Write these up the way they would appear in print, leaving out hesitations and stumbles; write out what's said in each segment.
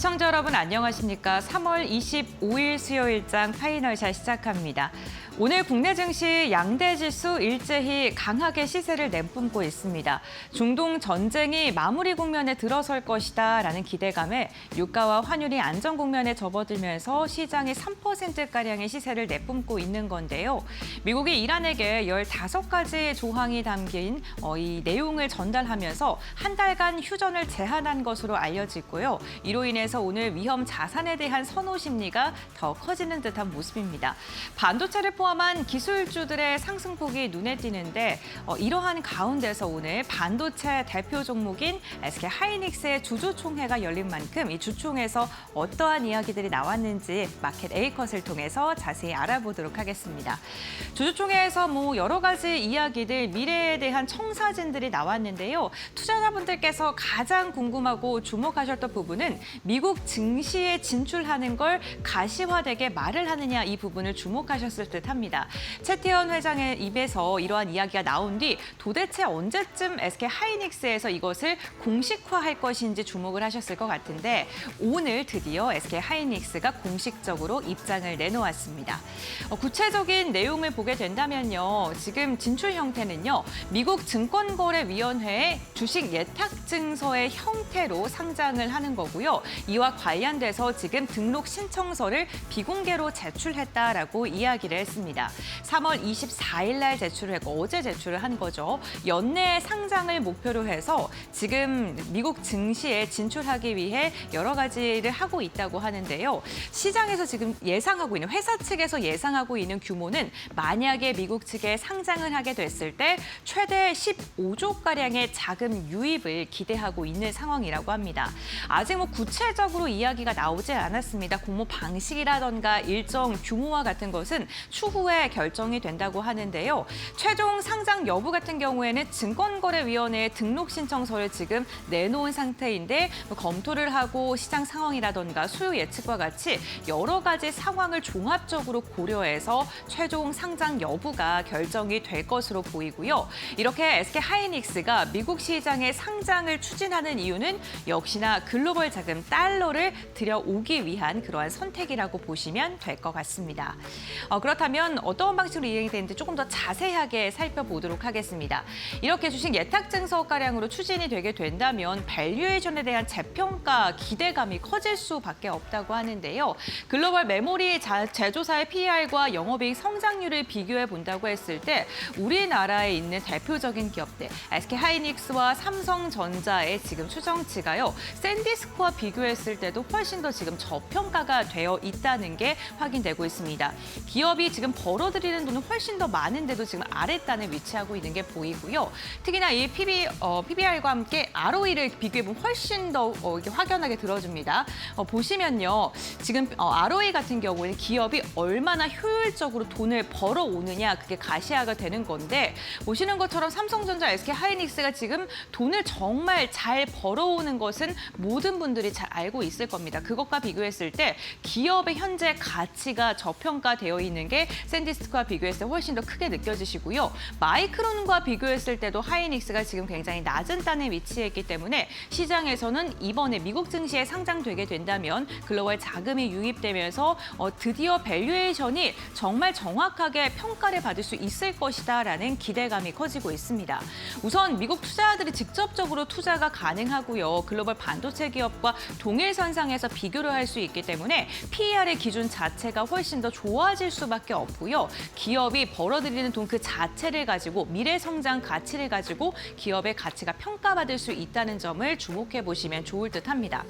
시청자 여러분 안녕하십니까? 3월 25일 수요일장 파이널샷 시작합니다. 오늘 국내 증시 양대 지수 일제히 강하게 시세를 내뿜고 있습니다. 중동 전쟁이 마무리 국면에 들어설 것이다라는 기대감에 유가와 환율이 안정 국면에 접어들면서 시장이 3%가량의 시세를 내뿜고 있는 건데요. 미국이 이란에게 15가지 조항이 담긴 이 내용을 전달하면서 한 달간 휴전을 제한한 것으로 알려지고요. 이로 인해서 오늘 위험 자산에 대한 선호 심리가 더 커지는 듯한 모습입니다. 반도체를 포함한 기술주들의 상승폭이 눈에 띄는데 이러한 가운데서 오늘 반도체 대표 종목인 SK 하이닉스의 주주총회가 열린 만큼 이 주총에서 어떠한 이야기들이 나왔는지 마켓 A컷을 통해서 자세히 알아보도록 하겠습니다. 주주총회에서 여러 가지 이야기들, 미래에 대한 청사진들이 나왔는데요. 투자자분들께서 가장 궁금하고 주목하셨던 부분은 미국 증시에 진출하는 걸 가시화되게 말을 하느냐 이 부분을 주목하셨을 듯합니다. 최태원 회장의 입에서 이러한 이야기가 나온 뒤 도대체 언제쯤 SK 하이닉스에서 이것을 공식화할 것인지 주목을 하셨을 것 같은데 오늘 드디어 SK 하이닉스가 공식적으로 입장을 내놓았습니다. 구체적인 내용을 보게 된다면요. 지금 진출 형태는요. 미국 증권거래위원회의 주식 예탁증서의 형태로 상장을 하는 거고요. 이와 관련돼서 지금 등록 신청서를 비공개로 제출했다라고 이야기를 했습니다. 3월 24일 날 제출을 했고 어제 제출을 한 거죠. 연내 상장을 목표로 해서 지금 미국 증시에 진출하기 위해 여러 가지를 하고 있다고 하는데요. 시장에서 지금 예상하고 있는 회사 측에서 예상하고 있는 규모는 만약에 미국 측에 상장을 하게 됐을 때 최대 15조가량의 자금 유입을 기대하고 있는 상황이라고 합니다. 아직 구체적으로 이야기가 나오지 않았습니다. 공모 방식이라던가 일정 규모와 같은 것은 추후에 결정이 된다고 하는데요. 최종 상장 여부 같은 경우에는 증권거래위원회에 등록 신청서를 지금 내놓은 상태인데 검토를 하고 시장 상황이라던가 수요 예측과 같이 여러 가지 상황을 종합적으로 고려해서 최종 상장 여부가 결정이 될 것으로 보이고요. 이렇게 SK 하이닉스가 미국 시장에 상장을 추진하는 이유는 역시나 글로벌 자금 달러를 들여오기 위한 그러한 선택이라고 보시면 될 것 같습니다. 그렇다면 어떤 방식으로 이행이 되는지 조금 더 자세하게 살펴보도록 하겠습니다. 이렇게 주식 예탁증서가량으로 추진이 되게 된다면 밸류에이션에 대한 재평가 기대감이 커질 수밖에 없다고 하는데요. 글로벌 메모리 제조사의 PER과 영업이익 성장률을 비교해 본다고 했을 때 우리나라에 있는 대표적인 기업들 SK 하이닉스와 삼성전자의 지금 추정치가요. 샌디스크와 비교했을 때도 훨씬 더 지금 저평가가 되어 있다는 게 확인되고 있습니다. 기업이 지금 벌어들이는 돈은 훨씬 더 많은데도 지금 아랫단에 위치하고 있는 게 보이고요. 특히나 이 PBR과 함께 ROE를 비교해보면 훨씬 더 이게 확연하게 들어줍니다. 보시면요. 지금 ROE 같은 경우에는 기업이 얼마나 효율적으로 돈을 벌어오느냐 그게 가시화가 되는 건데 보시는 것처럼 삼성전자, SK 하이닉스가 지금 돈을 정말 잘 벌어오는 것은 모든 분들이 잘 알고 있을 겁니다. 그것과 비교했을 때 기업의 현재 가치가 저평가되어 있는 게 샌디스크와 비교했을 때 훨씬 더 크게 느껴지시고요. 마이크론과 비교했을 때도 하이닉스가 지금 굉장히 낮은 단에 위치해 있기 때문에 시장에서는 이번에 미국 증시에 상장되게 된다면 글로벌 자금이 유입되면서 드디어 밸류에이션이 정말 정확하게 평가를 받을 수 있을 것이다라는 기대감이 커지고 있습니다. 우선 미국 투자자들이 직접적으로 투자가 가능하고요. 글로벌 반도체 기업과 동일선상에서 비교를 할 수 있기 때문에 PER의 기준 자체가 훨씬 더 좋아질 수밖에 없고요. 기업이 벌어들이는 돈 그 자체를 가지고 미래 성장 가치를 가지고 기업의 가치가 평가받을 수 있다는 점을 주목해 보시면 좋을 듯합니다.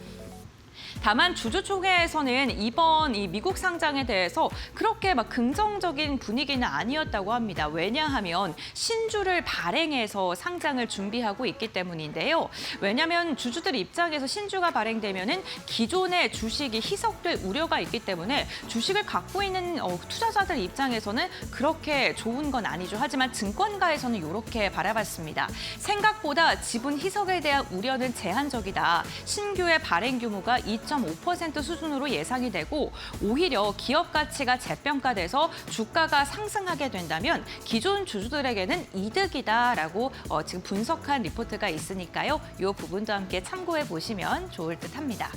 다만 주주총회에서는 이번 이 미국 상장에 대해서 그렇게 긍정적인 분위기는 아니었다고 합니다. 왜냐하면 신주를 발행해서 상장을 준비하고 있기 때문인데요. 왜냐하면 주주들 입장에서 신주가 발행되면은 기존의 주식이 희석될 우려가 있기 때문에 주식을 갖고 있는 투자자들 입장에서는 그렇게 좋은 건 아니죠. 하지만 증권가에서는 이렇게 바라봤습니다. 생각보다 지분 희석에 대한 우려는 제한적이다. 신규의 발행 규모가 2.5% 수준으로 예상이 되고 오히려 기업 가치가 재평가돼서 주가가 상승하게 된다면 기존 주주들에게는 이득이다라고 지금 분석한 리포트가 있으니까요. 이 부분도 함께 참고해 보시면 좋을 듯합니다.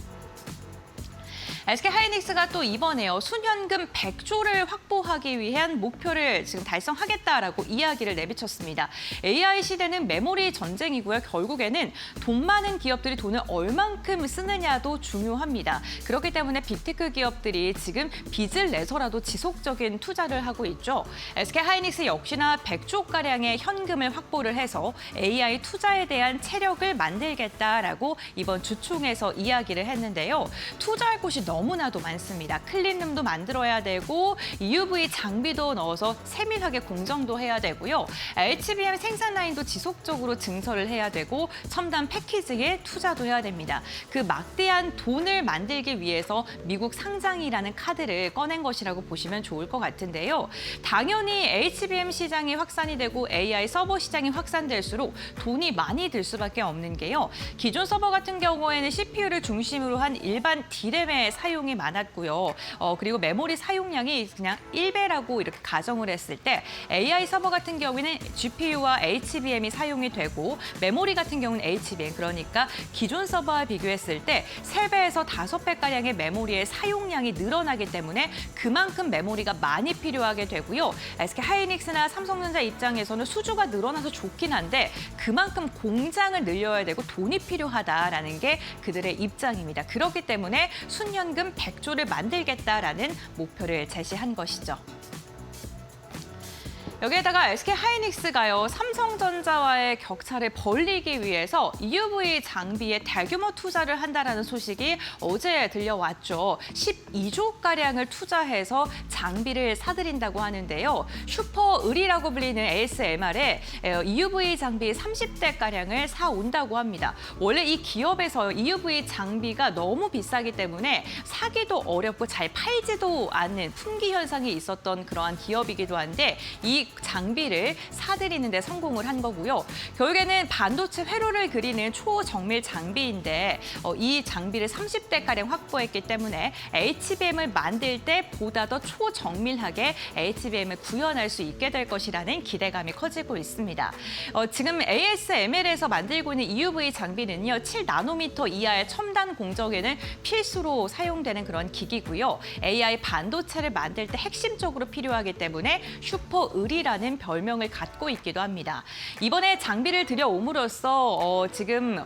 SK 하이닉스가 또 이번에요. 순현금 100조를 확보하기 위한 목표를 지금 달성하겠다라고 이야기를 내비쳤습니다. AI 시대는 메모리 전쟁이고요. 결국에는 돈 많은 기업들이 돈을 얼만큼 쓰느냐도 중요합니다. 그렇기 때문에 빅테크 기업들이 지금 빚을 내서라도 지속적인 투자를 하고 있죠. SK 하이닉스 역시나 100조가량의 현금을 확보를 해서 AI 투자에 대한 체력을 만들겠다라고 이번 주총에서 이야기를 했는데요. 투자할 곳이 너무나도 많습니다. 클린룸도 만들어야 되고 EUV 장비도 넣어서 세밀하게 공정도 해야 되고요. HBM 생산 라인도 지속적으로 증설을 해야 되고 첨단 패키지에 투자도 해야 됩니다. 그 막대한 돈을 만들기 위해서 미국 상장이라는 카드를 꺼낸 것이라고 보시면 좋을 것 같은데요. 당연히 HBM 시장이 확산이 되고 AI 서버 시장이 확산될수록 돈이 많이 들 수밖에 없는 게요. 기존 서버 같은 경우에는 CPU를 중심으로 한 일반 D램의 사용이 많았고요. 그리고 메모리 사용량이 그냥 1배라고 이렇게 가정을 했을 때 AI 서버 같은 경우에는 GPU와 HBM이 사용이 되고 메모리 같은 경우는 HBM, 그러니까 기존 서버와 비교했을 때 3배에서 5배가량의 메모리의 사용량이 늘어나기 때문에 그만큼 메모리가 많이 필요하게 되고요. SK 하이닉스나 삼성전자 입장에서는 수주가 늘어나서 좋긴 한데 그만큼 공장을 늘려야 되고 돈이 필요하다라는 게 그들의 입장입니다. 그렇기 때문에 순연금 100조를 만들겠다라는 목표를 제시한 것이죠. 여기에다가 SK 하이닉스가요, 삼성전자와의 격차를 벌리기 위해서 EUV 장비에 대규모 투자를 한다라는 소식이 어제 들려왔죠. 12조가량을 투자해서 장비를 사들인다고 하는데요. 슈퍼을이라고 불리는 ASMR에 EUV 장비 30대가량을 사온다고 합니다. 원래 이 기업에서 EUV 장비가 너무 비싸기 때문에 사기도 어렵고 잘 팔지도 않는 품귀 현상이 있었던 그러한 기업이기도 한데 이 장비를 사들이는 데 성공을 한 거고요. 결국에는 반도체 회로를 그리는 초정밀 장비인데 이 장비를 30대가량 확보했기 때문에 HBM을 만들 때 보다 더 초정밀하게 HBM을 구현할 수 있게 될 것이라는 기대감이 커지고 있습니다. 지금 ASML에서 만들고 있는 EUV 장비는요, 7나노미터 이하의 첨단 공정에는 필수로 사용되는 그런 기기고요. AI 반도체를 만들 때 핵심적으로 필요하기 때문에 슈퍼을이라는 별명을 갖고 있기도 합니다. 이번에 장비를 들여옴으로써 지금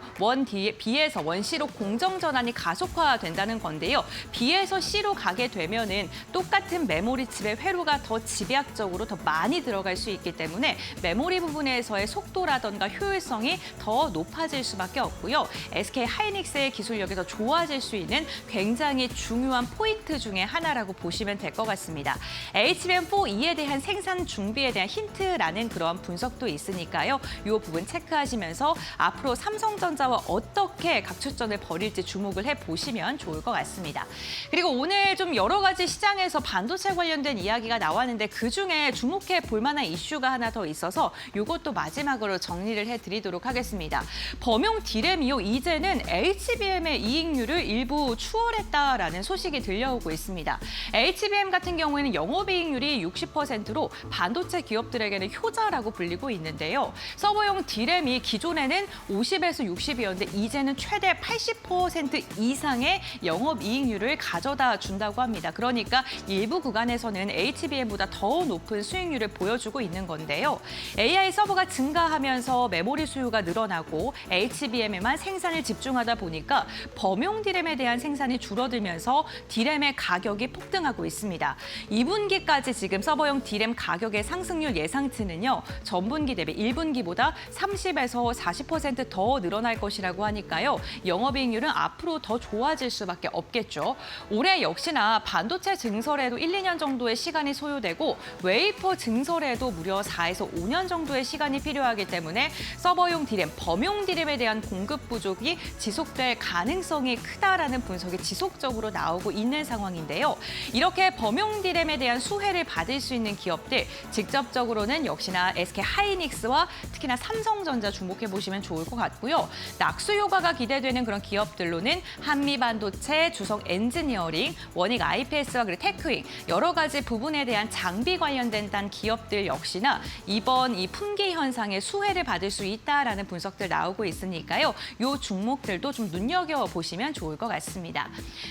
B에서 C로 공정 전환이 가속화된다는 건데요. B에서 C로 가게 되면은 똑같은 메모리 칩의 회로가 더 집약적으로 더 많이 들어갈 수 있기 때문에 메모리 부분에서의 속도라던가 효율성이 더 높아질 수밖에 없고요. SK 하이닉스의 기술력이 더 좋아질 수 있는 굉장히 중요한 포인트 중에 하나라고 보시면 될 것 같습니다. HBM4E에 대한 생산 준비에 대한 힌트라는 그러한 분석도 있으니까요. 이 부분 체크하시면서 앞으로 삼성전자와 어떻게 각축전을 벌일지 주목을 해보시면 좋을 것 같습니다. 그리고 오늘 좀 여러 가지 시장에서 반도체 관련된 이야기가 나왔는데 그중에 주목해 볼 만한 이슈가 하나 더 있어서 이것도 마지막으로 정리를 해드리도록 하겠습니다. 범용 D램이요, 이제는 HBM의 이익률을 일부 추월했다라는 소식이 들려오고 있습니다. HBM 같은 경우에는 영업이익률이 60%로 반도체 기업들에게는 효자라고 불리고 있는데요. 서버용 D램이 기존에는 50에서 60이었는데 이제는 최대 80% 이상의 영업이익률을 가져다 준다고 합니다. 그러니까 일부 구간에서는 HBM보다 더 높은 수익률을 보여주고 있는 건데요. AI 서버가 증가하면서 메모리 수요가 늘어나고 HBM에만 생산을 집중하다 보니까 범용 D램에 대한 생산이 줄어들면서 D램의 가격이 폭등하고 있습니다. 2분기까지 지금 서버용 D램 가격의 상승률 예상치는요, 전분기 대비 1분기보다 30에서 40% 더 늘어날 것이라고 하니까요. 영업이익률은 앞으로 더 좋아질 수밖에 없겠죠. 올해 역시나 반도체 증설에도 1, 2년 정도의 시간이 소요되고 웨이퍼 증설에도 무려 4에서 5년 정도의 시간이 필요하기 때문에 서버용 D램, 범용 D램에 대한 공급 부족이 지속될 가능성이 크다라는 분석이 지속적으로 나오고 있는 상황인데요. 이렇게 범용 D램에 대한 수혜를 받을 수 있는 기업들, 즉 직접적으로는 역시나 SK 하이닉스와 특히나 삼성전자 주목해 보시면 좋을 것 같고요. 낙수 효과가 기대되는 그런 기업들로는 한미반도체, 주성 엔지니어링, 원익 IPS와 그리고 테크윙 여러 가지 부분에 대한 장비 관련된 기업들 역시나 이번 이 품귀 현상의 수혜를 받을 수 있다라는 분석들 나오고 있으니까요. 이 종목들도 좀 눈여겨보시면 좋을 것 같습니다.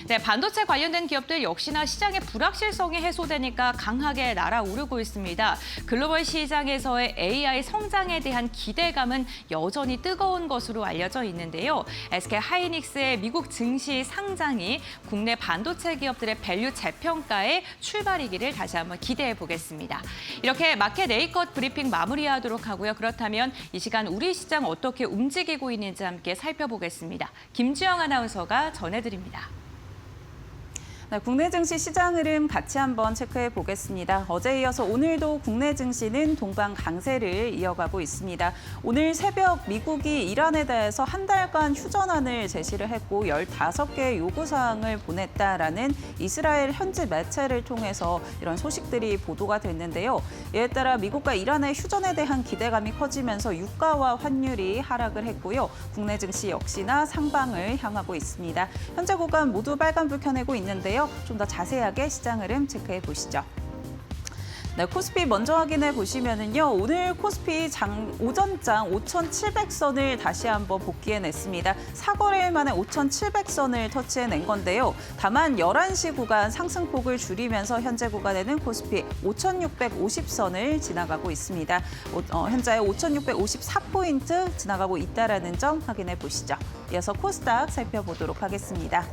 네, 반도체 관련된 기업들 역시나 시장의 불확실성이 해소되니까 강하게 날아오르고 있습니다. 글로벌 시장에서의 AI 성장에 대한 기대감은 여전히 뜨거운 것으로 알려져 있는데요. SK 하이닉스의 미국 증시 상장이 국내 반도체 기업들의 밸류 재평가의 출발이기를 다시 한번 기대해 보겠습니다. 이렇게 마켓 A컷 브리핑 마무리하도록 하고요. 그렇다면 이 시간 우리 시장 어떻게 움직이고 있는지 함께 살펴보겠습니다. 김주영 아나운서가 전해드립니다. 네, 국내 증시 시장 흐름 같이 한번 체크해 보겠습니다. 어제에 이어서 오늘도 국내 증시는 동반 강세를 이어가고 있습니다. 오늘 새벽 미국이 이란에 대해서 한 달간 휴전안을 제시를 했고 15개의 요구사항을 보냈다라는 이스라엘 현지 매체를 통해서 이런 소식들이 보도가 됐는데요. 이에 따라 미국과 이란의 휴전에 대한 기대감이 커지면서 유가와 환율이 하락을 했고요. 국내 증시 역시나 상방을 향하고 있습니다. 현재 구간 모두 빨간불 켜내고 있는데요. 좀 더 자세하게 시장 흐름 체크해 보시죠. 네, 코스피 먼저 확인해 보시면은요. 오늘 코스피 오전장 5,700선을 다시 한번 복귀해냈습니다. 4거래일 만에 5,700선을 터치해낸 건데요. 다만 11시 구간 상승폭을 줄이면서 현재 구간에는 코스피 5,650선을 지나가고 있습니다. 현재 5,654포인트 지나가고 있다는 점 확인해 보시죠. 이어서 코스닥 살펴보도록 하겠습니다.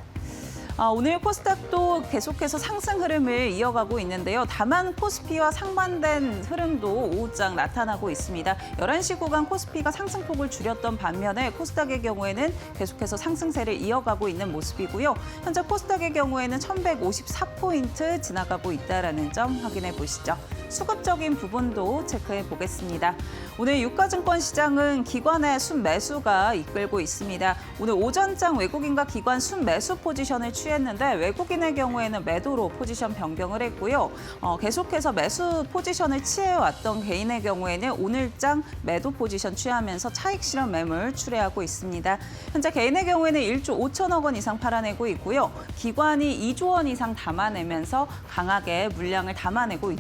오늘 코스닥도 계속해서 상승 흐름을 이어가고 있는데요. 다만 코스피와 상반된 흐름도 오후장 나타나고 있습니다. 11시 구간 코스피가 상승폭을 줄였던 반면에 코스닥의 경우에는 계속해서 상승세를 이어가고 있는 모습이고요. 현재 코스닥의 경우에는 1,154포인트 지나가고 있다는 점 확인해 보시죠. 수급적인 부분도 체크해 보겠습니다. 오늘 유가증권 시장은 기관의 순매수가 이끌고 있습니다. 오늘 오전장 외국인과 기관 순매수 포지션을 취했는데 외국인의 경우에는 매도로 포지션 변경을 했고요. 계속해서 매수 포지션을 취해왔던 개인의 경우에는 오늘장 매도 포지션 취하면서 차익 실현 매물 출회하고 있습니다. 현재 개인의 경우에는 1조 5천억 원 이상 팔아내고 있고요. 기관이 2조 원 이상 담아내면서 강하게 물량을 담아내고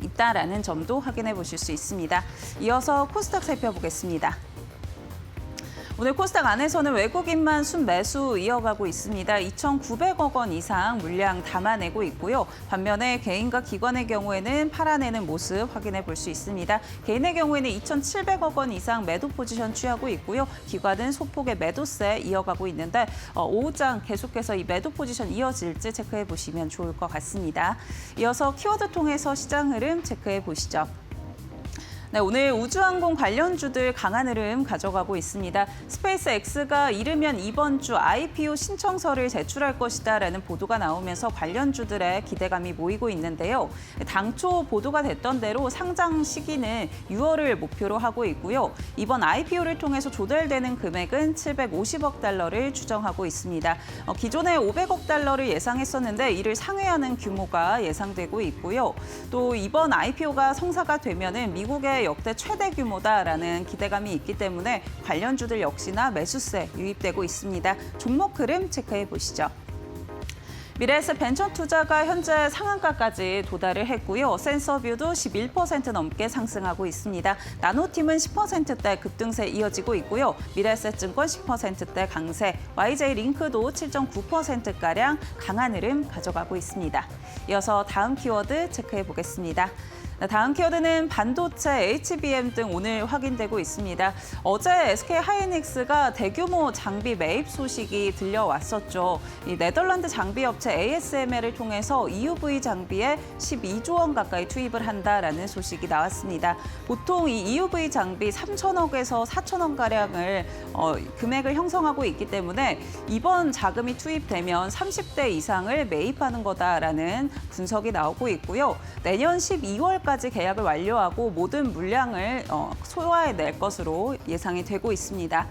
있다라는 점도 확인해 보실 수 있습니다. 이어서 코스닥 살펴보겠습니다. 오늘 코스닥 안에서는 외국인만 순매수 이어가고 있습니다. 2,900억 원 이상 물량 담아내고 있고요. 반면에 개인과 기관의 경우에는 팔아내는 모습 확인해 볼 수 있습니다. 개인의 경우에는 2,700억 원 이상 매도 포지션 취하고 있고요. 기관은 소폭의 매도세 이어가고 있는데 오후장 계속해서 이 매도 포지션 이어질지 체크해 보시면 좋을 것 같습니다. 이어서 키워드 통해서 시장 흐름 체크해 보시죠. 네, 오늘 우주항공 관련주들 강한 흐름 가져가고 있습니다. 스페이스X가 이르면 이번 주 IPO 신청서를 제출할 것이다라는 보도가 나오면서 관련주들의 기대감이 모이고 있는데요. 당초 보도가 됐던 대로 상장 시기는 6월을 목표로 하고 있고요. 이번 IPO를 통해서 조달되는 금액은 750억 달러를 추정하고 있습니다. 기존에 500억 달러를 예상했었는데 이를 상회하는 규모가 예상되고 있고요. 또 이번 IPO가 성사가 되면은 미국의 역대 최대 규모다라는 기대감이 있기 때문에 관련주들 역시나 매수세 유입되고 있습니다. 종목 흐름 체크해 보시죠. 미래에셋 벤처투자가 현재 상한가까지 도달을 했고요. 센서뷰도 11% 넘게 상승하고 있습니다. 나노팀은 10%대 급등세 이어지고 있고요. 미래에셋증권 10%대 강세, YJ링크도 7.9%가량 강한 흐름 가져가고 있습니다. 이어서 다음 키워드 체크해 보겠습니다. 다음 키워드는 반도체, HBM 등 오늘 확인되고 있습니다. 어제 SK 하이닉스가 대규모 장비 매입 소식이 들려왔었죠. 이 네덜란드 장비 업체 ASML을 통해서 EUV 장비에 12조 원 가까이 투입을 한다라는 소식이 나왔습니다. 보통 이 EUV 장비 3천억에서 4천억 가량을 금액을 형성하고 있기 때문에 이번 자금이 투입되면 30대 이상을 매입하는 거다라는 분석이 나오고 있고요. 내년 12월까지 계약을 완료하고 모든 물량을 소화해낼 것으로 예상이 되고 있습니다.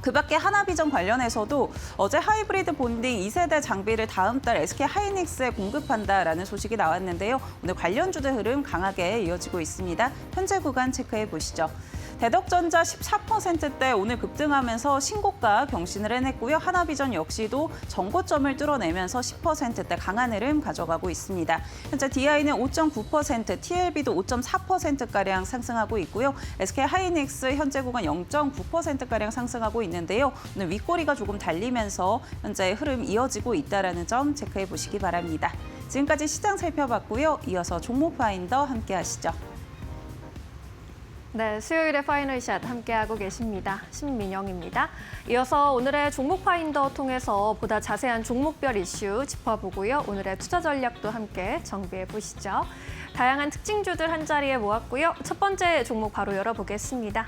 그 밖에 하나비전 관련해서도 어제 하이브리드 본딩 2세대 장비를 다음 달 SK 하이닉스에 공급한다라는 소식이 나왔는데요. 오늘 관련주들 흐름 강하게 이어지고 있습니다. 현재 구간 체크해 보시죠. 대덕전자 14%대 오늘 급등하면서 신고가 경신을 해냈고요. 하나비전 역시도 정고점을 뚫어내면서 10%대 강한 흐름 가져가고 있습니다. 현재 DI는 5.9%, TLB도 5.4%가량 상승하고 있고요. SK 하이닉스 현재 구간 0.9%가량 상승하고 있는데요. 오늘 윗꼬리가 조금 달리면서 현재 흐름 이어지고 있다는 점 체크해 보시기 바랍니다. 지금까지 시장 살펴봤고요. 이어서 종목 파인더 함께 하시죠. 네, 수요일에 파이널샷 함께하고 계십니다. 신민영입니다. 이어서 오늘의 종목 파인더 통해서 보다 자세한 종목별 이슈 짚어보고요. 오늘의 투자 전략도 함께 정비해 보시죠. 다양한 특징주들 한자리에 모았고요. 첫 번째 종목 바로 열어보겠습니다.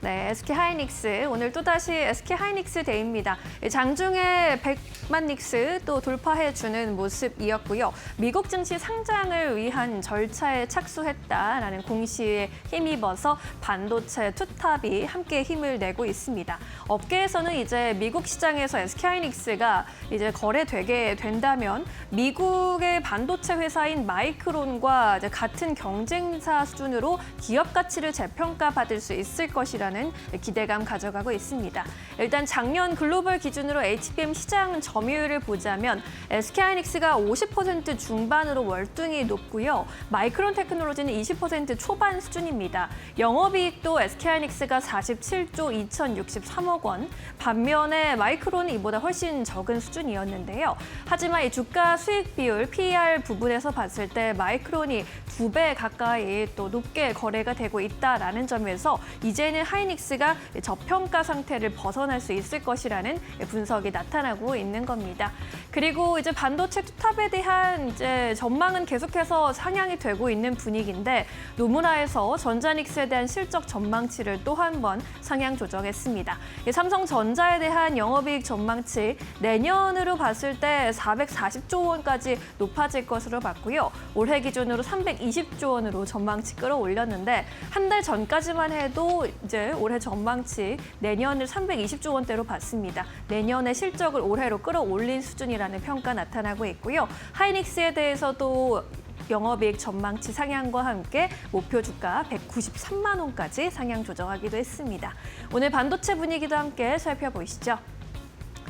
네, SK 하이닉스 오늘 또다시 SK 하이닉스 데이입니다. 장중에 100만 닉스 또 돌파해주는 모습이었고요. 미국 증시 상장을 위한 절차에 착수했다라는 공시에 힘입어서 반도체 투탑이 함께 힘을 내고 있습니다. 업계에서는 이제 미국 시장에서 SK 하이닉스가 이제 거래되게 된다면 미국의 반도체 회사인 마이크론과 이제 같은 경쟁사 수준으로 기업 가치를 재평가받을 수 있을 것이라는 기대감 가져가고 있습니다. 일단 작년 글로벌 기준으로 HBM 시장 점유율을 보자면 SK하이닉스가 50% 중반으로 월등히 높고요. 마이크론 테크놀로지는 20% 초반 수준입니다. 영업이익도 SK하이닉스가 47조 2,063억 원, 반면에 마이크론은 이보다 훨씬 적은 수준이었는데요. 하지만 이 주가 수익 비율 PER 부분에서 봤을 때 마이크론이 2배 가까이 또 높게 거래가 되고 있다라는 점에서 이제는 하이닉스가 저평가 상태를 벗어날 수 있을 것이라는 분석이 나타나고 있는 겁니다. 그리고 이제 반도체 투탑에 대한 이제 전망은 계속해서 상향이 되고 있는 분위기인데 노무라에서 전자닉스에 대한 실적 전망치를 또 한 번 상향 조정했습니다. 삼성전자에 대한 영업이익 전망치 내년으로 봤을 때 440조 원까지 높아질 것으로 봤고요. 올해 기준으로 320조 원으로 전망치 끌어올렸는데 한 달 전까지만 해도 이제 올해 전망치 내년을 320조 원대로 봤습니다. 내년의 실적을 올해로 끌어올린 수준이라는 평가 나타나고 있고요. 하이닉스에 대해서도 영업이익 전망치 상향과 함께 목표 주가 193만 원까지 상향 조정하기도 했습니다. 오늘 반도체 분위기도 함께 살펴보시죠.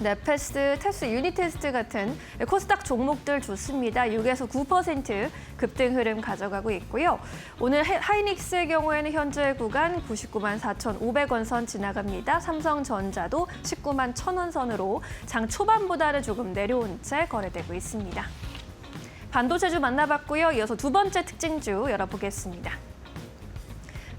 네, 패스, 테스, 유니테스트 같은 코스닥 종목들 좋습니다. 6에서 9% 급등 흐름 가져가고 있고요. 오늘 하이닉스의 경우에는 현재 구간 99만 4,500원 선 지나갑니다. 삼성전자도 19만 1,000원 선으로 장 초반보다는 조금 내려온 채 거래되고 있습니다. 반도체주 만나봤고요. 이어서 두 번째 특징주 열어보겠습니다.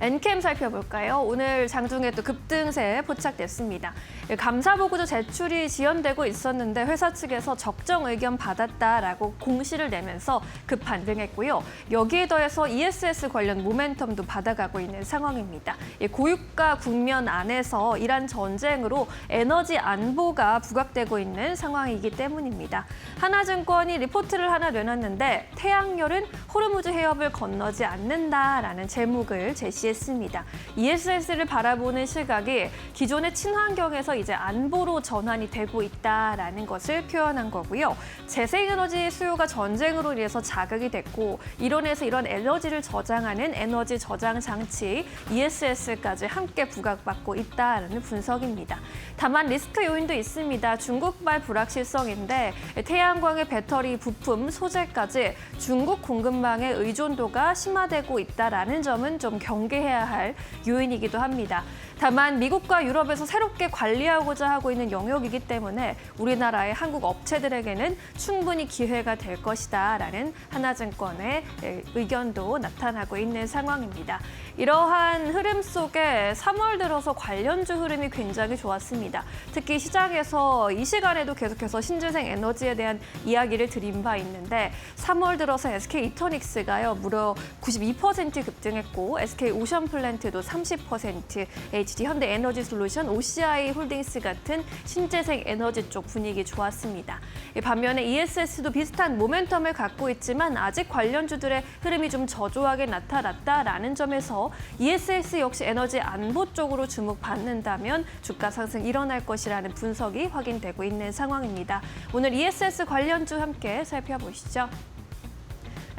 엔캠 살펴볼까요? 오늘 장중에 또 급등세 포착됐습니다. 감사보고서 제출이 지연되고 있었는데 회사 측에서 적정 의견 받았다라고 공시를 내면서 급 반등했고요. 여기에 더해서 ESS 관련 모멘텀도 받아가고 있는 상황입니다. 고유가 국면 안에서 이란 전쟁으로 에너지 안보가 부각되고 있는 상황이기 때문입니다. 하나증권이 리포트를 하나 내놨는데 태양열은 호르무즈 해협을 건너지 않는다라는 제목을 제시했습니다. ESS를 바라보는 시각이 기존의 친환경에서 이제 안보로 전환이 되고 있다라는 것을 표현한 거고요. 재생에너지 수요가 전쟁으로 인해서 자극이 됐고 이론에서 이런 에너지를 저장하는 에너지 저장 장치 ESS까지 함께 부각받고 있다라는 분석입니다. 다만 리스크 요인도 있습니다. 중국발 불확실성인데 태양광의 배터리 부품 소재까지 중국 공급망의 의존도가 심화되고 있다라는 점은 좀 경계해야 할 요인이기도 합니다. 다만 미국과 유럽에서 새롭게 관리하고자 하고 있는 영역이기 때문에 우리나라의 한국 업체들에게는 충분히 기회가 될 것이다라는 하나증권의 의견도 나타나고 있는 상황입니다. 이러한 흐름 속에 3월 들어서 관련주 흐름이 굉장히 좋았습니다. 특히 시장에서 이 시간에도 계속해서 신재생 에너지에 대한 이야기를 드린 바 있는데 3월 들어서 SK 이터닉스가요 무려 92% 급등했고 SK 오션플랜트도 30%, HD 현대에너지솔루션, OCI 홀딩스 같은 신재생 에너지 쪽 분위기 좋았습니다. 반면에 ESS도 비슷한 모멘텀을 갖고 있지만 아직 관련주들의 흐름이 좀 저조하게 나타났다라는 점에서 ESS 역시 에너지 안보 쪽으로 주목받는다면 주가 상승 일어날 것이라는 분석이 확인되고 있는 상황입니다. 오늘 ESS 관련주 함께 살펴보시죠.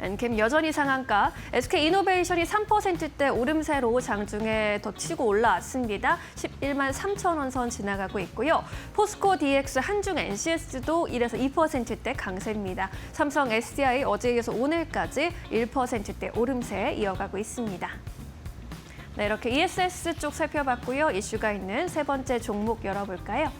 엔캠 여전히 상한가, SK이노베이션이 3%대 오름세로 장중에 더 치고 올라왔습니다. 11만 3천 원 선 지나가고 있고요. 포스코 DX, 한중 NCS도 1에서 2%대 강세입니다. 삼성 SDI 어제에 이어서 오늘까지 1%대 오름세 이어가고 있습니다. 네, 이렇게 ESS 쪽 살펴봤고요. 이슈가 있는 세 번째 종목 열어볼까요?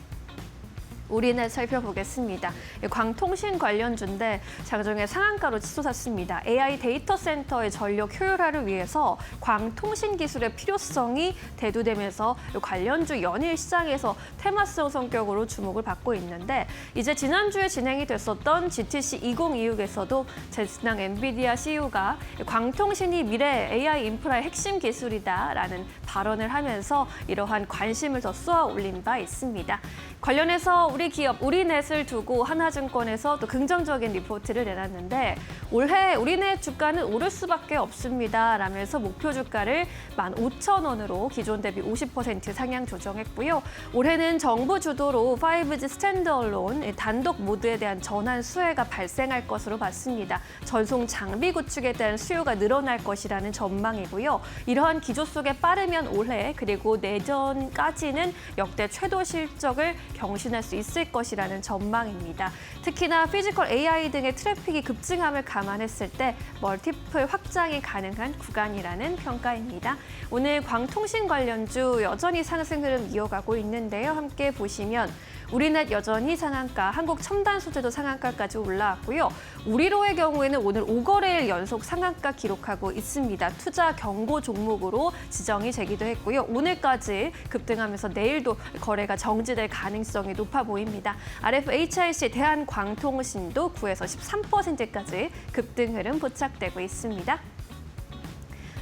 우리넷 살펴보겠습니다. 광통신 관련주인데 장중에 상한가로 치솟았습니다. AI 데이터 센터의 전력 효율화를 위해서 광통신 기술의 필요성이 대두되면서 관련주 연일 시장에서 테마성 성격으로 주목을 받고 있는데 이제 지난주에 진행이 됐었던 GTC 2026에서도 제스낭 엔비디아 CEO가 광통신이 미래 AI 인프라의 핵심 기술이다라는 발언을 하면서 이러한 관심을 더 쏘아 올린 바 있습니다. 관련해서 우리 기업 우리넷을 두고 하나증권에서 또 긍정적인 리포트를 내놨는데 올해 우리넷 주가는 오를 수밖에 없습니다. 라면서 목표 주가를 15,000원으로 기존 대비 50% 상향 조정했고요. 올해는 정부 주도로 5G 스탠드얼론 단독 모드에 대한 전환 수혜가 발생할 것으로 봤습니다. 전송 장비 구축에 대한 수요가 늘어날 것이라는 전망이고요. 이러한 기조 속에 빠르면 올해 그리고 내년까지는 역대 최고 실적을 경신할 수 있을 것이라는 전망입니다. 특히나 피지컬 AI 등의 트래픽이 급증함을 감안했을 때 멀티플 확장이 가능한 구간이라는 평가입니다. 오늘 광통신 관련주 여전히 상승 흐름 이어가고 있는데요. 함께 보시면 우리넷 여전히 상한가, 한국첨단소재도 상한가까지 올라왔고요. 우리로의 경우에는 오늘 5거래일 연속 상한가 기록하고 있습니다. 투자 경고 종목으로 지정이 되기도 했고요. 오늘까지 급등하면서 내일도 거래가 정지될 가능성이 높아 보입니다. RFHIC 대한광통신도 9에서 13%까지 급등 흐름 포착되고 있습니다.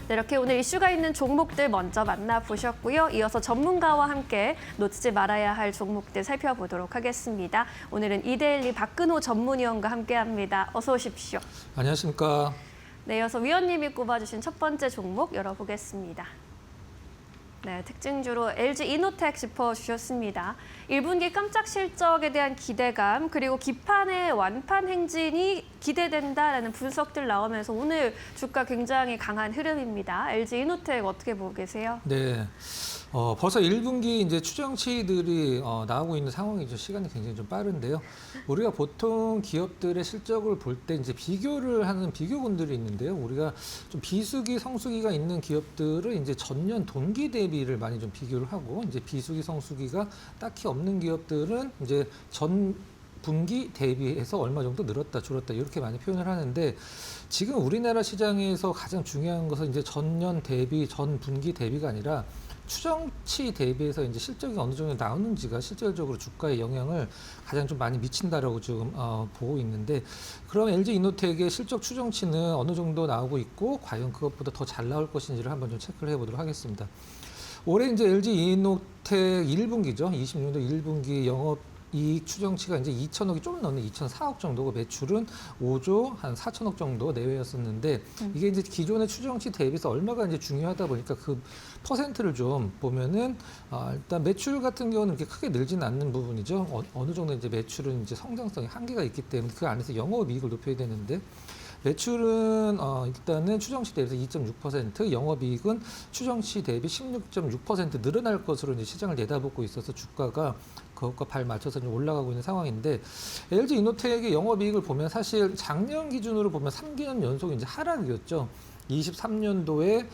네, 이렇게 오늘 이슈가 있는 종목들 먼저 만나보셨고요. 이어서 전문가와 함께 놓치지 말아야 할 종목들 살펴보도록 하겠습니다. 오늘은 이데일리 박근호 전문위원과 함께합니다. 어서 오십시오. 안녕하십니까. 네, 이어서 위원님이 꼽아주신 첫 번째 종목 열어보겠습니다. 네, 특징주로 LG이노텍 짚어주셨습니다. 1분기 깜짝 실적에 대한 기대감 그리고 기판의 완판 행진이 기대된다라는 분석들 나오면서 오늘 주가 굉장히 강한 흐름입니다. LG이노텍 어떻게 보고 계세요? 네. 벌써 1분기 이제 추정치들이 나오고 있는 상황이죠. 시간이 굉장히 좀 빠른데요. 우리가 보통 기업들의 실적을 볼 때 이제 비교를 하는 비교군들이 있는데요. 우리가 좀 비수기, 성수기가 있는 기업들은 이제 전년 동기 대비를 많이 좀 비교를 하고 이제 비수기, 성수기가 딱히 없는 기업들은 이제 전 분기 대비해서 얼마 정도 늘었다, 줄었다 이렇게 많이 표현을 하는데 지금 우리나라 시장에서 가장 중요한 것은 이제 전년 대비, 전 분기 대비가 아니라 추정치 대비해서 이제 실적이 어느 정도 나오는지가 실질적으로 주가에 영향을 가장 좀 많이 미친다라고 지금 보고 있는데 그럼 LG이노텍의 실적 추정치는 어느 정도 나오고 있고 과연 그것보다 더 잘 나올 것인지를 한번 좀 체크를 해보도록 하겠습니다. 올해 이제 LG이노텍 1분기죠. 26년도 1분기 영업이익 추정치가 이제 2천억이 좀 넘는 2,004억 정도고 매출은 5조 한 4천억 정도 내외였었는데 이게 이제 기존의 추정치 대비해서 얼마가 이제 중요하다 보니까 그 퍼센트를 좀 보면은 일단 매출 같은 경우는 이렇게 크게 늘지는 않는 부분이죠. 어느 정도 이제 매출은 이제 성장성이 한계가 있기 때문에 그 안에서 영업이익을 높여야 되는데 매출은 일단은 추정치 대비해서 2.6%, 영업이익은 추정치 대비 16.6% 늘어날 것으로 이제 시장을 내다보고 있어서 주가가 그것과 발 맞춰서 좀 올라가고 있는 상황인데 LG이노텍의 영업이익을 보면 사실 작년 기준으로 보면 3개년 연속 이제 하락이었죠. 23년도에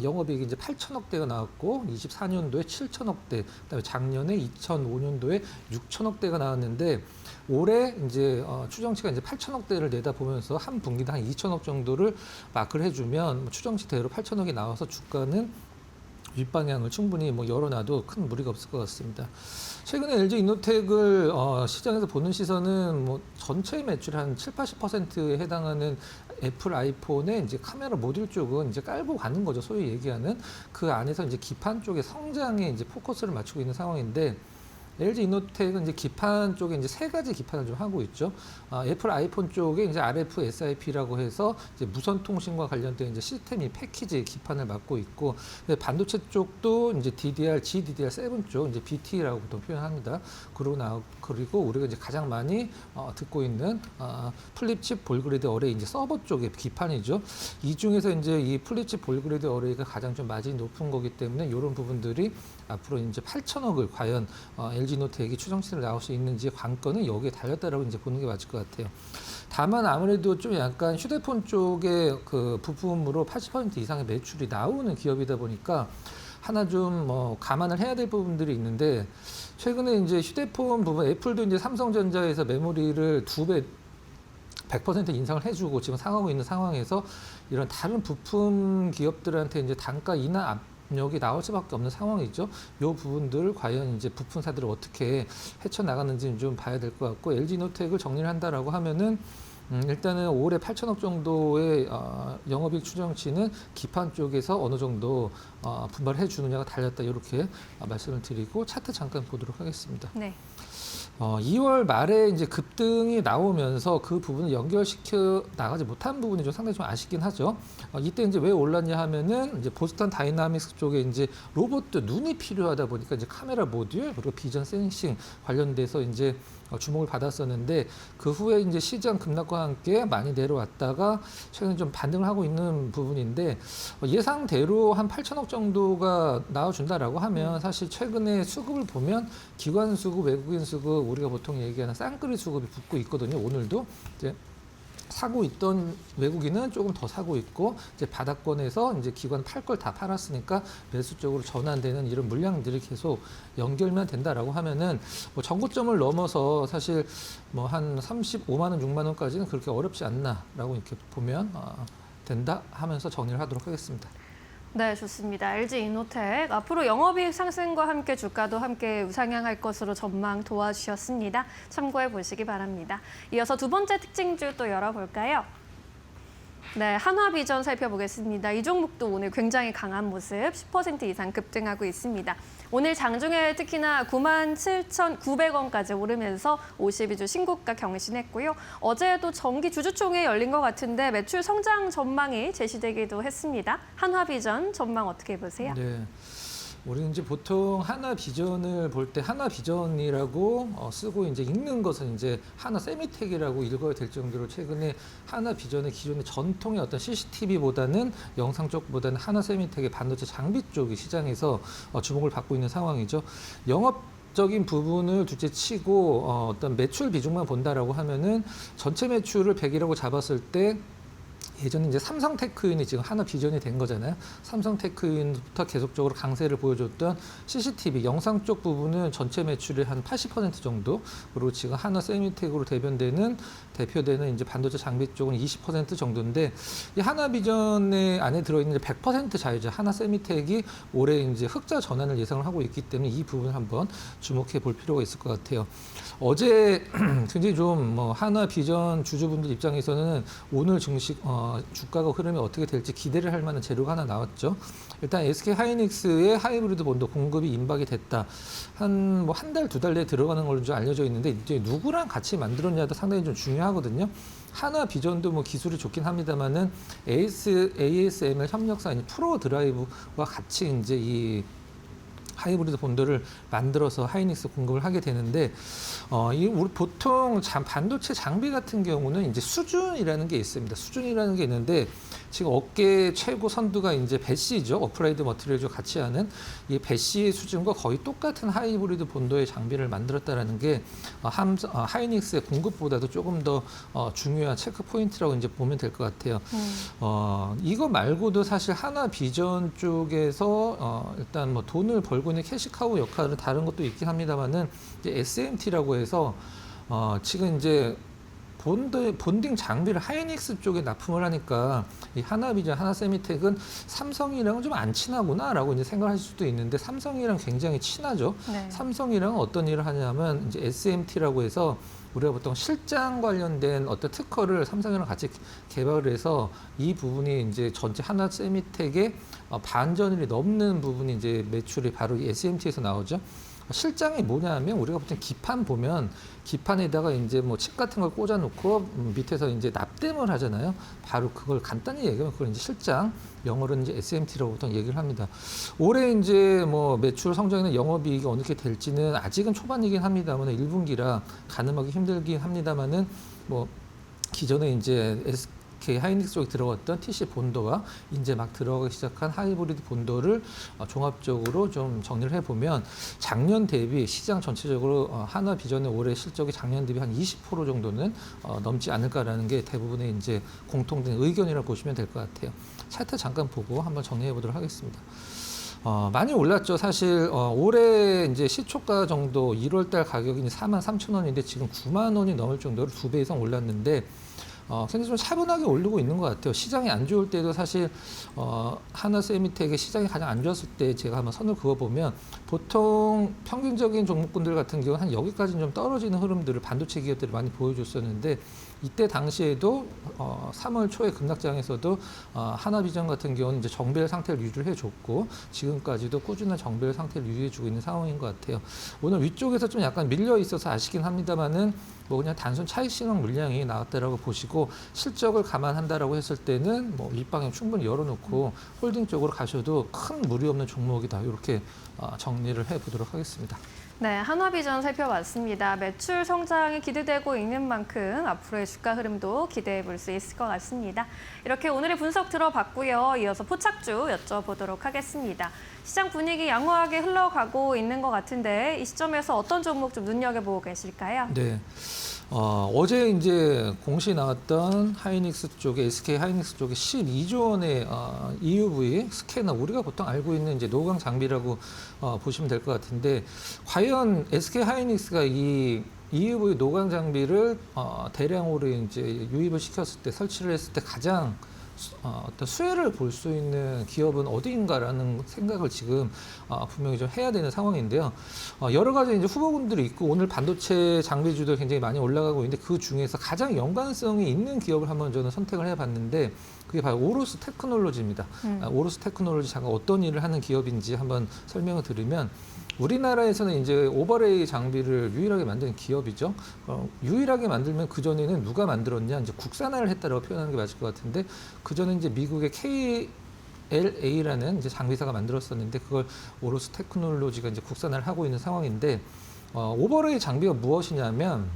영업이익이 이제 8천억대가 나왔고 24년도에 7천억대, 그다음에 작년에 2005년도에 6천억대가 나왔는데 올해 이제 추정치가 이제 8천억대를 내다보면서 한 분기당 한 2천억 정도를 마크를 해주면 추정치대로 8천억이 나와서 주가는 윗방향을 충분히 뭐 열어놔도 큰 무리가 없을 것 같습니다. 최근에 LG 이노텍을 시장에서 보는 시선은 뭐 전체 매출 한 7~80%에 해당하는 애플 아이폰의 이제 카메라 모듈 쪽은 이제 깔고 가는 거죠. 소위 얘기하는 그 안에서 이제 기판 쪽의 성장에 이제 포커스를 맞추고 있는 상황인데, LG 이노텍은 이제 기판 쪽에 이제 3가지 기판을 좀 하고 있죠. 애플 아이폰 쪽에 이제 RF SIP라고 해서 이제 무선 통신과 관련된 이제 시스템이 패키지 기판을 맡고 있고, 반도체 쪽도 이제 DDR, GDDR7 쪽 이제 BT라고 보통 표현합니다. 그리고 우리가 이제 가장 많이 듣고 있는 플립칩 볼그레이드 어레이 이제 서버 쪽의 기판이죠. 이 중에서 이제 이 플립칩 볼그레이드 어레이가 가장 좀 마진이 높은 거기 때문에 이런 부분들이 앞으로 이제 8천억을 과연 LG 이노텍이 추정치를 나올 수 있는지 관건은 여기에 달렸다라고 이제 보는 게 맞을 것 같아요. 다만 아무래도 좀 약간 휴대폰 쪽의 그 부품으로 80% 이상의 매출이 나오는 기업이다 보니까 하나 좀 감안을 해야 될 부분들이 있는데, 최근에 이제 휴대폰 부분 애플도 이제 삼성전자에서 메모리를 2배 100% 인상을 해주고 지금 상하고 있는 상황에서 이런 다른 부품 기업들한테 이제 단가 인하 압력이 나올 수밖에 없는 상황이죠. 이 부분들 과연 이제 부품사들을 어떻게 헤쳐나가는지 좀 봐야 될 것 같고, LG이노텍을 정리를 한다라고 하면은 일단은 올해 8천억 정도의 영업이익 추정치는 기판 쪽에서 어느 정도 분발해 주느냐가 달렸다, 이렇게 말씀을 드리고 차트 잠깐 보도록 하겠습니다. 네. 2월 말에 이제 급등이 나오면서 그 부분을 연결시켜 나가지 못한 부분이 좀 상당히 좀 아쉽긴 하죠. 이때 이제 왜 올랐냐 하면은 이제 보스턴 다이나믹스 쪽에 이제 로봇 눈이 필요하다 보니까 이제 카메라 모듈 그리고 비전 센싱 관련돼서 이제 주목을 받았었는데, 그 후에 이제 시장 급락과 함께 많이 내려왔다가 최근에 좀 반등을 하고 있는 부분인데, 예상대로 한 8천억 정도가 나와준다라고 하면 사실 최근에 수급을 보면 기관 수급, 외국인 수급, 우리가 보통 얘기하는 쌍끌이 수급이 붙고 있거든요. 오늘도 이제 사고 있던 외국인은 조금 더 사고 있고, 이제 바닥권에서 이제 기관 팔 걸 다 팔았으니까 매수 쪽으로 전환되는 이런 물량들이 계속 연결만 된다라고 하면은 뭐 전고점을 넘어서 사실 뭐 한 35만 원, 6만 원까지는 그렇게 어렵지 않나라고 이렇게 보면 된다 하면서 정리를 하도록 하겠습니다. 네, 좋습니다. LG 이노텍 앞으로 영업이익 상승과 함께 주가도 함께 우상향할 것으로 전망 도와주셨습니다. 참고해 보시기 바랍니다. 이어서 두 번째 특징주 또 열어볼까요? 네, 한화비전 살펴보겠습니다. 이 종목도 오늘 굉장히 강한 모습, 10% 이상 급등하고 있습니다. 오늘 장중에 특히나 97,900원까지 오르면서 52주 신고가 경신했고요. 어제도 정기 주주총회 열린 것 같은데 매출 성장 전망이 제시되기도 했습니다. 한화비전 전망 어떻게 보세요? 네. 우리는 이제 보통 하나비전을 볼 때 하나비전이라고 쓰고 이제 읽는 것은 이제 하나 세미텍이라고 읽어야 될 정도로 최근에 하나비전의 기존의 전통의 어떤 CCTV보다는 영상 쪽보다는 하나 세미텍의 반도체 장비 쪽이 시장에서 주목을 받고 있는 상황이죠. 적인 부분을 둘째치고 어떤 매출 비중만 본다라고 하면은 전체 매출을 100이라고 잡았을 때 예전에 이제 삼성테크윈이 지금 하나비전이 된 거잖아요. 삼성테크윈부터 계속적으로 강세를 보여줬던 CCTV 영상 쪽 부분은 전체 매출의 한 80% 정도, 그리고 지금 하나세미텍으로 대표되는 이제 반도체 장비 쪽은 20% 정도인데, 이 하나비전의 안에 들어있는 100% 자유자 하나세미텍이 올해 이제 흑자 전환을 예상을 하고 있기 때문에 이 부분을 한번 주목해 볼 필요가 있을 것 같아요. 어제 굉장히 좀 뭐 하나비전 주주분들 입장에서는 오늘 증시 주가가 흐름이 어떻게 될지 기대를 할 만한 재료가 하나 나왔죠. 일단 SK 하이닉스의 하이브리드 본드 공급이 임박이 됐다. 한 달, 2달 내에 들어가는 걸로 좀 알려져 있는데, 이제 누구랑 같이 만들었냐도 상당히 좀 중요하거든요. 하나비전도 뭐 기술이 좋긴 합니다만은 ASML 협력사인 프로 드라이브와 같이 이제 이 하이브리드 본드를 만들어서 하이닉스 공급을 하게 되는데, 우리 보통 반도체 장비 같은 경우는 이제 수준이라는 게 있습니다. 수준이라는 게 있는데, 지금 업계 최고 선두가 이제 배시죠. 어플라이드 머티리얼과 같이 하는 이 배시의 수준과 거의 똑같은 하이브리드 본도의 장비를 만들었다라는 게 하이닉스의 공급보다도 조금 더 중요한 체크 포인트라고 이제 보면 될 것 같아요. 이거 말고도 사실 하나비전 쪽에서 일단 뭐 돈을 벌고 있는 캐시카우 역할은 다른 것도 있긴 합니다만은 이제 SMT라고 해서 지금 이제 본딩 장비를 하이닉스 쪽에 납품을 하니까 이 하나비전, 하나세미텍은 삼성이랑은 좀 안 친하구나라고 이제 생각하실 수도 있는데 삼성이랑 굉장히 친하죠. 네. 삼성이랑 어떤 일을 하냐면 이제 SMT라고 해서 우리가 보통 실장 관련된 어떤 특허를 삼성이랑 같이 개발을 해서 이 부분이 이제 전체 하나세미텍의 반전일이 넘는 부분이 이제 매출이 바로 이 SMT에서 나오죠. 실장이 뭐냐면 우리가 보통 기판 보면 기판에다가 이제 뭐 칩 같은 걸 꽂아놓고 밑에서 이제 납땜을 하잖아요. 바로 그걸 간단히 얘기하면 그걸 이제 실장, 영어로는 이제 SMT라고 보통 얘기를 합니다. 올해 이제 뭐 매출 성장이나 영업이익이 어떻게 될지는 아직은 초반이긴 합니다만 1분기라 가늠하기 힘들긴 합니다만은 뭐 기존에 이제 SK 하이닉스 쪽에 들어갔던 TC 본도와 이제 막 들어가기 시작한 하이브리드 본도를 종합적으로 좀 정리를 해보면 작년 대비 시장 전체적으로 하나비전의 올해 실적이 작년 대비 한 20% 정도는 넘지 않을까라는 게 대부분의 이제 공통된 의견이라고 보시면 될 것 같아요. 차트 잠깐 보고 한번 정리해 보도록 하겠습니다. 많이 올랐죠. 사실 올해 이제 시초가 정도 1월달 가격이 43,000원인데 지금 9만 원이 넘을 정도로 2배 이상 올랐는데 굉장히 좀 차분하게 오르고 있는 것 같아요. 시장이 안 좋을 때도 사실 하나세미텍의 시장이 가장 안 좋았을 때 제가 한번 선을 그어보면 보통 평균적인 종목군들 같은 경우는 한 여기까지는 좀 떨어지는 흐름들을 반도체 기업들이 많이 보여줬었는데 이때 당시에도 3월 초에 급락장에서도 하나비전 같은 경우는 이제 정배열 상태를 유지를 해줬고 지금까지도 꾸준한 정배열 상태를 유지해주고 있는 상황인 것 같아요. 오늘 위쪽에서 좀 약간 밀려 있어서 아쉽긴 합니다만은 뭐 그냥 단순 차익 실현 물량이 나왔다라고 보시고 실적을 감안한다라고 했을 때는 뭐 윗방향 충분히 열어놓고 홀딩 쪽으로 가셔도 큰 무리 없는 종목이다 이렇게 정리를 해보도록 하겠습니다. 네, 한화비전 살펴봤습니다. 매출 성장이 기대되고 있는 만큼 앞으로의 주가 흐름도 기대해 볼 수 있을 것 같습니다. 이렇게 오늘의 분석 들어봤고요. 이어서 포착주 여쭤보도록 하겠습니다. 시장 분위기 양호하게 흘러가고 있는 것 같은데 이 시점에서 어떤 종목 좀 눈여겨보고 계실까요? 네. 어제 이제 공시 나왔던 하이닉스 쪽에 SK 하이닉스 쪽에 12조 원의 EUV 스캐너 우리가 보통 알고 있는 이제 노광 장비라고 보시면 될 것 같은데 과연 SK 하이닉스가 이 EUV 노광 장비를 대량으로 이제 유입을 시켰을 때 설치를 했을 때 가장 어떤 수혜를 볼 수 있는 기업은 어디인가라는 생각을 지금 분명히 좀 해야 되는 상황인데요. 여러 가지 이제 후보군들이 있고 오늘 반도체 장비주도 굉장히 많이 올라가고 있는데 그 중에서 가장 연관성이 있는 기업을 한번 저는 선택을 해봤는데 그게 바로 오로스 테크놀로지입니다. 오로스 테크놀로지 잠깐 어떤 일을 하는 기업인지 한번 설명을 드리면 우리나라에서는 이제 오버레이 장비를 유일하게 만드는 기업이죠. 유일하게 만들면 그 전에는 누가 만들었냐 이제 국산화를 했다라고 표현하는 게 맞을 것 같은데 그 전에 이제 미국의 KLA라는 이제 장비사가 만들었었는데 그걸 오로스 테크놀로지가 이제 국산화를 하고 있는 상황인데 오버레이 장비가 무엇이냐면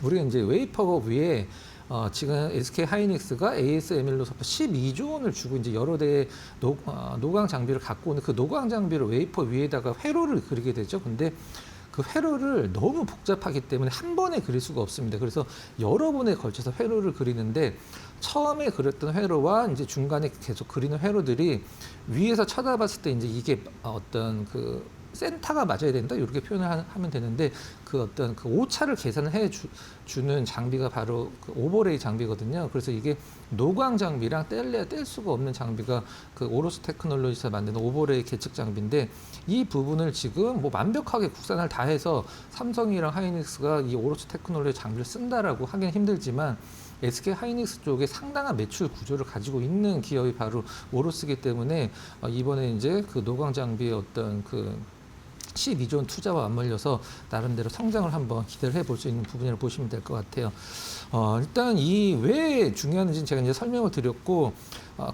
우리가 이제 웨이퍼 위에 지금 SK 하이닉스가 ASML로서파 12조 원을 주고 이제 여러 대의 노광 장비를 갖고 오는 그 노광 장비를 웨이퍼 위에다가 회로를 그리게 되죠. 근데 그 회로를 너무 복잡하기 때문에 한 번에 그릴 수가 없습니다. 그래서 여러 번에 걸쳐서 회로를 그리는데 처음에 그렸던 회로와 이제 중간에 계속 그리는 회로들이 위에서 쳐다봤을 때 이제 이게 어떤 그 센터가 맞아야 된다 이렇게 표현을 하면 되는데 그 어떤 그 오차를 계산을 주는 장비가 바로 그 오버레이 장비거든요. 그래서 이게 노광 장비랑 뗄래야 뗄 수가 없는 장비가 그 오로스 테크놀로지에서 만드는 오버레이 계측 장비인데 이 부분을 지금 뭐 완벽하게 국산을 다 해서 삼성이랑 하이닉스가 이 오로스 테크놀로지 장비를 쓴다라고 하기는 힘들지만 SK 하이닉스 쪽에 상당한 매출 구조를 가지고 있는 기업이 바로 오로스이기 때문에 이번에 이제 그 노광 장비의 어떤 그 12조 원 투자와 맞물려서 나름대로 성장을 한번 기대를 해볼 수 있는 부분이라고 보시면 될 것 같아요. 일단 이 왜 중요한지는 제가 이제 설명을 드렸고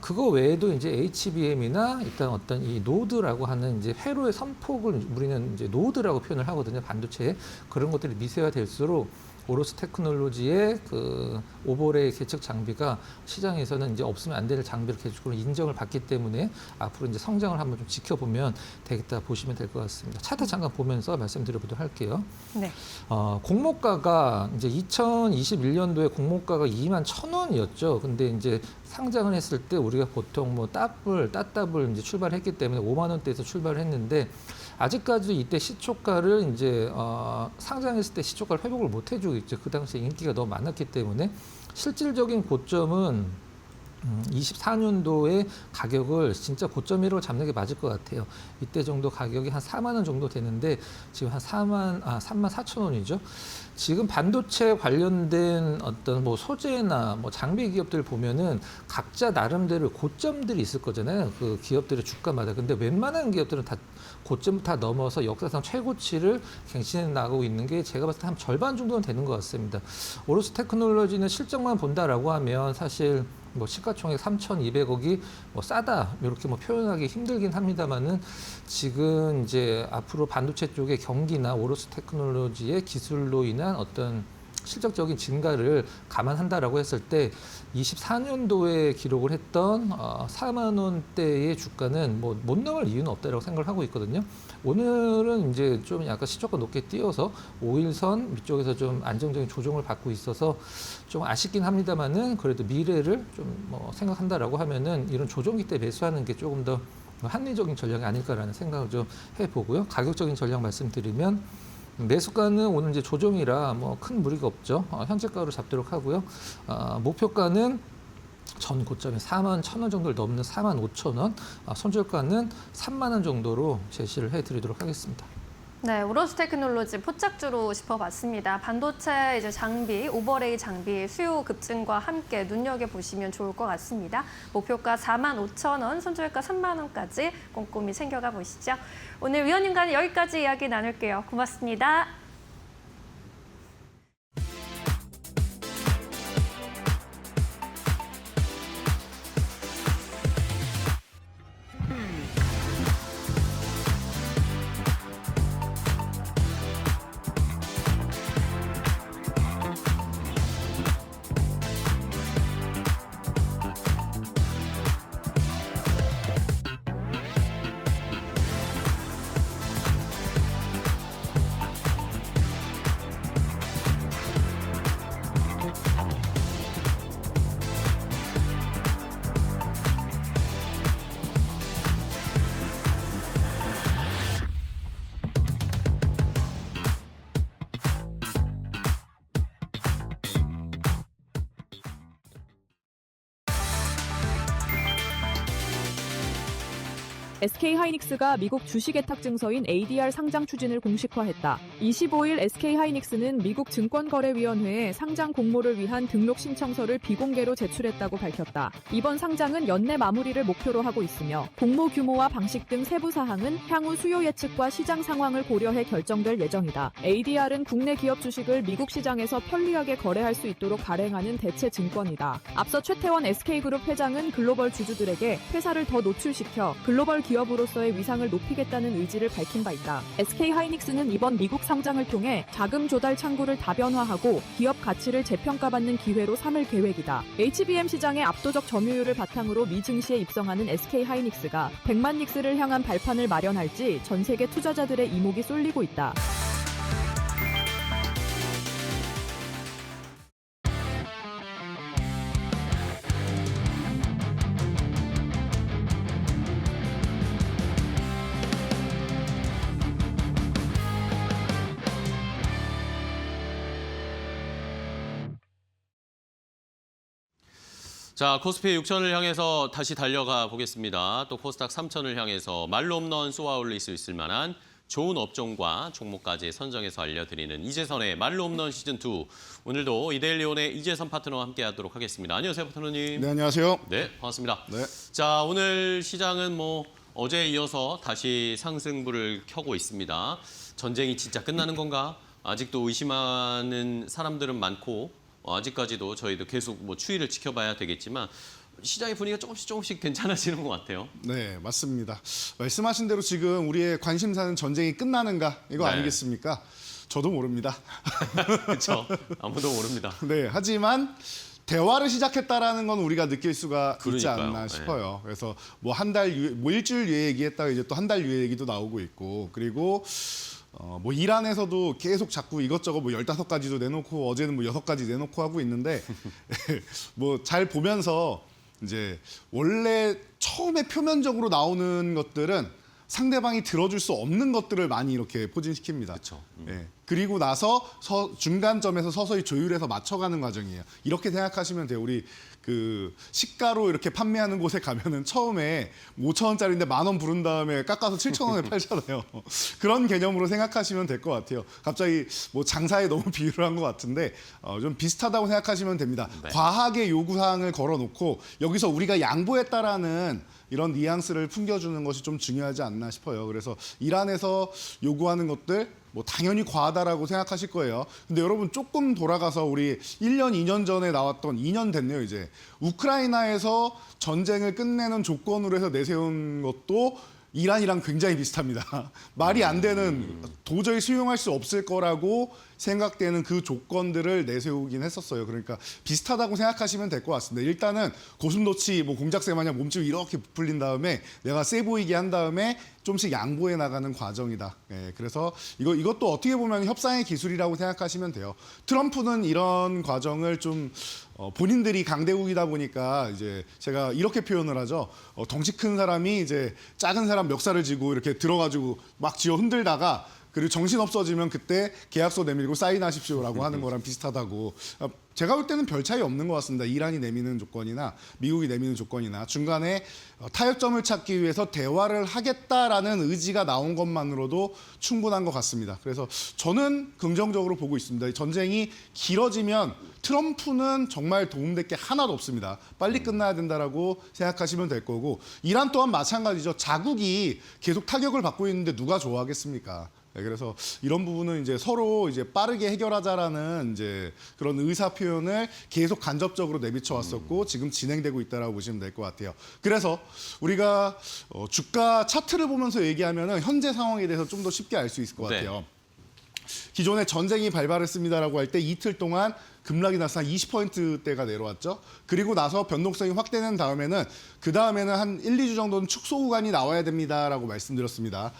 그거 외에도 이제 HBM이나 일단 어떤 이 노드라고 하는 이제 회로의 선폭을 우리는 이제 노드라고 표현을 하거든요. 반도체에 그런 것들이 미세화될수록 오로스 테크놀로지의 그 오버레이 계측 장비가 시장에서는 이제 없으면 안 될 장비로 계속적으로 인정을 받기 때문에 앞으로 이제 성장을 한번 좀 지켜보면 되겠다 보시면 될 것 같습니다. 차트 잠깐 보면서 말씀드려보도록 할게요. 네. 공모가가 이제 2021년도에 공모가가 21,000원이었죠. 근데 이제 상장을 했을 때 우리가 보통 뭐 따블 이제 출발했기 때문에 5만 원대에서 출발을 했는데 아직까지도 이때 시초가를 이제 상장했을 때 시초가를 회복을 못 해주고 있죠. 그 당시에 인기가 너무 많았기 때문에 실질적인 고점은 24년도의 가격을 진짜 고점이라고 잡는 게 맞을 것 같아요. 이때 정도 가격이 한 4만 원 정도 되는데 지금 한 3만 4천 원이죠. 지금 반도체 관련된 어떤 뭐 소재나 뭐 장비 기업들 보면은 각자 나름대로 고점들이 있을 거잖아요. 그 기업들의 주가마다. 근데 웬만한 기업들은 다 고점 다 넘어서 역사상 최고치를 갱신해 나가고 있는 게 제가 봤을 때 한 절반 정도는 되는 것 같습니다. 오로스 테크놀로지는 실적만 본다라고 하면 사실 뭐 시가총액 3,200억이 뭐 싸다 이렇게 뭐 표현하기 힘들긴 합니다만은 지금 이제 앞으로 반도체 쪽의 경기나 오로스 테크놀로지의 기술로 인한 어떤 실적적인 증가를 감안한다라고 했을 때 24년도에 기록을 했던 4만 원대의 주가는 뭐 못 넘을 이유는 없다라고 생각을 하고 있거든요. 오늘은 이제 좀 약간 시초가 높게 뛰어서 5일선 위쪽에서 좀 안정적인 조정을 받고 있어서 좀 아쉽긴 합니다만은 그래도 미래를 좀 뭐 생각한다라고 하면은 이런 조정기 때 매수하는 게 조금 더 합리적인 전략이 아닐까라는 생각을 좀 해보고요. 가격적인 전략 말씀드리면 매수가는 오늘 이제 조정이라 뭐 큰 무리가 없죠. 현재가로 잡도록 하고요. 목표가는 전 고점에 4만 1,000원 정도를 넘는 4만 5,000원, 손절가는 3만 원 정도로 제시를 해드리도록 하겠습니다. 네, 오로스 테크놀로지 포착주로 짚어봤습니다. 반도체 이제 장비, 오버레이 장비 수요 급증과 함께 눈여겨보시면 좋을 것 같습니다. 목표가 4만 5천 원, 손절가 3만 원까지 꼼꼼히 챙겨가 보시죠. 오늘 위원님과는 여기까지 이야기 나눌게요. 고맙습니다. SK하이닉스가 미국 주식예탁 증서인 ADR 상장 추진을 공식화했다. 25일 SK하이닉스는 미국 증권거래위원회에 상장 공모를 위한 등록 신청서를 비공개로 제출했다고 밝혔다. 이번 상장은 연내 마무리를 목표로 하고 있으며 공모 규모와 방식 등 세부 사항은 향후 수요 예측과 시장 상황을 고려해 결정될 예정이다. ADR은 국내 기업 주식을 미국 시장에서 편리하게 거래할 수 있도록 발행하는 대체 증권이다. 앞서 최태원 SK그룹 회장은 글로벌 주주들에게 회사를 더 노출시켜 글로벌 기업으로서의 위상을 높이겠다는 의지를 밝힌 바 있다. SK하이닉스는 이번 미국 상장을 통해 자금 조달 창구를 다변화하고 기업 가치를 재평가받는 기회로 삼을 계획이다. HBM 시장의 압도적 점유율을 바탕으로 미 증시에 입성하는 SK하이닉스가 100만 닉스를 향한 발판을 마련할지 전 세계 투자자들의 이목이 쏠리고 있다. 자, 코스피 6천을 향해서 다시 달려가 보겠습니다. 또 코스닥 3천을 향해서 말로 없는 쏘아 올릴 수 있을 만한 좋은 업종과 종목까지 선정해서 알려드리는 이재선의 말로 없는 시즌2. 오늘도 이데일리온의 이재선 파트너와 함께하도록 하겠습니다. 안녕하세요, 파트너님. 네, 안녕하세요. 네, 반갑습니다. 네. 자, 오늘 시장은 뭐 어제에 이어서 다시 상승부를 켜고 있습니다. 전쟁이 진짜 끝나는 건가? 아직도 의심하는 사람들은 많고 아직까지도 저희도 계속 뭐 추이를 지켜봐야 되겠지만 시장의 분위기가 조금씩 괜찮아지는 것 같아요. 네, 맞습니다. 말씀하신 대로 지금 우리의 관심사는 전쟁이 끝나는가 이거 네. 아니겠습니까? 저도 모릅니다. 그렇죠. 아무도 모릅니다. 네, 하지만 대화를 시작했다라는 건 우리가 느낄 수가 있지 그러니까요. 않나 싶어요. 그래서 뭐 한 달, 뭐 일주일 유예 얘기했다가 이제 또 한 달 유예 얘기도 나오고 있고, 그리고 뭐 이란에서도 계속 자꾸 이것저것 뭐 15가지도 내놓고 어제는 뭐 6가지 내놓고 하고 있는데 뭐 잘 보면서 이제 원래 처음에 표면적으로 나오는 것들은 상대방이 들어줄 수 없는 것들을 많이 이렇게 포진시킵니다. 그렇죠. 예. 그리고 나서 중간점에서 서서히 조율해서 맞춰가는 과정이에요. 이렇게 생각하시면 돼요. 우리 그 시가로 이렇게 판매하는 곳에 가면은 처음에 5,000원짜리인데 10,000원 부른 다음에 깎아서 7,000원에 팔잖아요. 그런 개념으로 생각하시면 될 것 같아요. 갑자기 뭐 장사에 너무 비유를 한 것 같은데 좀 비슷하다고 생각하시면 됩니다. 네. 과하게 요구사항을 걸어놓고 여기서 우리가 양보했다라는 이런 뉘앙스를 풍겨주는 것이 좀 중요하지 않나 싶어요. 그래서 이란에서 요구하는 것들 뭐 당연히 과하다라고 생각하실 거예요. 근데 여러분 조금 돌아가서 우리 1년, 2년 전에 나왔던 2년 됐네요, 이제. 우크라이나에서 전쟁을 끝내는 조건으로 해서 내세운 것도 이란이랑 굉장히 비슷합니다. 말이 안 되는 도저히 수용할 수 없을 거라고 생각되는 그 조건들을 내세우긴 했었어요. 그러니까 비슷하다고 생각하시면 될 것 같습니다. 일단은 고슴도치 뭐 공작새 마냥 몸집이 이렇게 부풀린 다음에 내가 세 보이게 한 다음에 좀씩 양보해 나가는 과정이다. 예, 그래서 이것도 어떻게 보면 협상의 기술이라고 생각하시면 돼요. 트럼프는 이런 과정을 좀 본인들이 강대국이다 보니까 이제 제가 이렇게 표현을 하죠. 덩치 큰 사람이 이제 작은 사람 멱살을 쥐고 이렇게 들어가지고 막 쥐어 흔들다가 그리고 정신 없어지면 그때 계약서 내밀고 사인하십시오라고 하는 거랑 비슷하다고. 제가 볼 때는 별 차이 없는 것 같습니다. 이란이 내미는 조건이나 미국이 내미는 조건이나 중간에 타협점을 찾기 위해서 대화를 하겠다라는 의지가 나온 것만으로도 충분한 것 같습니다. 그래서 저는 긍정적으로 보고 있습니다. 전쟁이 길어지면 트럼프는 정말 도움될 게 하나도 없습니다. 빨리 끝나야 된다라고 생각하시면 될 거고 이란 또한 마찬가지죠. 자국이 계속 타격을 받고 있는데 누가 좋아하겠습니까? 네, 그래서 이런 부분은 이제 서로 이제 빠르게 해결하자라는 이제 그런 의사 표현을 계속 간접적으로 내비쳐 왔었고 지금 진행되고 있다라고 보시면 될 것 같아요. 그래서 우리가 주가 차트를 보면서 얘기하면은 현재 상황에 대해서 좀 더 쉽게 알 수 있을 것 같아요. 네. 기존에 전쟁이 발발했습니다라고 할 때 이틀 동안 급락이 나서 한 20%대가 내려왔죠. 그리고 나서 변동성이 확대된 다음에는 그 다음에는 한 1, 2주 정도는 축소 구간이 나와야 됩니다라고 말씀드렸습니다.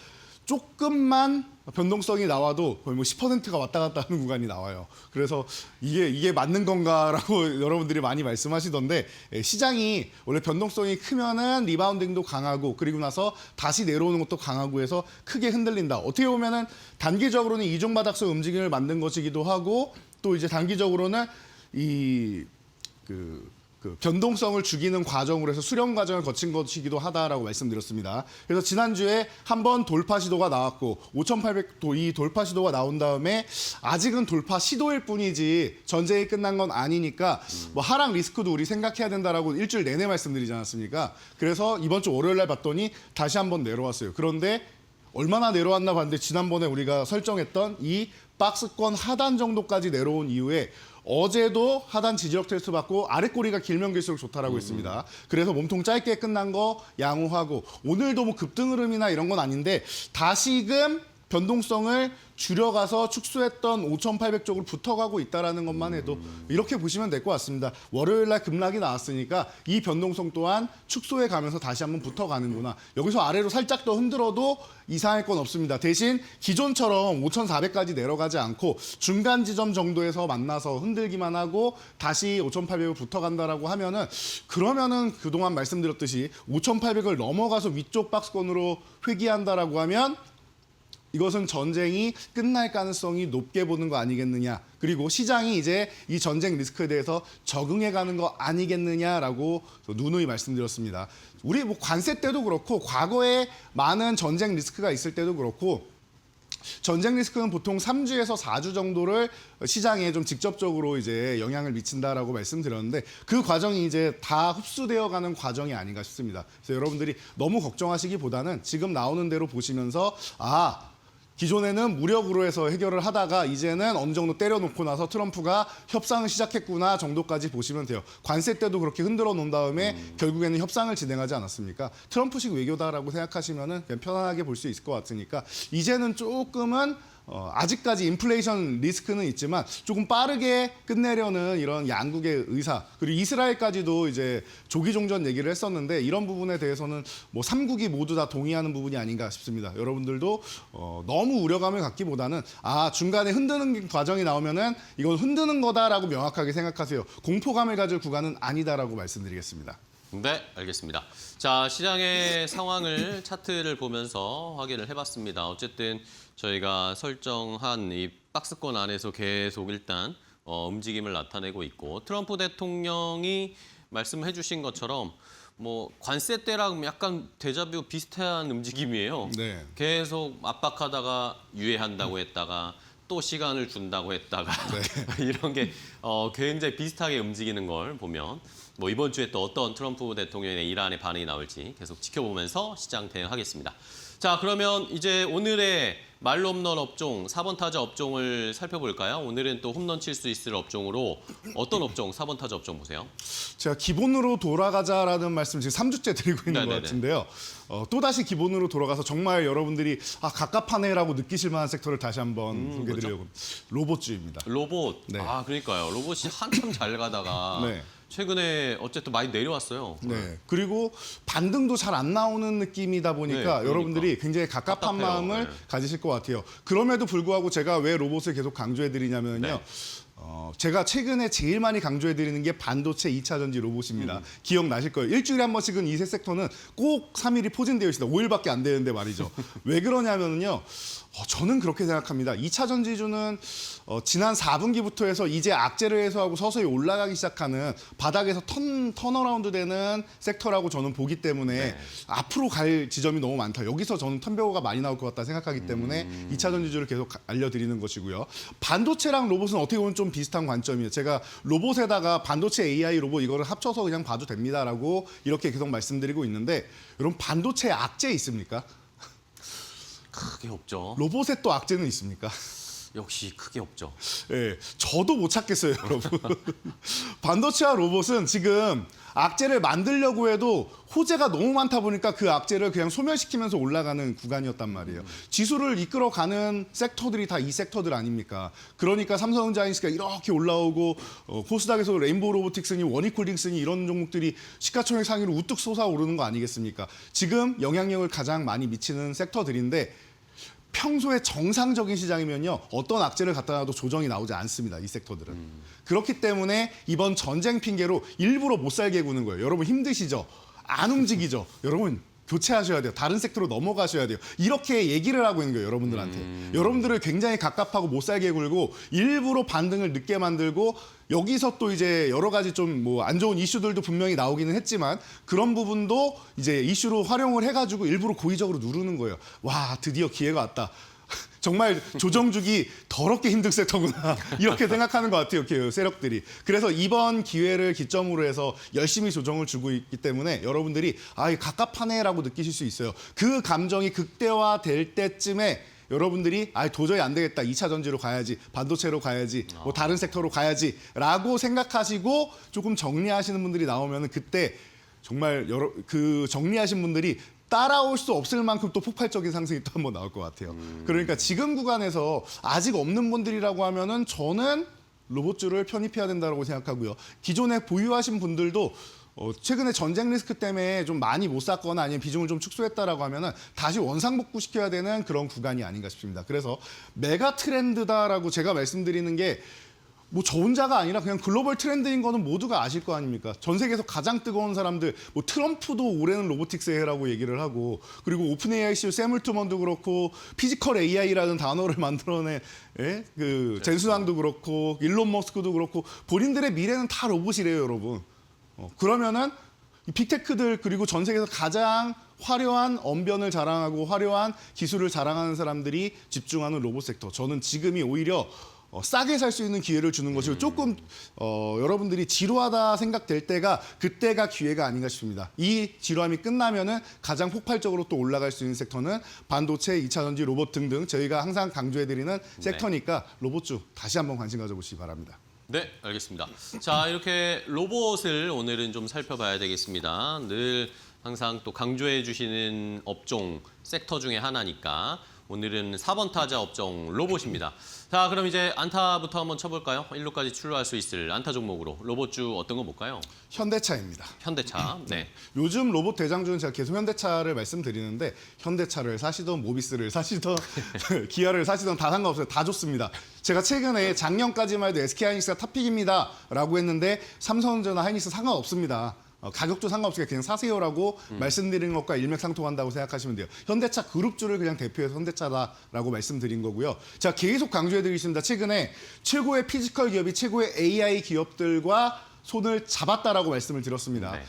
조금만 변동성이 나와도 거의 뭐 10%가 왔다 갔다 하는 구간이 나와요. 그래서 이게 맞는 건가라고 여러분들이 많이 말씀하시던데 시장이 원래 변동성이 크면은 리바운딩도 강하고 그리고 나서 다시 내려오는 것도 강하고 해서 크게 흔들린다. 어떻게 보면은 단기적으로는 이중바닥성 움직임을 만든 것이기도 하고 또 이제 단기적으로는 그 변동성을 죽이는 과정으로 해서 수렴 과정을 거친 것이기도 하다라고 말씀드렸습니다. 그래서 지난주에 한번 돌파 시도가 나왔고 5,800도 이 돌파 시도가 나온 다음에 아직은 돌파 시도일 뿐이지 전쟁이 끝난 건 아니니까 뭐 하락 리스크도 우리 생각해야 된다라고 일주일 내내 말씀드리지 않았습니까? 그래서 이번 주 월요일 날 봤더니 다시 한번 내려왔어요. 그런데 얼마나 내려왔나 봤는데 지난번에 우리가 설정했던 이 박스권 하단 정도까지 내려온 이후에 어제도 하단 지지력 테스트 받고 아래 꼬리가 길면 길수록 좋다라고 했습니다. 그래서 몸통 짧게 끝난 거 양호하고 오늘도 뭐 급등 흐름이나 이런 건 아닌데 다시금 변동성을 줄여가서 축소했던 5,800 쪽으로 붙어가고 있다는 것만 해도 이렇게 보시면 될 것 같습니다. 월요일 날 급락이 나왔으니까 이 변동성 또한 축소해 가면서 다시 한번 붙어가는구나. 여기서 아래로 살짝 더 흔들어도 이상할 건 없습니다. 대신 기존처럼 5,400까지 내려가지 않고 중간 지점 정도에서 만나서 흔들기만 하고 다시 5,800을 붙어간다라고 하면은 그러면은 그동안 말씀드렸듯이 5,800을 넘어가서 위쪽 박스권으로 회귀한다라고 하면 이것은 전쟁이 끝날 가능성이 높게 보는 거 아니겠느냐. 그리고 시장이 이제 이 전쟁 리스크에 대해서 적응해가는 거 아니겠느냐라고 누누이 말씀드렸습니다. 우리 뭐 관세 때도 그렇고 과거에 많은 전쟁 리스크가 있을 때도 그렇고 전쟁 리스크는 보통 3주에서 4주 정도를 시장에 좀 직접적으로 이제 영향을 미친다라고 말씀드렸는데 그 과정이 이제 다 흡수되어 가는 과정이 아닌가 싶습니다. 그래서 여러분들이 너무 걱정하시기보다는 지금 나오는 대로 보시면서 기존에는 무력으로 해서 해결을 하다가 이제는 어느 정도 때려놓고 나서 트럼프가 협상을 시작했구나 정도까지 보시면 돼요. 관세 때도 그렇게 흔들어 놓은 다음에 결국에는 협상을 진행하지 않았습니까? 트럼프식 외교다라고 생각하시면은 그냥 편안하게 볼 수 있을 것 같으니까 이제는 조금은 아직까지 인플레이션 리스크는 있지만 조금 빠르게 끝내려는 이런 양국의 의사 그리고 이스라엘까지도 이제 조기 종전 얘기를 했었는데 이런 부분에 대해서는 뭐 3국이 모두 다 동의하는 부분이 아닌가 싶습니다. 여러분들도 너무 우려감을 갖기보다는 중간에 흔드는 과정이 나오면은 이건 흔드는 거다라고 명확하게 생각하세요. 공포감을 가질 구간은 아니다라고 말씀드리겠습니다. 네, 알겠습니다. 자, 시장의 상황을 차트를 보면서 확인을 해봤습니다. 어쨌든 저희가 설정한 이 박스권 안에서 계속 일단 움직임을 나타내고 있고 트럼프 대통령이 말씀해 주신 것처럼 뭐 관세 때랑 약간 데자뷰 비슷한 움직임이에요. 네. 계속 압박하다가 유예한다고 했다가 또 시간을 준다고 했다가 이런 게 굉장히 비슷하게 움직이는 걸 보면 뭐 이번 주에 또 어떤 트럼프 대통령의 이란의 반응이 나올지 계속 지켜보면서 시장 대응하겠습니다. 자, 그러면 이제 오늘의 말로 홈런 업종, 4번 타자 업종을 살펴볼까요? 오늘은 또 홈런 칠 수 있을 업종으로 어떤 업종, 4번 타자 업종 보세요. 제가 기본으로 돌아가자라는 말씀 지금 3주째 드리고 있는 네네네. 것 같은데요. 또다시 기본으로 돌아가서 정말 여러분들이 갑갑하네라고 느끼실 만한 섹터를 다시 한번 소개해드리려고 합니다. 로봇주입니다. 로봇. 네. 아, 그러니까요. 로봇이 한참 잘 가다가 네. 최근에 어쨌든 많이 내려왔어요. 네. 그리고 반등도 잘 안 나오는 느낌이다 네, 보니까 그러니까. 여러분들이 굉장히 갑갑한 답답해요. 마음을 네. 가지실 것 같아요. 그럼에도 불구하고 제가 왜 로봇을 계속 강조해드리냐면요. 네. 제가 최근에 제일 많이 강조해드리는 게 반도체 2차 전지 로봇입니다. 기억나실 거예요. 일주일에 한 번씩은 이 세 섹터는 꼭 3일이 포진되어 있습니다. 5일밖에 안 되는데 말이죠. 왜 그러냐면요. 저는 그렇게 생각합니다. 2차 전지주는 지난 4분기부터 해서 이제 악재를 해소하고 서서히 올라가기 시작하는 바닥에서 턴어라운드 되는 섹터라고 저는 보기 때문에 앞으로 갈 지점이 너무 많다. 여기서 저는 턴배우가 많이 나올 것 같다 생각하기 때문에 2차 전지주를 계속 알려드리는 것이고요. 반도체랑 로봇은 어떻게 보면 좀 비슷한 관점이에요. 제가 로봇에다가 반도체 AI 로봇 이거를 합쳐서 그냥 봐도 됩니다라고 이렇게 계속 말씀드리고 있는데 여러분 반도체 악재 있습니까? 크게 없죠. 로봇에 또 악재는 있습니까? 역시 크게 없죠. 예, 저도 못 찾겠어요, 여러분. 반도체와 로봇은 지금 악재를 만들려고 해도 호재가 너무 많다 보니까 그 악재를 그냥 소멸시키면서 올라가는 구간이었단 말이에요. 지수를 이끌어가는 섹터들이 다 이 섹터들 아닙니까? 그러니까 삼성전자인스가 이렇게 올라오고 코스닥에서 레인보우 로보틱스니 원익홀딩스니 이런 종목들이 시가총액 상위로 우뚝 솟아오르는 거 아니겠습니까? 지금 영향력을 가장 많이 미치는 섹터들인데 평소에 정상적인 시장이면요. 어떤 악재를 갖다 놔도 조정이 나오지 않습니다. 이 섹터들은. 그렇기 때문에 이번 전쟁 핑계로 일부러 못 살게 구는 거예요. 여러분 힘드시죠? 안 움직이죠? 여러분 교체하셔야 돼요. 다른 섹터로 넘어가셔야 돼요. 이렇게 얘기를 하고 있는 거예요. 여러분들한테. 여러분들을 굉장히 갑갑하고 못 살게 굴고 일부러 반등을 늦게 만들고 여기서 또 이제 여러 가지 좀 뭐 안 좋은 이슈들도 분명히 나오기는 했지만 그런 부분도 이제 이슈로 활용을 해가지고 일부러 고의적으로 누르는 거예요. 와, 드디어 기회가 왔다. 정말 조정주기 더럽게 힘든 섹터구나 이렇게 생각하는 것 같아요. 그 세력들이. 그래서 이번 기회를 기점으로 해서 열심히 조정을 주고 있기 때문에 여러분들이 갑갑하네라고 느끼실 수 있어요. 그 감정이 극대화될 때쯤에 여러분들이 도저히 안 되겠다. 2차 전지로 가야지. 반도체로 가야지. 뭐 다른 섹터로 가야지라고 생각하시고 조금 정리하시는 분들이 나오면 그때 정말 그 정리하신 분들이 따라올 수 없을 만큼 또 폭발적인 상승이 또 한번 나올 것 같아요. 그러니까 지금 구간에서 아직 없는 분들이라고 하면은 저는 로봇주를 편입해야 된다고 생각하고요. 기존에 보유하신 분들도 최근에 전쟁 리스크 때문에 좀 많이 못 샀거나 아니면 비중을 좀 축소했다라고 하면은 다시 원상복구시켜야 되는 그런 구간이 아닌가 싶습니다. 그래서 메가 트렌드다라고 제가 말씀드리는 게 뭐 저 혼자가 아니라 그냥 글로벌 트렌드인 거는 모두가 아실 거 아닙니까? 전 세계에서 가장 뜨거운 사람들, 뭐 트럼프도 올해는 로보틱스의 해라고 얘기를 하고, 그리고 오픈 AI CEO 샘 울트먼도 그렇고, 피지컬 AI라는 단어를 만들어낸 그 젠수왕도 그렇고, 일론 머스크도 그렇고, 본인들의 미래는 다 로봇이래요, 여러분. 그러면은 이 빅테크들 그리고 전 세계에서 가장 화려한 언변을 자랑하고 화려한 기술을 자랑하는 사람들이 집중하는 로봇 섹터. 저는 지금이 오히려 싸게 살 수 있는 기회를 주는 것이고 조금 여러분들이 지루하다 생각될 때가 그때가 기회가 아닌가 싶습니다. 이 지루함이 끝나면은 가장 폭발적으로 또 올라갈 수 있는 섹터는 반도체, 2차 전지, 로봇 등등 저희가 항상 강조해드리는 섹터니까 로봇주 다시 한번 관심 가져보시기 바랍니다. 네, 알겠습니다. 자, 이렇게 로봇을 오늘은 좀 살펴봐야 되겠습니다. 늘 항상 또 강조해 주시는 업종, 섹터 중에 하나니까 오늘은 4번 타자 업종 로봇입니다. 자, 그럼 이제 안타부터 한번 쳐볼까요? 1루까지 출루할 수 있을 안타 종목으로 로봇주 어떤 거 볼까요? 현대차입니다. 현대차. 네. 요즘 로봇 대장주는 제가 계속 현대차를 말씀드리는데 현대차를 사시던 모비스를 사시던 기아를 사시던 다 상관없어요. 다 좋습니다. 제가 최근에 작년까지만 해도 SK 하이닉스가 탑픽입니다 라고 했는데 삼성전자 하이닉스 상관없습니다. 가격도 상관없이 그냥 사세요라고 말씀드리는 것과 일맥상통한다고 생각하시면 돼요. 현대차 그룹주를 그냥 대표해서 현대차다라고 말씀드린 거고요. 자, 계속 강조해드리겠습니다. 최근에 최고의 피지컬 기업이 최고의 AI 기업들과 손을 잡았다라고 말씀을 드렸습니다. 네.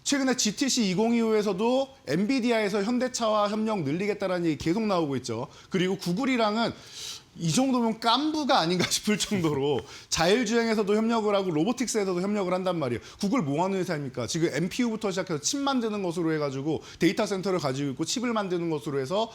최근에 GTC 2025에서도 엔비디아에서 현대차와 협력 늘리겠다는 얘기 계속 나오고 있죠. 그리고 구글이랑은 이 정도면 깐부가 아닌가 싶을 정도로 자율주행에서도 협력을 하고 로보틱스에서도 협력을 한단 말이에요. 구글 뭐 하는 회사입니까? 지금 NPU부터 시작해서 칩 만드는 것으로 해가지고 데이터 센터를 가지고 있고 칩을 만드는 것으로 해서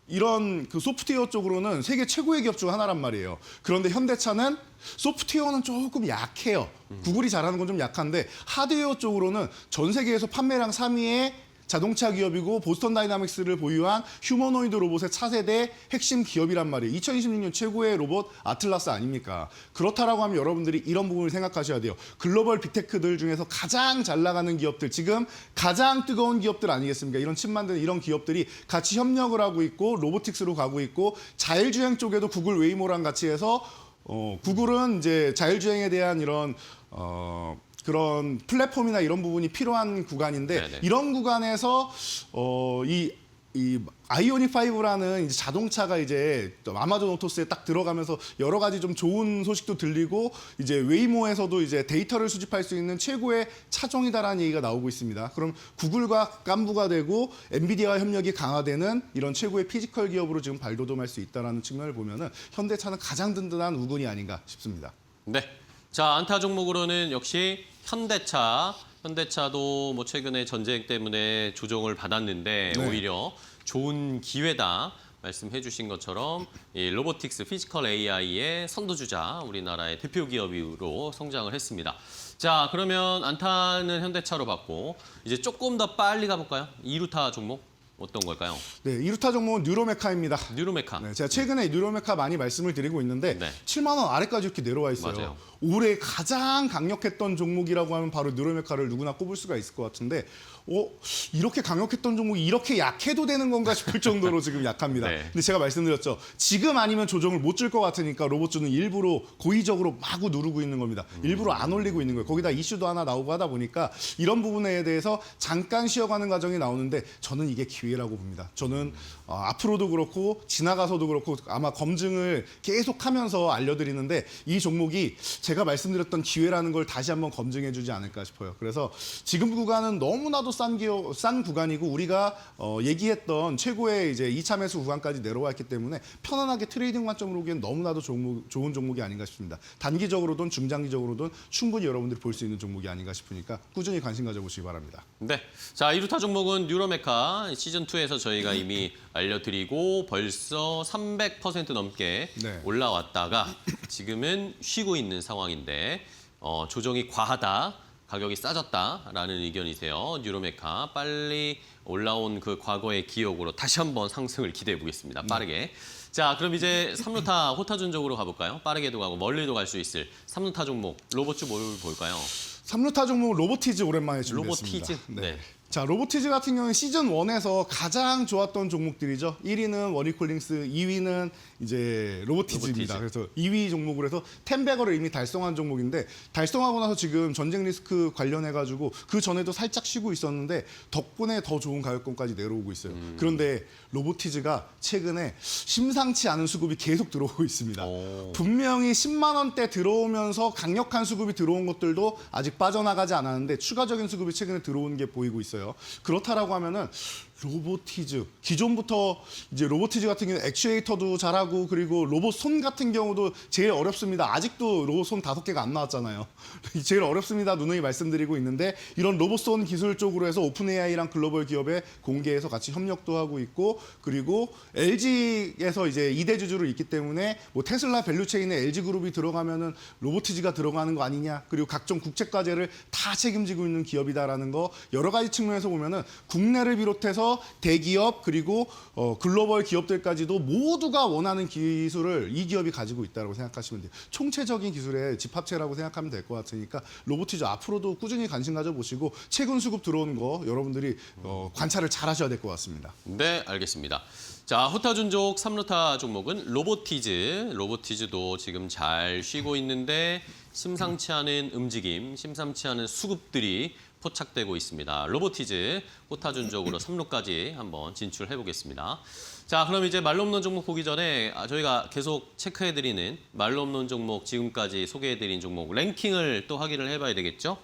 이런 그 소프트웨어 쪽으로는 세계 최고의 기업 중 하나란 말이에요. 그런데 현대차는 소프트웨어는 조금 약해요. 구글이 잘하는 건 좀 약한데 하드웨어 쪽으로는 전 세계에서 판매량 3위의 자동차 기업이고 보스턴 다이나믹스를 보유한 휴머노이드 로봇의 차세대 핵심 기업이란 말이에요. 2026년 최고의 로봇 아틀라스 아닙니까? 그렇다라고 하면 여러분들이 이런 부분을 생각하셔야 돼요. 글로벌 빅테크들 중에서 가장 잘 나가는 기업들, 지금 가장 뜨거운 기업들 아니겠습니까? 이런 칩 만드는 이런 기업들이 같이 협력을 하고 있고 로보틱스로 가고 있고 자율주행 쪽에도 구글 웨이모랑 같이 해서 구글은 이제 자율주행에 대한 이런 그런 플랫폼이나 이런 부분이 필요한 구간인데 네네. 이런 구간에서 이 아이오닉 5라는 이제 자동차가 이제 아마존 오토스에 딱 들어가면서 여러 가지 좀 좋은 소식도 들리고 이제 웨이모에서도 이제 데이터를 수집할 수 있는 최고의 차종이다라는 얘기가 나오고 있습니다. 그럼 구글과 깐부가 되고 엔비디아와 협력이 강화되는 이런 최고의 피지컬 기업으로 지금 발돋움할 수 있다라는 측면을 보면은 현대차는 가장 든든한 우군이 아닌가 싶습니다. 네. 자, 안타 종목으로는 역시 현대차도 뭐 최근에 전쟁 때문에 조정을 받았는데 네. 오히려 좋은 기회다 말씀해 주신 것처럼 이 로보틱스 피지컬 AI의 선도주자 우리나라의 대표 기업으로 성장을 했습니다. 자, 그러면 안타는 현대차로 봤고 이제 조금 더 빨리 가볼까요? 2루타 종목 어떤 걸까요? 네, 2루타 종목은 뉴로메카입니다. 뉴로메카. 네, 제가 최근에 뉴로메카 많이 말씀을 드리고 있는데 네. 7만 원 아래까지 이렇게 내려와 있어요. 맞아요. 올해 가장 강력했던 종목이라고 하면 바로 뉴로메카를 누구나 꼽을 수가 있을 것 같은데 이렇게 강력했던 종목이 이렇게 약해도 되는 건가 싶을 정도로 지금 약합니다. 네. 근데 제가 말씀드렸죠. 지금 아니면 조정을 못 줄 것 같으니까 로봇주는 일부러 고의적으로 마구 누르고 있는 겁니다. 일부러 안 올리고 있는 거예요. 거기다 이슈도 하나 나오고 하다 보니까 이런 부분에 대해서 잠깐 쉬어가는 과정이 나오는데 저는 이게 기회라고 봅니다. 저는 앞으로도 그렇고 지나가서도 그렇고 아마 검증을 계속하면서 알려드리는데 이 종목이 제가 말씀드렸던 기회라는 걸 다시 한번 검증해 주지 않을까 싶어요. 그래서 지금 구간은 너무나도 싼 구간이고 우리가 얘기했던 최고의 이제 2차 매수 구간까지 내려와 있기 때문에 편안하게 트레이딩 관점으로 보기엔 너무나도 좋은 종목이 아닌가 싶습니다. 단기적으로든 중장기적으로든 충분히 여러분들이 볼 수 있는 종목이 아닌가 싶으니까 꾸준히 관심 가져보시기 바랍니다. 네. 자, 2루타 종목은 뉴로메카 시즌2에서 저희가 이미 알려드리고 벌써 300% 넘게 네. 올라왔다가 지금은 쉬고 있는 상황인데 조정이 과하다, 가격이 싸졌다라는 의견이세요. 뉴로메카 빨리 올라온 그 과거의 기억으로 다시 한번 상승을 기대해 보겠습니다. 빠르게. 자, 그럼 이제 3루타 호타준 쪽으로 가볼까요? 빠르게도 가고 멀리도 갈 수 있을 3루타 종목 로봇주 뭘 볼까요? 3루타 종목 로보티즈 오랜만에 준비했습니다. 로보티즈? 네. 자, 로보티즈 같은 경우는 시즌 1에서 가장 좋았던 종목들이죠. 1위는 워리콜링스, 2위는 이제 로보티즈입니다. 로보티즈. 그래서 2위 종목으로 해서 10배거를 이미 달성한 종목인데 달성하고 나서 지금 전쟁 리스크 관련해가지고 그 전에도 살짝 쉬고 있었는데 덕분에 더 좋은 가격권까지 내려오고 있어요. 그런데 로보티즈가 최근에 심상치 않은 수급이 계속 들어오고 있습니다. 분명히 10만 원대 들어오면서 강력한 수급이 들어온 것들도 아직 빠져나가지 않았는데 추가적인 수급이 최근에 들어오는 게 보이고 있어요. 그렇다라고 하면은 로보티즈 기존부터 이제 로보티즈 같은 경우는 액추에이터도 잘하고 그리고 로봇 손 같은 경우도 제일 어렵습니다. 아직도 로봇 손 5개가 안 나왔잖아요. 제일 어렵습니다. 누누이 말씀드리고 있는데 이런 로봇 손 기술 쪽으로 해서 오픈 AI랑 글로벌 기업에 공개해서 같이 협력도 하고 있고 그리고 LG에서 이제 2대 주주로 있기 때문에 뭐 테슬라 밸류체인에 LG 그룹이 들어가면은 로보티즈가 들어가는 거 아니냐 그리고 각종 국책 과제를 다 책임지고 있는 기업이다라는 거 여러 가지 측면에서 보면은 국내를 비롯해서 대기업 그리고 글로벌 기업들까지도 모두가 원하는 기술을 이 기업이 가지고 있다고 생각하시면 돼요. 총체적인 기술의 집합체라고 생각하면 될 것 같으니까 로보티즈 앞으로도 꾸준히 관심 가져보시고 최근 수급 들어오는 거 여러분들이 관찰을 잘 하셔야 될 것 같습니다. 네, 알겠습니다. 자, 호타준족 3루타 종목은 로보티즈도 지금 잘 쉬고 있는데 심상치 않은 움직임, 심상치 않은 수급들이 포착되고 있습니다. 로보티즈 포타준 쪽으로 3루까지 한번 진출해 보겠습니다. 자, 그럼 이제 말로 없는 종목 보기 전에 저희가 계속 체크해드리는 말로 없는 종목, 지금까지 소개해드린 종목 랭킹을 또 확인을 해봐야 되겠죠?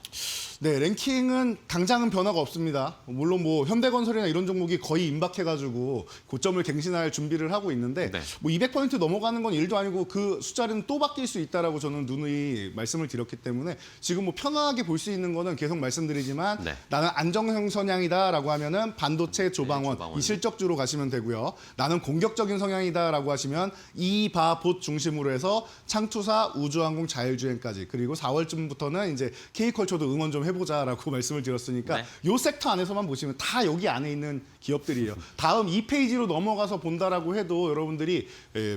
네, 랭킹은 당장은 변화가 없습니다. 물론 뭐 현대건설이나 이런 종목이 거의 임박해가지고 고점을 갱신할 준비를 하고 있는데 네. 뭐 200포인트 넘어가는 건 일도 아니고 그 숫자는 또 바뀔 수 있다라고 저는 누누이 말씀을 드렸기 때문에 지금 뭐 편안하게 볼 수 있는 거는 계속 말씀드리지만 네. 나는 안정형 성향이다라고 하면은 반도체 조방원 조방원. 이 실적주로 가시면 되고요. 나는 공격적인 성향이다라고 하시면 이바봇 중심으로 해서 창투사, 우주항공, 자율주행까지 그리고 4월쯤부터는 이제 K컬처도 응원 좀 해보자라고 말씀을 드렸으니까 네. 요 섹터 안에서만 보시면 다 여기 안에 있는 기업들이에요. 다음 2페이지로 넘어가서 본다라고 해도 여러분들이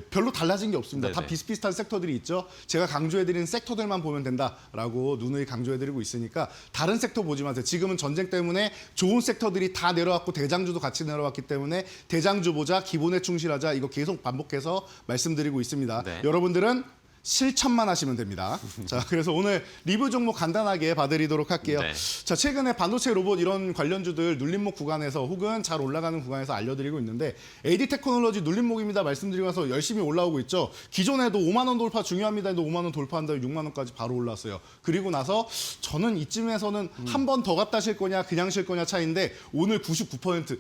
별로 달라진 게 없습니다. 다 네네. 비슷비슷한 섹터들이 있죠. 제가 강조해드리는 섹터들만 보면 된다라고 누누이 강조해드리고 있으니까 다른 섹터 보지 마세요. 지금은 전쟁 때문에 좋은 섹터들이 다 내려왔고 대장주도 같이 내려왔기 때문에 대장주 보자, 기본에 충실하자 이거 계속 반복해서 말씀드리고 있습니다. 네. 여러분들은 실천만 하시면 됩니다. 자, 그래서 오늘 리뷰 종목 간단하게 봐드리도록 할게요. 네. 자, 최근에 반도체 로봇 이런 관련주들 눌림목 구간에서 혹은 잘 올라가는 구간에서 알려드리고 있는데 AD 테크놀로지 눌림목입니다. 말씀드리고 나서 열심히 올라오고 있죠. 기존에도 5만 원 돌파 중요합니다. 해도 5만 원 돌파한 다음에 6만 원까지 바로 올랐어요. 그리고 나서 저는 이쯤에서는 한 번 더 갖다 실 거냐 그냥 실 거냐 차이인데 오늘 99%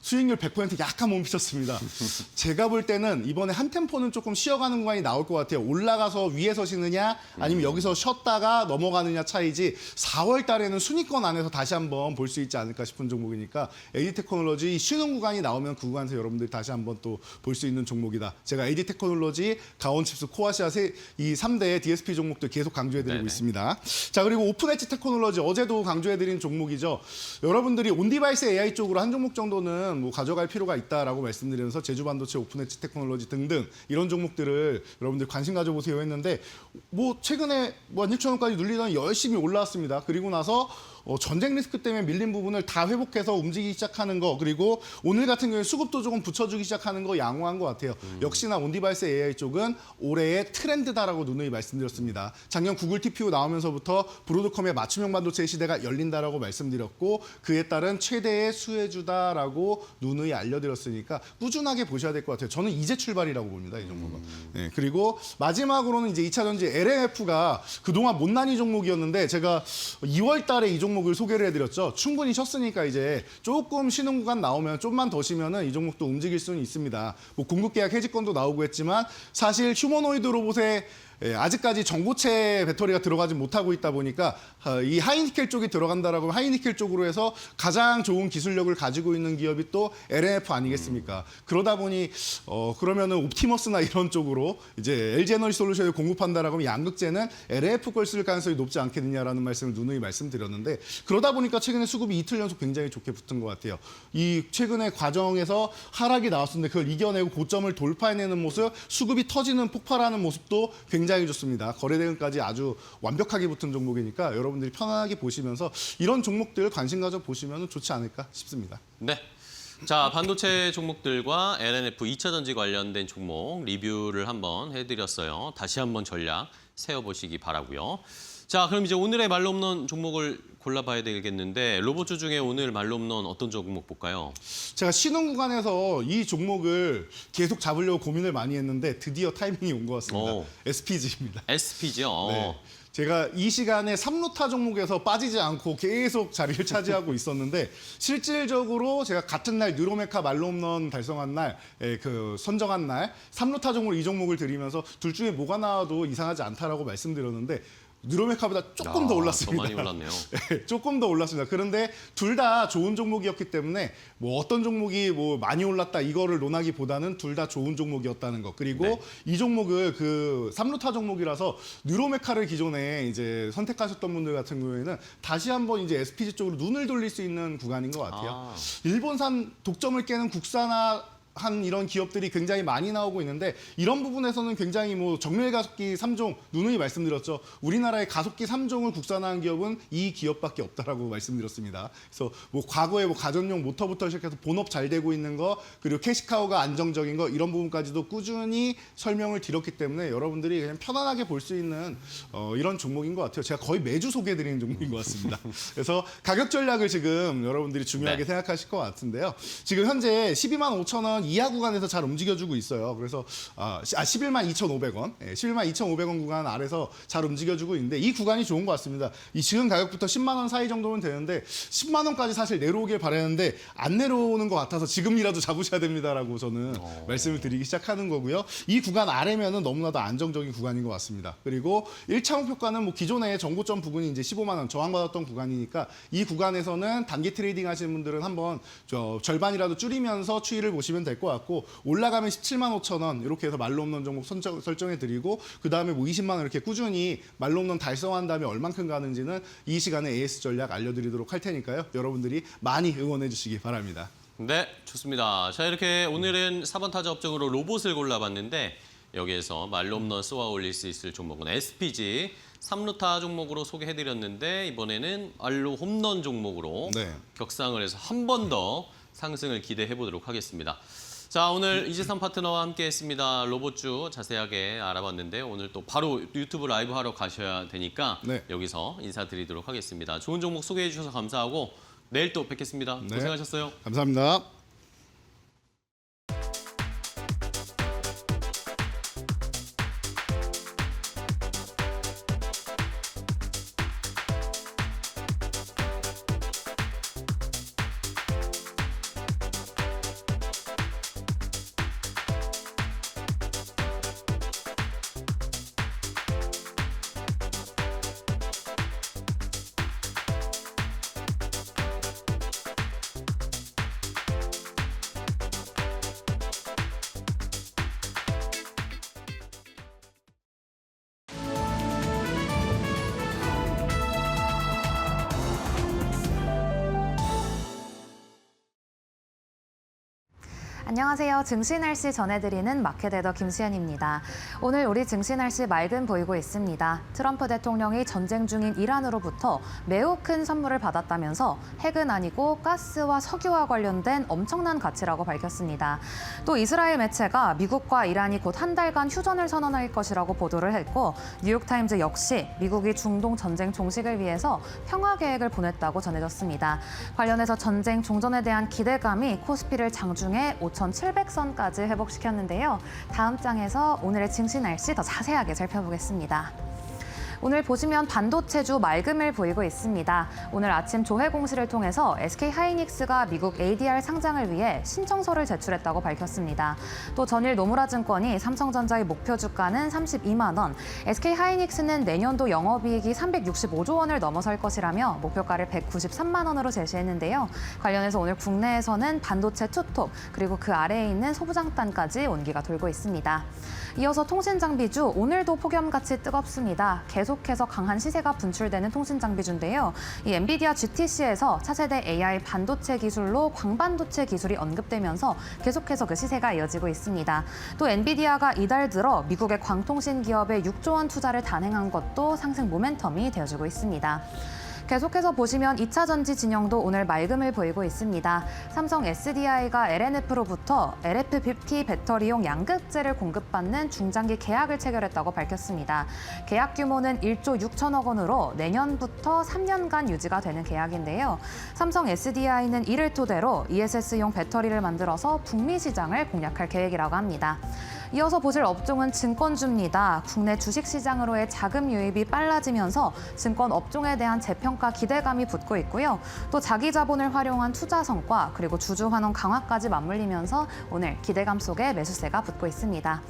수익률 100% 약간 못 미쳤습니다. 제가 볼 때는 이번에 한 템포는 조금 쉬어가는 구간이 나올 것 같아요. 올라가서 위에서 쉬느냐 아니면 여기서 쉬었다가 넘어가느냐 차이지 4월 달에는 순위권 안에서 다시 한번 볼 수 있지 않을까 싶은 종목이니까 AD 테크놀로지 쉬는 구간이 나오면 그 구간에서 여러분들이 다시 한번 또 볼 수 있는 종목이다. 제가 AD 테크놀로지, 가온칩스, 코아시아 이 3대 DSP 종목들 계속 강조해드리고 네네. 있습니다. 자, 그리고 오픈엣지 테크놀로지 어제도 강조해드린 종목이죠. 여러분들이 온디바이스 AI 쪽으로 한 종목 정도는 뭐 가져갈 필요가 있다라고 말씀드리면서 제주반도체, 오픈엣지 테크놀로지 등등 이런 종목들을 여러분들 관심 가져보세요 했는데 뭐 최근에 뭐 16,000원까지 눌리더니 열심히 올라왔습니다. 그리고 나서 전쟁 리스크 때문에 밀린 부분을 다 회복해서 움직이기 시작하는 거 그리고 오늘 같은 경우에 수급도 조금 붙여주기 시작하는 거 양호한 것 같아요. 역시나 온디바이스 AI 쪽은 올해의 트렌드다라고 누누이 말씀드렸습니다. 작년 구글 TPU 나오면서부터 브로드컴의 맞춤형 반도체 시대가 열린다라고 말씀드렸고 그에 따른 최대의 수혜주다라고 누누이 알려드렸으니까 꾸준하게 보셔야 될 것 같아요. 저는 이제 출발이라고 봅니다. 이 종목은. 네, 그리고 마지막으로는 이제 2차전지 LMF가 그동안 못난이 종목이었는데 제가 2월 달에 이 종목을 소개를 해드렸죠. 충분히 쉬었으니까 이제 조금 쉬는 구간 나오면 좀만 더 쉬면은 이 종목도 움직일 수는 있습니다. 뭐 공급 계약 해지권도 나오고 했지만 사실 휴머노이드 로봇에 아직까지 전고체 배터리가 들어가지 못하고 있다 보니까 이 하이니켈 쪽이 들어간다라고 하면 하이니켈 쪽으로 해서 가장 좋은 기술력을 가지고 있는 기업이 또 LMF 아니겠습니까? 그러다 보니 그러면은 옵티머스나 이런 쪽으로 이제 LG에너지 솔루션을 공급한다라고 하면 양극재는 LMF 걸 쓸 가능성이 높지 않겠느냐라는 말씀을 누누이 말씀드렸는데 그러다 보니까 최근에 수급이 이틀 연속 굉장히 좋게 붙은 것 같아요. 이 최근에 과정에서 하락이 나왔었는데 그걸 이겨내고 고점을 돌파해내는 모습, 수급이 터지는 폭발하는 모습도 굉장히 좋습니다. 거래 대응까지 아주 완벽하게 붙은 종목이니까 여러분들이 편안하게 보시면서 이런 종목들 관심 가져 보시면 좋지 않을까 싶습니다. 네. 자, 반도체 종목들과 LNF 2차전지 관련된 종목 리뷰를 한번 해드렸어요. 다시 한번 전략 세워보시기 바라고요. 자, 그럼 이제 오늘의 말로 없는 종목을 골라봐야 되겠는데 로봇주 중에 오늘 말로 없는 어떤 종목 볼까요? 제가 쉬는 구간에서 이 종목을 계속 잡으려고 고민을 많이 했는데 드디어 타이밍이 온 것 같습니다. 오. SPG입니다. SP죠. 네. 제가 이 시간에 3루타 종목에서 빠지지 않고 계속 자리를 차지하고 있었는데 실질적으로 제가 같은 날 뉴로메카 말로 홈런 달성한 날, 그 선정한 날 3루타 종목으로 이 종목을 드리면서 둘 중에 뭐가 나와도 이상하지 않다라고 말씀드렸는데 뉴로메카보다 조금 더 올랐습니다. 더 많이 올랐네요. 네, 조금 더 올랐습니다. 그런데 둘 다 좋은 종목이었기 때문에 뭐 어떤 종목이 뭐 많이 올랐다 이거를 논하기보다는 둘 다 좋은 종목이었다는 거. 그리고 네. 이 종목을 그 3루타 종목이라서 뉴로메카를 기존에 이제 선택하셨던 분들 같은 경우에는 다시 한번 이제 SPG 쪽으로 눈을 돌릴 수 있는 구간인 것 같아요. 일본산 독점을 깨는 국산화 한 이런 기업들이 굉장히 많이 나오고 있는데 이런 부분에서는 굉장히 뭐 정밀 가속기 3종 누누이 말씀드렸죠. 우리나라의 가속기 3종을 국산화한 기업은 이 기업밖에 없다라고 말씀드렸습니다. 그래서 뭐 과거에 뭐 가전용 모터부터 시작해서 본업 잘 되고 있는 거 그리고 캐시카우가 안정적인 거 이런 부분까지도 꾸준히 설명을 드렸기 때문에 여러분들이 그냥 편안하게 볼 수 있는 이런 종목인 것 같아요. 제가 거의 매주 소개해드리는 종목인 것 같습니다. 그래서 가격 전략을 지금 여러분들이 중요하게 생각하실 것 같은데요. 지금 현재 12만 5천 원 이하 구간에서 잘 움직여주고 있어요. 그래서 11만 2,500원, 11만 2,500원 구간 아래서 잘 움직여주고 있는데 이 구간이 좋은 것 같습니다. 이 지금 가격부터 10만 원 사이 정도면 되는데 10만 원까지 사실 내려오길 바라는데 안 내려오는 것 같아서 지금이라도 잡으셔야 됩니다라고 저는 말씀을 드리기 시작하는 거고요. 이 구간 아래면은 너무나도 안정적인 구간인 것 같습니다. 그리고 1차 목표가는 뭐 기존의 정고점 부근이 이제 15만 원 저항받았던 구간이니까 이 구간에서는 단기 트레이딩 하시는 분들은 한번 절반이라도 줄이면서 추이를 보시면 될 것 같고 올라가면 17만 5천 원 이렇게 해서 말로 없는 종목 설정해 드리고 그 다음에 뭐 20만 원 이렇게 꾸준히 말로 없는 달성한 다음에 얼만큼 가는지는 이 시간에 AS 전략 알려드리도록 할 테니까요. 여러분들이 많이 응원해 주시기 바랍니다. 네, 좋습니다. 자, 이렇게 오늘은 4번 타자 업종으로 로봇을 골라봤는데 여기에서 말로 홈런 쏘아 올릴 수 있을 종목은 SPG 3루타 종목으로 소개해드렸는데 이번에는 말로 홈런 종목으로 격상을 해서 한 번 더 상승을 기대해보도록 하겠습니다. 자, 오늘 이지선 파트너와 함께했습니다. 로봇주 자세하게 알아봤는데 오늘 또 바로 유튜브 라이브 하러 가셔야 되니까 여기서 인사드리도록 하겠습니다. 좋은 종목 소개해 주셔서 감사하고 내일 또 뵙겠습니다. 고생하셨어요. 감사합니다. 안녕하세요. 증시 날씨 전해드리는 마켓에더 김수현입니다. 오늘 우리 증시 날씨 맑음 보이고 있습니다. 트럼프 대통령이 전쟁 중인 이란으로부터 매우 큰 선물을 받았다면서 핵은 아니고 가스와 석유와 관련된 엄청난 가치라고 밝혔습니다. 또 이스라엘 매체가 미국과 이란이 곧 한 달간 휴전을 선언할 것이라고 보도를 했고 뉴욕타임즈 역시 미국이 중동 전쟁 종식을 위해서 평화 계획을 보냈다고 전해졌습니다. 관련해서 전쟁 종전에 대한 기대감이 코스피를 장중에 5,700선까지 회복시켰는데요. 다음 장에서 오늘의 증시 날씨 더 자세하게 살펴보겠습니다. 오늘 보시면 반도체주 맑음을 보이고 있습니다. 오늘 아침 조회 공시를 통해서 SK하이닉스가 미국 ADR 상장을 위해 신청서를 제출했다고 밝혔습니다. 또 전일 노무라증권이 삼성전자의 목표 주가는 32만 원, SK하이닉스는 내년도 영업이익이 365조 원을 넘어설 것이라며 목표가를 193만 원으로 제시했는데요. 관련해서 오늘 국내에서는 반도체 투톱 그리고 그 아래에 있는 소부장단까지 온기가 돌고 있습니다. 이어서 통신장비주 오늘도 폭염같이 뜨겁습니다. 계속해서 강한 시세가 분출되는 통신장비주인데요. 이 엔비디아 GTC에서 차세대 AI 반도체 기술로 광반도체 기술이 언급되면서 계속해서 그 시세가 이어지고 있습니다. 또 엔비디아가 이달 들어 미국의 광통신 기업에 6조 원 투자를 단행한 것도 상승 모멘텀이 되어주고 있습니다. 계속해서 보시면 2차 전지 진영도 오늘 맑음을 보이고 있습니다. 삼성 SDI가 LNF로부터 LFP 배터리용 양극재를 공급받는 중장기 계약을 체결했다고 밝혔습니다. 계약 규모는 1조 6천억 원으로 내년부터 3년간 유지가 되는 계약인데요. 삼성 SDI는 이를 토대로 ESS용 배터리를 만들어서 북미 시장을 공략할 계획이라고 합니다. 이어서 보실 업종은 증권주입니다. 국내 주식시장으로의 자금 유입이 빨라지면서 증권 업종에 대한 재평가 기대감이 붙고 있고요. 또 자기 자본을 활용한 투자 성과 그리고 주주 환원 강화까지 맞물리면서 오늘 기대감 속에 매수세가 붙고 있습니다.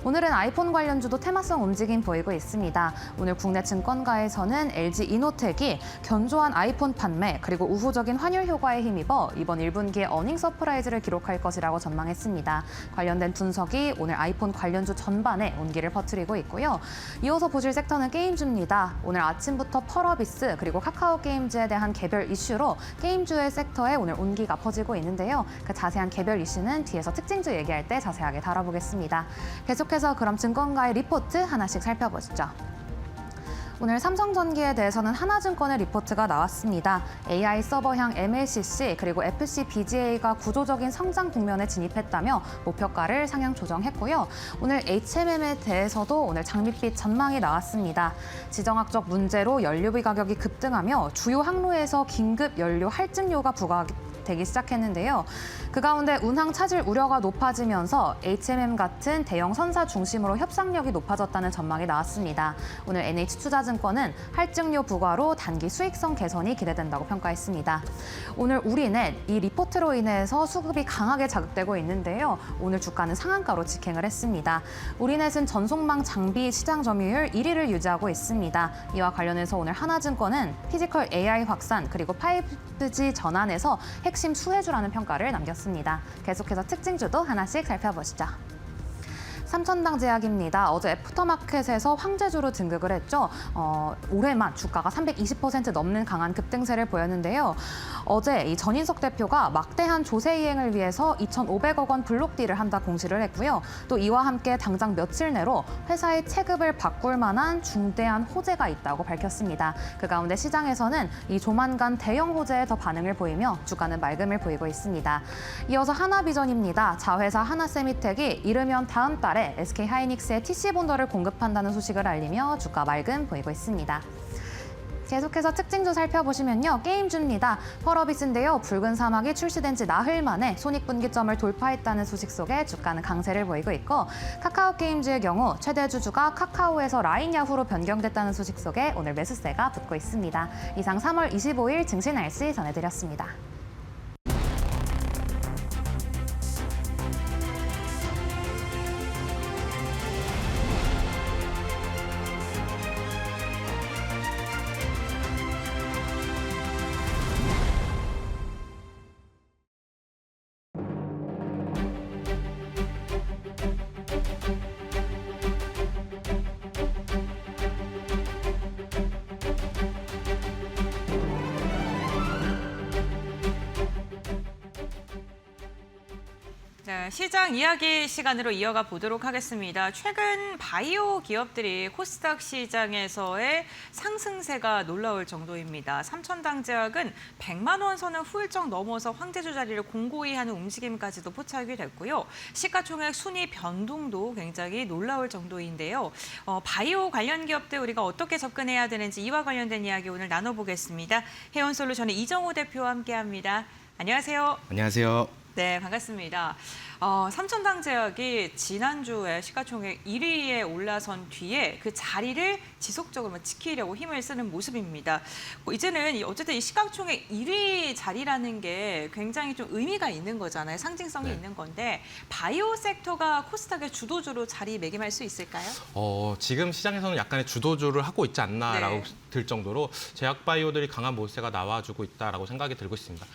오늘은 아이폰 관련주도 테마성 움직임 보이고 있습니다. 오늘 국내 증권가에서는 LG이노텍이 견조한 아이폰 판매 그리고 우호적인 환율 효과에 힘입어 이번 1분기에 어닝 서프라이즈를 기록할 것이라고 전망했습니다. 관련된 분석이 오늘 아이폰 아이폰 관련주 전반에 온기를 퍼뜨리고 있고요. 이어서 보실 섹터는 게임주입니다. 오늘 아침부터 펄어비스 그리고 카카오 게임즈에 대한 개별 이슈로 게임주의 섹터에 오늘 온기가 퍼지고 있는데요. 그 자세한 개별 이슈는 뒤에서 특징주 얘기할 때 자세하게 다뤄보겠습니다. 계속해서 그럼 증권가의 리포트 하나씩 살펴보시죠. 오늘 삼성전기에 대해서는 하나증권의 리포트가 나왔습니다. AI 서버향 MLCC 그리고 FC BGA가 구조적인 성장 국면에 진입했다며 목표가를 상향 조정했고요. 오늘 HMM에 대해서도 오늘 장밋빛 전망이 나왔습니다. 지정학적 문제로 연료비 가격이 급등하며 주요 항로에서 긴급 연료 할증료가 부과되기 시작했는데요. 그 가운데 운항 차질 우려가 높아지면서 HMM 같은 대형 선사 중심으로 협상력이 높아졌다는 전망이 나왔습니다. 오늘 NH투자증권은 할증료 부과로 단기 수익성 개선이 기대된다고 평가했습니다. 오늘 우리넷 이 리포트로 인해서 수급이 강하게 자극되고 있는데요. 오늘 주가는 상한가로 직행을 했습니다. 우리넷은 전송망 장비 시장 점유율 1위를 유지하고 있습니다. 이와 관련해서 오늘 하나증권은 피지컬 AI 확산 그리고 5G 전환에서 핵심 수혜주라는 평가를 남겼습니다. 계속해서 특징주도 하나씩 살펴보시죠. 삼천당 제약입니다. 어제 애프터마켓에서 황제주로 등극을 했죠. 올해만 주가가 320% 넘는 강한 급등세를 보였는데요. 어제 이 전인석 대표가 막대한 조세 이행을 위해서 2,500억 원 블록딜을 한다 공시를 했고요. 또 이와 함께 당장 며칠 내로 회사의 체급을 바꿀 만한 중대한 호재가 있다고 밝혔습니다. 그 가운데 시장에서는 이 조만간 대형 호재에 더 반응을 보이며 주가는 맑음을 보이고 있습니다. 이어서 하나비전입니다. 자회사 하나세미텍이 이르면 다음 달에 SK하이닉스의 TC 본더를 공급한다는 소식을 알리며 주가 맑음 보이고 있습니다. 계속해서 특징주 살펴보시면요. 게임주입니다. 펄어비스인데요. 붉은 사막이 출시된 지 나흘 만에 손익분기점을 돌파했다는 소식 속에 주가는 강세를 보이고 있고 카카오 게임즈의 경우 최대 주주가 카카오에서 라인 야후로 변경됐다는 소식 속에 오늘 매수세가 붙고 있습니다. 이상 3월 25일 증시 날씨 전해드렸습니다. 자, 시장 이야기 시간으로 이어가 보도록 하겠습니다. 최근 바이오 기업들이 코스닥 시장에서의 상승세가 놀라울 정도입니다. 삼천당제약은 100만 원 선을 훌쩍 넘어서 황제주 자리를 공고히 하는 움직임까지도 포착이 됐고요. 시가총액 순위 변동도 굉장히 놀라울 정도인데요. 바이오 관련 기업들 우리가 어떻게 접근해야 되는지 이와 관련된 이야기 오늘 나눠보겠습니다. 해온솔루션의 이정호 대표와 함께합니다. 안녕하세요. 안녕하세요. 네, 반갑습니다. 삼천당제약이 지난주에 시가총액 1위에 올라선 뒤에 그 자리를 지속적으로 지키려고 힘을 쓰는 모습입니다. 이제는 어쨌든 이 시가총액 1위 자리라는 게 굉장히 좀 의미가 있는 거잖아요. 상징성이 있는 건데 바이오 섹터가 코스닥의 주도주로 자리매김할 수 있을까요? 지금 시장에서는 약간의 주도주를 하고 있지 않나라고 네. 들 정도로 제약 바이오들이 강한 모세가 나와주고 있다라고 생각이 들고 있습니다.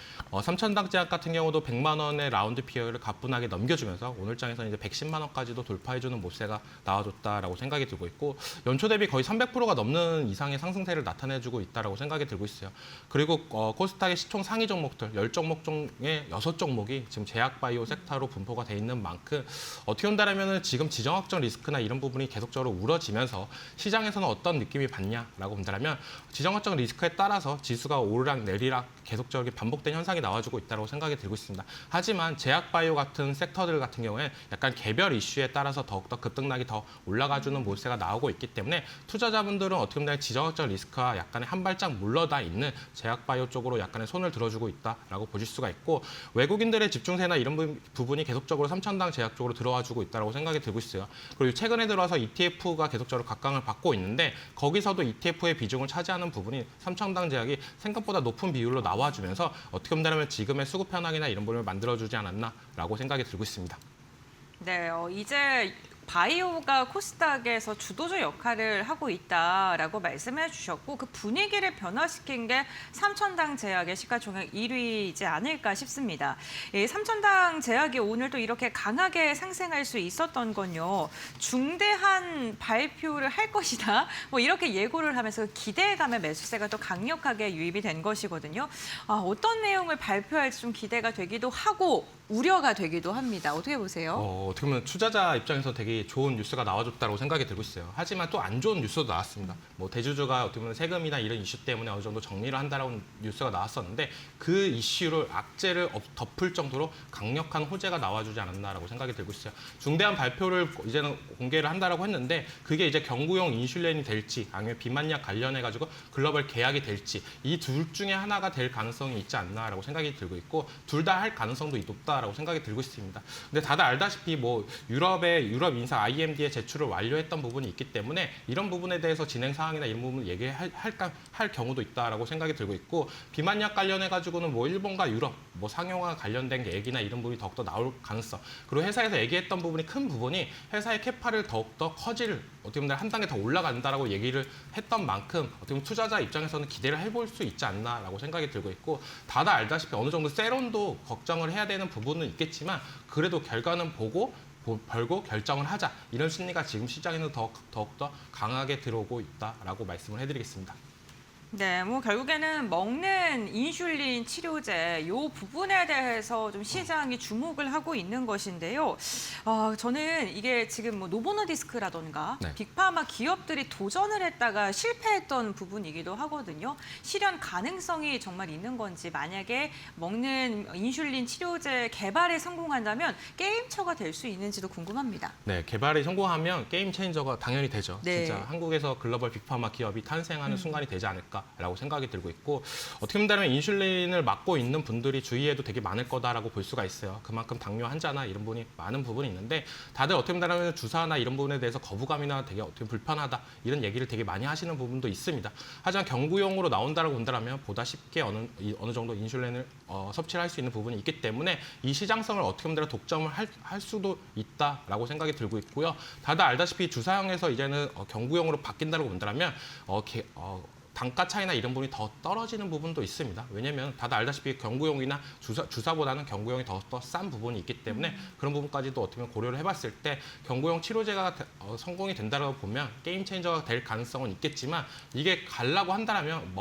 삼천당제약 같은 경우도 100만 원의 라운드 피어를 가뿐하게 넘겨주면서 오늘 장에서는 이제 110만 원까지도 돌파해주는 모세가 나와줬다라고 생각이 들고 있고 연초 대비 거의 300%가 넘는 이상의 상승세를 나타내주고 있다라고 생각이 들고 있어요. 그리고 코스닥의 시총 상위 종목들 10종목 중에 6종목이 지금 제약 바이오 섹터로 분포가 돼 있는 만큼 어떻게 본다면 지금 지정학적 리스크나 이런 부분이 계속적으로 우러지면서 시장에서는 어떤 느낌이 받냐라고 본다면 지정학적 리스크에 따라서 지수가 오르락 내리락 계속적으로 반복된 현상이 나와주고 있다고 생각이 들고 있습니다. 하지만 제약 바이오 같은 섹터들 같은 경우에 약간 개별 이슈에 따라서 더욱더 급등락이 더 올라가주는 모세가 나오고 있기 때문에 투자자분들은 어떻게 보면 지정학적 리스크와 약간의 한 발짝 물러다 있는 제약 바이오 쪽으로 약간의 손을 들어주고 있다라고 보실 수가 있고 외국인들의 집중세나 이런 부분이 계속적으로 삼천당 제약 쪽으로 들어와주고 있다고 생각이 들고 있어요. 그리고 최근에 들어서 ETF가 계속적으로 각광을 받고 있는데 거기서도 ETF의 비중을 차지하는 부분이 삼천당 제약이 생각보다 높은 비율로 나와주면서 어떻게 본다면 지금의 수급 현황이나 이런 부분을 만들어주지 않았나라고 생각이 들고 있습니다. 네, 이제 바이오가 코스닥에서 주도주 역할을 하고 있다라고 말씀해 주셨고 그 분위기를 변화시킨 게 삼천당 제약의 시가총액 1위이지 않을까 싶습니다. 이 삼천당 제약이 오늘 또 이렇게 강하게 상승할 수 있었던 건요. 중대한 발표를 할 것이다. 뭐 이렇게 예고를 하면서 기대감의 매수세가 또 강력하게 유입이 된 것이거든요. 어떤 내용을 발표할지 좀 기대가 되기도 하고 우려가 되기도 합니다. 어떻게 보세요? 어떻게 보면 투자자 입장에서 되게 좋은 뉴스가 나와줬다고 생각이 들고 있어요. 하지만 또 안 좋은 뉴스도 나왔습니다. 뭐 대주주가 어떻게 보면 세금이나 이런 이슈 때문에 어느 정도 정리를 한다라는 뉴스가 나왔었는데 그 이슈를 악재를 덮을 정도로 강력한 호재가 나와주지 않았나라고 생각이 들고 있어요. 중대한 발표를 이제는 공개를 한다라고 했는데 그게 이제 경구용 인슐린이 될지 아니면 비만약 관련해가지고 글로벌 계약이 될지 이 둘 중에 하나가 될 가능성이 있지 않나라고 생각이 들고 있고 둘 다 할 가능성도 높다라고 생각이 들고 있습니다. 근데 다들 알다시피 뭐 유럽 인사 IMD의 제출을 완료했던 부분이 있기 때문에 이런 부분에 대해서 진행 사항이나 이런 부분을 얘기할 경우도 있다라고 생각이 들고 있고 비만약 관련해가지고는 뭐 일본과 유럽 뭐 상용화 관련된 얘기나 이런 부분이 더욱더 나올 가능성 그리고 회사에서 얘기했던 부분이 큰 부분이 회사의 캐파를 더욱더 어떻게 보면 한 단계 더 올라간다라고 얘기를 했던 만큼 어떻게 보면 투자자 입장에서는 기대를 해볼 수 있지 않나라고 생각이 들고 있고 다들 알다시피 어느 정도 세론도 걱정을 해야 되는 부분은 있겠지만 그래도 결과는 벌고 결정을 하자 이런 심리가 지금 시장에는 더욱더 강하게 들어오고 있다라고 말씀을 해드리겠습니다. 네, 뭐 결국에는 먹는 인슐린 치료제 이 부분에 대해서 좀 시장이 주목을 하고 있는 것인데요. 저는 이게 지금 뭐 노보노디스크라던가 네. 빅파마 기업들이 도전을 했다가 실패했던 부분이기도 하거든요. 실현 가능성이 정말 있는 건지 만약에 먹는 인슐린 치료제 개발에 성공한다면 게임처가 될 수 있는지도 궁금합니다. 네, 개발이 성공하면 게임 체인저가 당연히 되죠. 네. 진짜 한국에서 글로벌 빅파마 기업이 탄생하는 순간이 되지 않을까라고 생각이 들고 있고 어떻게 보면 인슐린을 맞고 있는 분들이 주위에도 되게 많을 거다라고 볼 수가 있어요. 그만큼 당뇨 환자나 이런 분이 많은 부분이 있는데 다들 어떻게 보면 주사나 이런 부분에 대해서 거부감이나 되게 어떻게 불편하다 이런 얘기를 되게 많이 하시는 부분도 있습니다. 하지만 경구용으로 나온다라고 본다면 보다 쉽게 어느 정도 인슐린을 섭취를 할 수 있는 부분이 있기 때문에 이 시장성을 어떻게 보면 독점을 할 수도 있다라고 생각이 들고 있고요. 다들 알다시피 주사형에서 이제는 경구용으로 바뀐다고 본다면 단가 차이나 이런 부분이 더 떨어지는 부분도 있습니다. 왜냐하면 다들 알다시피 경구용이나 주사보다는 경구용이 더 싼 부분이 있기 때문에 그런 부분까지도 어떻게 보면 고려를 해봤을 때 경구용 치료제가 성공이 된다고 보면 게임 체인저가 될 가능성은 있겠지만 이게 가려고 한다면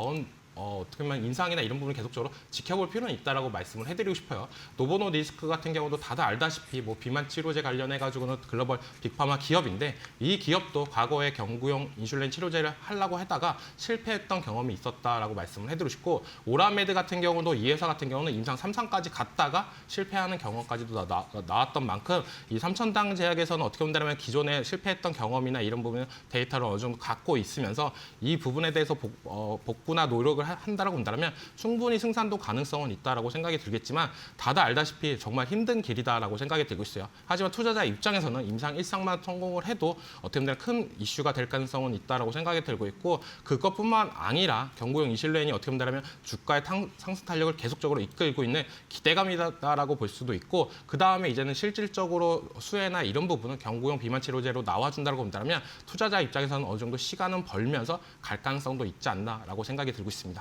어떻게 보면 인상이나 이런 부분을 계속적으로 지켜볼 필요는 있다라고 말씀을 해드리고 싶어요. 노보노디스크 같은 경우도 다들 알다시피 뭐 비만 치료제 관련해가지고는 글로벌 빅파마 기업인데 이 기업도 과거에 경구용 인슐린 치료제를 하려고 하다가 실패했던 경험이 있었다라고 말씀을 해드리고 싶고 오라메드 같은 경우도 이 회사 같은 경우는 임상 3상까지 갔다가 실패하는 경험까지도 나왔던 만큼 이 삼천당 제약에서는 어떻게 본다면 기존에 실패했던 경험이나 이런 부분 데이터를 어느 정도 갖고 있으면서 이 부분에 대해서 복구나 노력을 한다라고 본다면 충분히 승산도 가능성은 있다라고 생각이 들겠지만 다들 알다시피 정말 힘든 길이다라고 생각이 들고 있어요. 하지만 투자자 입장에서는 임상 1상만 성공을 해도 어떻게 보면 큰 이슈가 될 가능성은 있다라고 생각이 들고 있고 그것뿐만 아니라 경구용 인슐린이 어떻게 본다면 주가의 상승 탄력을 계속적으로 이끌고 있는 기대감이다라고 볼 수도 있고 그 다음에 이제는 실질적으로 수혜나 이런 부분은 경구용 비만 치료제로 나와준다고 본다면 투자자 입장에서는 어느 정도 시간은 벌면서 갈 가능성도 있지 않나라고 생각이 들고 있습니다.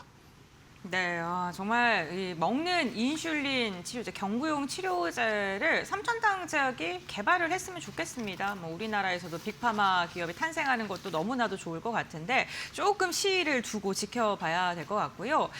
네, 정말 이 먹는 인슐린 치료제, 경구용 치료제를 삼천당 제약이 개발을 했으면 좋겠습니다. 뭐 우리나라에서도 빅파마 기업이 탄생하는 것도 너무나도 좋을 것 같은데 조금 시일을 두고 지켜봐야 될 것 같고요.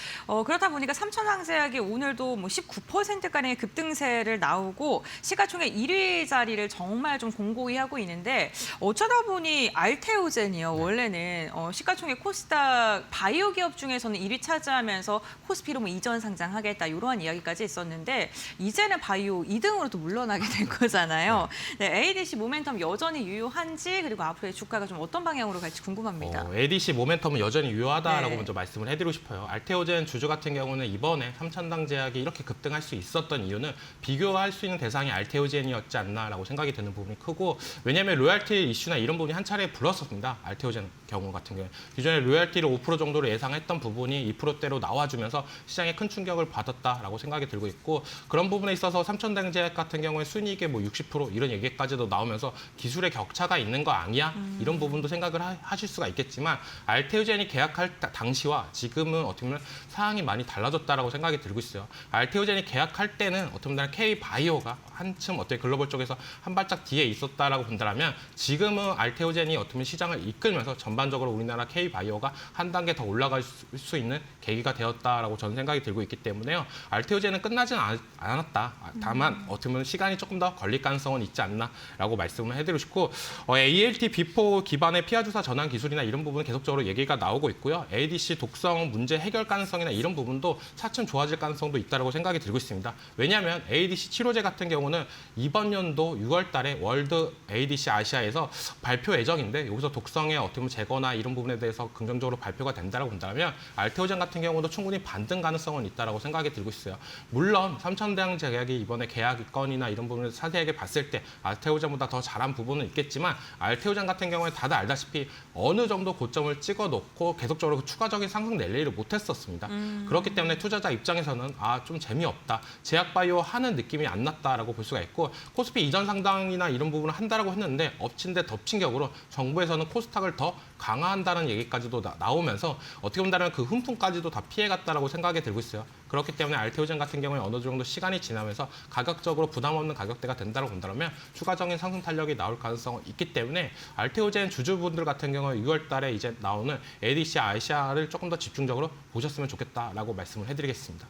그렇다 보니까 삼천당 제약이 오늘도 뭐 19%가량의 급등세를 나오고 시가총액 1위 자리를 정말 좀 공고히 하고 있는데 어쩌다 보니 알테오젠이요. 원래는 시가총액 코스닥 바이오 기업 중에서는 1위 차지하면서 코스피로 뭐 이전 상장하겠다 이러한 이야기까지 있었는데 이제는 바이오 2등으로 또 물러나게 된 거잖아요. 네, ADC 모멘텀 여전히 유효한지 그리고 앞으로의 주가가 좀 어떤 방향으로 갈지 궁금합니다. ADC 모멘텀은 여전히 유효하다라고 네. 먼저 말씀을 해드리고 싶어요. 알테오젠 주주 같은 경우는 이번에 삼천당 제약이 이렇게 급등할 수 있었던 이유는 비교할 수 있는 대상이 알테오젠이었지 않나라고 생각이 드는 부분이 크고 왜냐하면 로열티 이슈나 이런 부분이 한 차례 불었었습니다. 알테오젠 경우 같은 경우에 기존에 로열티를 5% 정도로 예상했던 부분이 2%대로 나와 나와주면서 시장에 큰 충격을 받았다라고 생각이 들고 있고 그런 부분에 있어서 삼천당제약 같은 경우에 순이익의 뭐 60% 이런 얘기까지도 나오면서 기술의 격차가 있는 거 아니야? 이런 부분도 생각을 하실 수가 있겠지만 알테오젠이 계약할 당시와 지금은 어떻게 보면 상황이 많이 달라졌다라고 생각이 들고 있어요. 알테오젠이 계약할 때는 어떻게 보면 K바이오가 한층 어떻게 글로벌 쪽에서 한 발짝 뒤에 있었다라고 본다면 지금은 알테오젠이 어떻게 보면 시장을 이끌면서 전반적으로 우리나라 K바이오가 한 단계 더 올라갈 수 있는 계기가 되었다라고 저는 생각이 들고 있기 때문에요. 알테오젠은 끝나지는 않았다. 다만 어떻게 보면 시간이 조금 더 걸릴 가능성은 있지 않나라고 말씀을 해드리고 싶고 ALT 비포 기반의 피하 주사 전환 기술이나 이런 부분은 계속적으로 얘기가 나오고 있고요. ADC 독성 문제 해결 가능성이나 이런 부분도 차츰 좋아질 가능성도 있다고 생각이 들고 있습니다. 왜냐하면 ADC 치료제 같은 경우는 이번 연도 6월 달에 월드 ADC 아시아에서 발표 예정인데 여기서 독성의 어떻게 보면 제거나 이런 부분에 대해서 긍정적으로 발표가 된다고 본다면 알테오젠 같은 경우도 충분히 반등 가능성은 있다고 생각이 들고 있어요. 물론 삼천대왕 제약이 이번에 계약 건이나 이런 부분을 자세하게 봤을 때 알테오젠보다 더 잘한 부분은 있겠지만 알테오젠 같은 경우에 다들 알다시피 어느 정도 고점을 찍어놓고 계속적으로 추가적인 상승 랠리를 못했었습니다. 그렇기 때문에 투자자 입장에서는 좀 재미없다. 제약바이오 하는 느낌이 안 났다라고 볼 수가 있고 코스피 이전 상당이나 이런 부분을 한다라고 했는데 엎친 데 덮친 격으로 정부에서는 코스닥을 더 강화한다는 얘기까지도 나오면서 어떻게 본다면 그 훈풍까지도 다 피해갔다라고 생각이 들고 있어요. 그렇기 때문에 알테오젠 같은 경우에 어느 정도 시간이 지나면서 가격적으로 부담 없는 가격대가 된다고 본다면 추가적인 상승 탄력이 나올 가능성은 있기 때문에 알테오젠 주주분들 같은 경우에 6월 달에 이제 나오는 ADC 아시아를 조금 더 집중적으로 보셨으면 좋겠다라고 말씀을 해드리겠습니다.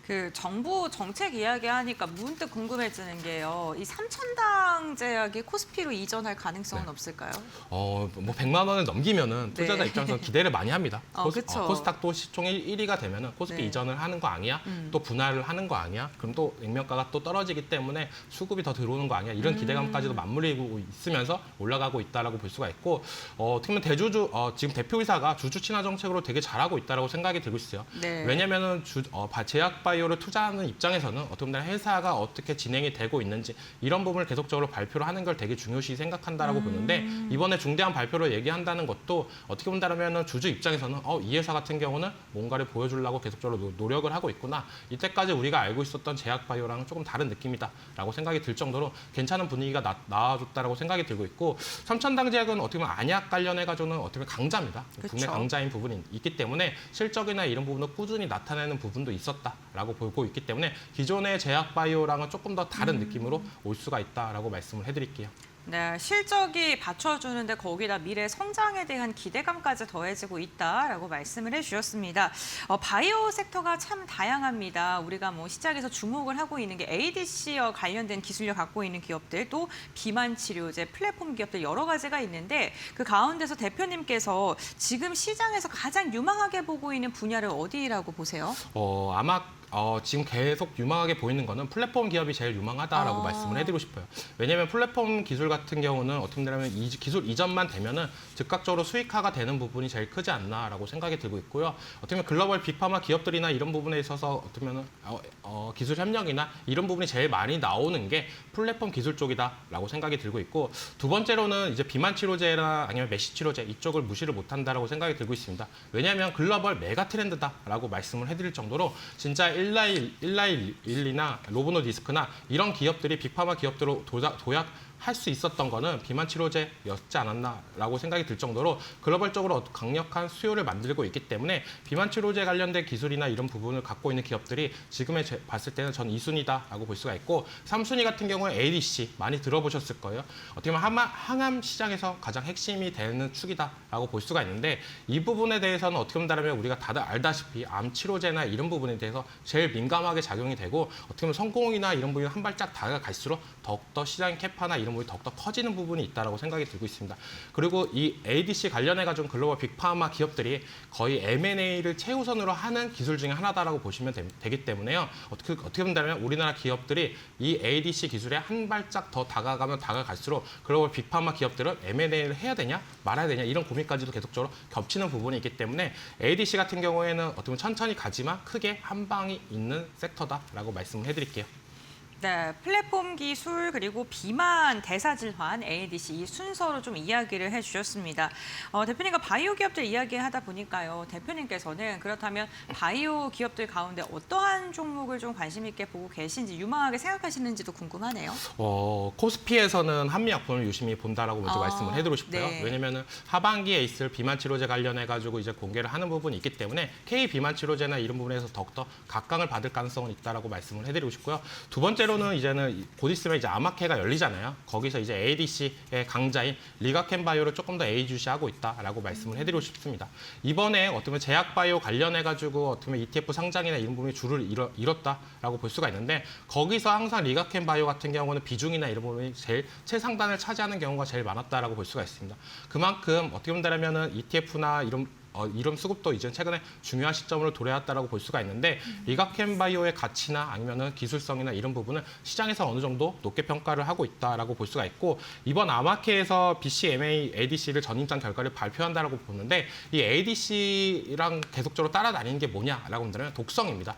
그 정부 정책 이야기하니까 문득 궁금해지는 게요. 이 삼천당 제약이 코스피로 이전할 가능성은 없을까요? 뭐 100만 원을 넘기면은 투자자 네. 입장에서 기대를 많이 합니다. 그쵸. 코스닥도 시총 1위가 되면은 코스피 네. 이전을 하는 거 아니야? 또 분할을 하는 거 아니야? 그럼 또 액면가가 또 떨어지기 때문에 수급이 더 들어오는 거 아니야? 이런 기대감까지도 맞물리고 있으면서 올라가고 있다라고 볼 수가 있고 어떻게 보면 대주주 지금 대표이사가 주주 친화 정책으로 되게 잘하고 있다라고 생각이 들고 있어요. 네. 왜냐면은 제약바이오를 투자하는 입장에서는 어떻게 보면 회사가 어떻게 진행이 되고 있는지 이런 부분을 계속적으로 발표를 하는 걸 되게 중요시 생각한다라고 보는데 이번에 중대한 발표를 얘기한다는 것도 어떻게 본다면은 주주 입장에서는 이 회사 같은 경우는 뭔가를 보여주려고 계속적으로 노력을 하고 있구나. 이때까지 우리가 알고 있었던 제약바이오랑은 조금 다른 느낌이다라고 생각이 들 정도로 괜찮은 분위기가 나와줬다라고 생각이 들고 있고 삼천당제약은 어떻게 보면 안약 관련해가지고는 어떻게 보면 강자입니다. 국내 강자인 부분이 있기 때문에 실적이나 이런 부분도 꾸준히 나타내는 부분도 있었다라고 보고 있기 때문에 기존의 제약바이오랑은 조금 더 다른 느낌으로 올 수가 있다라고 말씀을 해드릴게요. 네, 실적이 받쳐주는데 거기다 미래 성장에 대한 기대감까지 더해지고 있다라고 말씀을 해주셨습니다. 바이오 섹터가 참 다양합니다. 우리가 뭐 시장에서 주목을 하고 있는 게 ADC와 관련된 기술력 갖고 있는 기업들, 또 비만 치료제, 플랫폼 기업들 여러 가지가 있는데 그 가운데서 대표님께서 지금 시장에서 가장 유망하게 보고 있는 분야를 어디라고 보세요? 아마 지금 계속 유망하게 보이는 거는 플랫폼 기업이 제일 유망하다라고 말씀을 해드리고 싶어요. 왜냐하면 플랫폼 기술 같은 경우는 어떻게 보면 기술 이전만 되면은 즉각적으로 수익화가 되는 부분이 제일 크지 않나라고 생각이 들고 있고요. 어떻게 보면 글로벌 빅파마 기업들이나 이런 부분에 있어서 어떻게 보면 기술 협력이나 이런 부분이 제일 많이 나오는 게 플랫폼 기술 쪽이다라고 생각이 들고 있고 두 번째로는 이제 비만 치료제나 아니면 메시 치료제 이쪽을 무시를 못한다라고 생각이 들고 있습니다. 왜냐하면 글로벌 메가 트렌드다라고 말씀을 해드릴 정도로 진짜 일라일리나 로보노디스크나 이런 기업들이 빅파마 기업들로 도약할 수 있었던 거는 비만 치료제였지 않았나라고 생각이 들 정도로 글로벌적으로 강력한 수요를 만들고 있기 때문에 비만 치료제 관련된 기술이나 이런 부분을 갖고 있는 기업들이 지금에 봤을 때는 전 2순위다라고 볼 수가 있고 3순위 같은 경우에 ADC 많이 들어보셨을 거예요. 어떻게 보면 항암 시장에서 가장 핵심이 되는 축이다라고 볼 수가 있는데 이 부분에 대해서는 어떻게 본다면 우리가 다들 알다시피 암 치료제나 이런 부분에 대해서 제일 민감하게 작용이 되고 어떻게 보면 성공이나 이런 부분이 한 발짝 다가갈수록 더욱더 시장 캐파나 이런 부분이 더욱더 커지는 부분이 있다고 생각이 들고 있습니다. 그리고 이 ADC 관련해가지고 글로벌 빅파마 기업들이 거의 M&A를 최우선으로 하는 기술 중에 하나다라고 보시면 되기 때문에요. 어떻게 본다면 우리나라 기업들이 이 ADC 기술에 한 발짝 더 다가가면 다가갈수록 글로벌 빅파마 기업들은 M&A를 해야 되냐 말아야 되냐 이런 고민까지도 계속적으로 겹치는 부분이 있기 때문에 ADC 같은 경우에는 어떻게 보면 천천히 가지만 크게 한 방이 있는 섹터다라고 말씀을 해드릴게요. 네, 플랫폼 기술 그리고 비만 대사질환 ADC 이 순서로 좀 이야기를 해주셨습니다. 대표님과 바이오 기업들 이야기하다 보니까요. 대표님께서는 그렇다면 바이오 기업들 가운데 어떠한 종목을 좀 관심 있게 보고 계신지 유망하게 생각하시는지도 궁금하네요. 코스피에서는 한미약품을 유심히 본다라고 먼저 말씀을 해드리고 싶고요. 네. 왜냐하면 하반기에 있을 비만 치료제 관련해가지고 이제 공개를 하는 부분이 있기 때문에 K 비만 치료제나 이런 부분에서 더욱더 각광을 받을 가능성은 있다라고 말씀을 해드리고 싶고요. 두 번째로는 이제는 곧 있으면 이제 아마케가 열리잖아요. 거기서 이제 ADC의 강자인 리가켄바이오를 조금 더 예의주시하고 있다라고 말씀을 해드리고 싶습니다. 이번에 어떻게 보면 제약바이오 관련해가지고 어떻게 보면 ETF 상장이나 이런 부분이 줄을 잃었다라고 볼 수가 있는데 거기서 항상 리가켄바이오 같은 경우는 비중이나 이런 부분이 제일 최상단을 차지하는 경우가 제일 많았다라고 볼 수가 있습니다. 그만큼 어떻게 본다면은 ETF나 이름 수급도 이제 최근에 중요한 시점으로 도래했다라고 볼 수가 있는데 리가켄바이오의 가치나 아니면은 기술성이나 이런 부분은 시장에서 어느 정도 높게 평가를 하고 있다라고 볼 수가 있고 이번 아마케에서 BCMA ADC를 전임장 결과를 발표한다라고 보는데 이 ADC랑 계속적으로 따라다니는 게 뭐냐라고 한다면 독성입니다.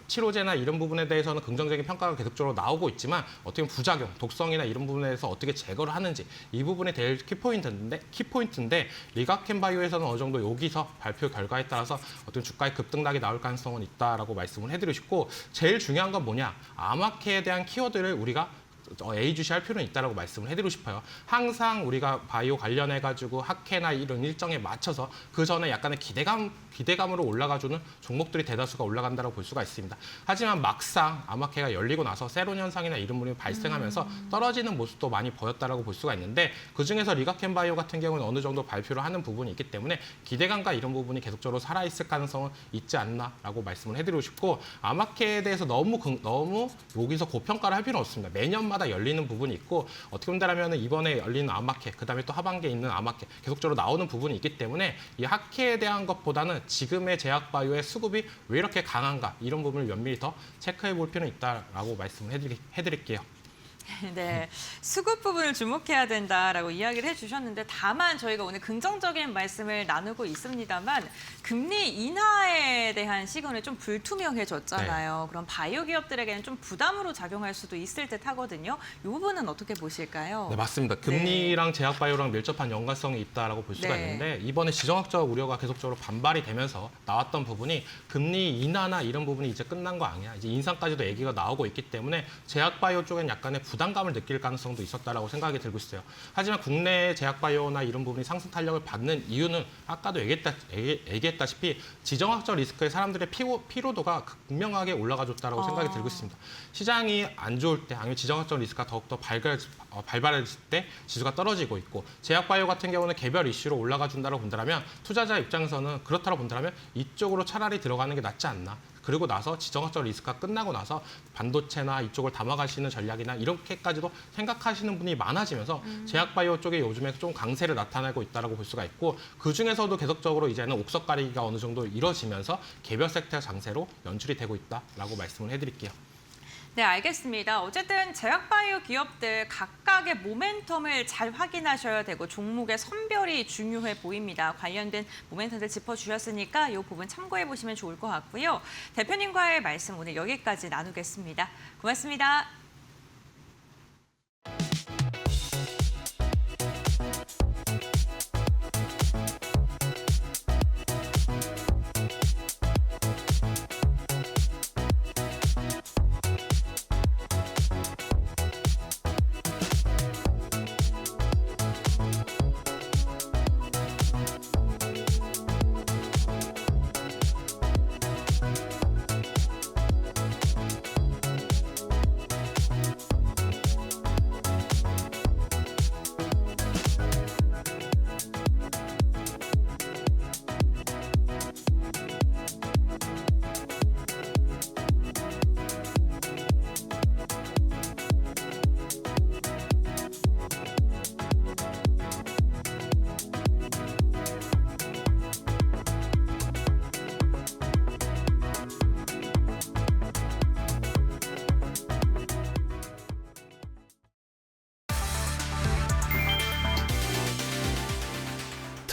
치료제나 이런 부분에 대해서는 긍정적인 평가가 계속적으로 나오고 있지만 어떻게 보면 부작용, 독성이나 이런 부분에서 어떻게 제거를 하는지 이 부분에 대해 키포인트인데 리가켄바이오에서는 어느 정도 여기서 발표 결과에 따라서 어떤 주가의 급등락이 나올 가능성은 있다라고 말씀을 해드리고 싶고 제일 중요한 건 뭐냐 아마케에 대한 키워드를 우리가 예의주시할 필요는 있다라고 말씀을 해드리고 싶어요. 항상 우리가 바이오 관련해가지고 학회나 이런 일정에 맞춰서 그 전에 약간의 기대감으로 올라가주는 종목들이 대다수가 올라간다고 볼 수가 있습니다. 하지만 막상 아마케가 열리고 나서 세론 현상이나 이런 부분이 발생하면서 떨어지는 모습도 많이 보였다라고 볼 수가 있는데 그중에서 리가켄바이오 같은 경우는 어느 정도 발표를 하는 부분이 있기 때문에 기대감과 이런 부분이 계속적으로 살아있을 가능성은 있지 않나라고 말씀을 해드리고 싶고 아마케에 대해서 너무 여기서 고평가를 할 필요는 없습니다. 매년마다 열리는 부분이 있고 어떻게 본다면 이번에 열리는 아마케 그다음에 또 하반기에 있는 아마케 계속적으로 나오는 부분이 있기 때문에 이 학회에 대한 것보다는 지금의 제약바이오의 수급이 왜 이렇게 강한가 이런 부분을 면밀히 더 체크해 볼 필요는 있다라고 말씀을 해드릴게요. 네, 수급 부분을 주목해야 된다라고 이야기를 해주셨는데 다만 저희가 오늘 긍정적인 말씀을 나누고 있습니다만 금리 인하에 대한 시그널이 좀 불투명해졌잖아요. 그럼 바이오 기업들에게는 좀 부담으로 작용할 수도 있을 듯 하거든요. 이 부분은 어떻게 보실까요? 네, 맞습니다. 금리랑 제약바이오랑 밀접한 연관성이 있다라고 볼 수가 있는데 이번에 지정학적 우려가 계속적으로 반발이 되면서 나왔던 부분이 금리 인하나 이런 부분이 이제 끝난 거 아니야. 이제 인상까지도 얘기가 나오고 있기 때문에 제약바이오 쪽엔 약간의 부담감을 느낄 가능성도 있었다라고 생각이 들고 있어요. 하지만 국내 제약바이오나 이런 부분이 상승 탄력을 받는 이유는 아까도 얘기했다시피 지정학적 리스크의 사람들의 피로도가 극명하게 올라가줬다라고 생각이 들고 있습니다. 시장이 안 좋을 때 아니면 지정학적 리스크가 더욱더 발발했을 때 지수가 떨어지고 있고 제약바이오 같은 경우는 개별 이슈로 올라가 준다고 본다면 투자자 입장에서는 그렇다고 본다면 이쪽으로 차라리 들어가는 게 낫지 않나. 그리고 나서 지정학적 리스크가 끝나고 나서 반도체나 이쪽을 담아가시는 전략이나 이렇게까지도 생각하시는 분이 많아지면서 제약바이오 쪽에 요즘에 좀 강세를 나타내고 있다고 볼 수가 있고 그중에서도 계속적으로 이제는 옥석 가리기가 어느 정도 이뤄지면서 개별 섹터 장세로 연출이 되고 있다라고 말씀을 해드릴게요. 네, 알겠습니다. 어쨌든 제약바이오 기업들 각각의 모멘텀을 잘 확인하셔야 되고 종목의 선별이 중요해 보입니다. 관련된 모멘텀들 짚어주셨으니까 이 부분 참고해 보시면 좋을 것 같고요. 대표님과의 말씀 오늘 여기까지 나누겠습니다. 고맙습니다.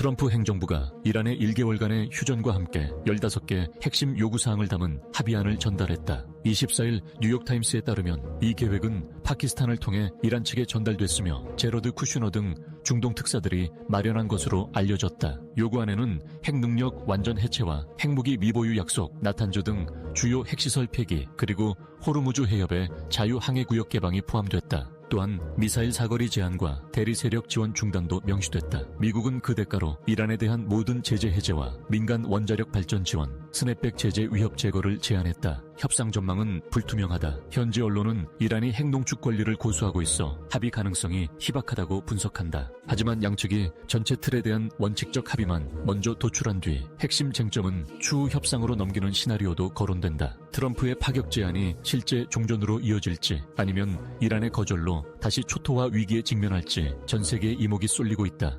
트럼프 행정부가 이란의 1개월간의 휴전과 함께 15개 핵심 요구사항을 담은 합의안을 전달했다. 24일 뉴욕타임스에 따르면 이 계획은 파키스탄을 통해 이란 측에 전달됐으며 제러드 쿠슈너 등 중동 특사들이 마련한 것으로 알려졌다. 요구안에는 핵능력 완전 해체와 핵무기 미보유 약속, 나탄조 등 주요 핵시설 폐기, 그리고 호르무즈 해협의 자유항해구역 개방이 포함됐다. 또한 미사일 사거리 제한과 대리 세력 지원 중단도 명시됐다. 미국은 그 대가로 이란에 대한 모든 제재 해제와 민간 원자력 발전 지원, 스냅백 제재 위협 제거를 제안했다. 협상 전망은 불투명하다. 현지 언론은 이란이 핵농축 권리를 고수하고 있어 합의 가능성이 희박하다고 분석한다. 하지만 양측이 전체 틀에 대한 원칙적 합의만 먼저 도출한 뒤 핵심 쟁점은 추후 협상으로 넘기는 시나리오도 거론된다. 트럼프의 파격 제안이 실제 종전으로 이어질지 아니면 이란의 거절로 다시 초토화 위기에 직면할지 전 세계의 이목이 쏠리고 있다.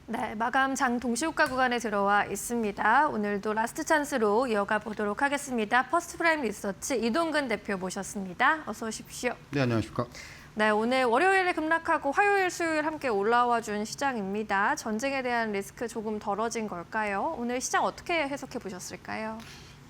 네, 마감 장 동시효과 구간에 들어와 있습니다. 오늘도 라스트 찬스로 이어가 보도록 하겠습니다. 퍼스트프라임 리서치 이동근 대표 모셨습니다. 어서 오십시오. 네, 안녕하십니까. 네, 오늘 월요일에 급락하고 화요일, 수요일 함께 올라와 준 시장입니다. 전쟁에 대한 리스크 조금 덜어진 걸까요? 오늘 시장 어떻게 해석해 보셨을까요?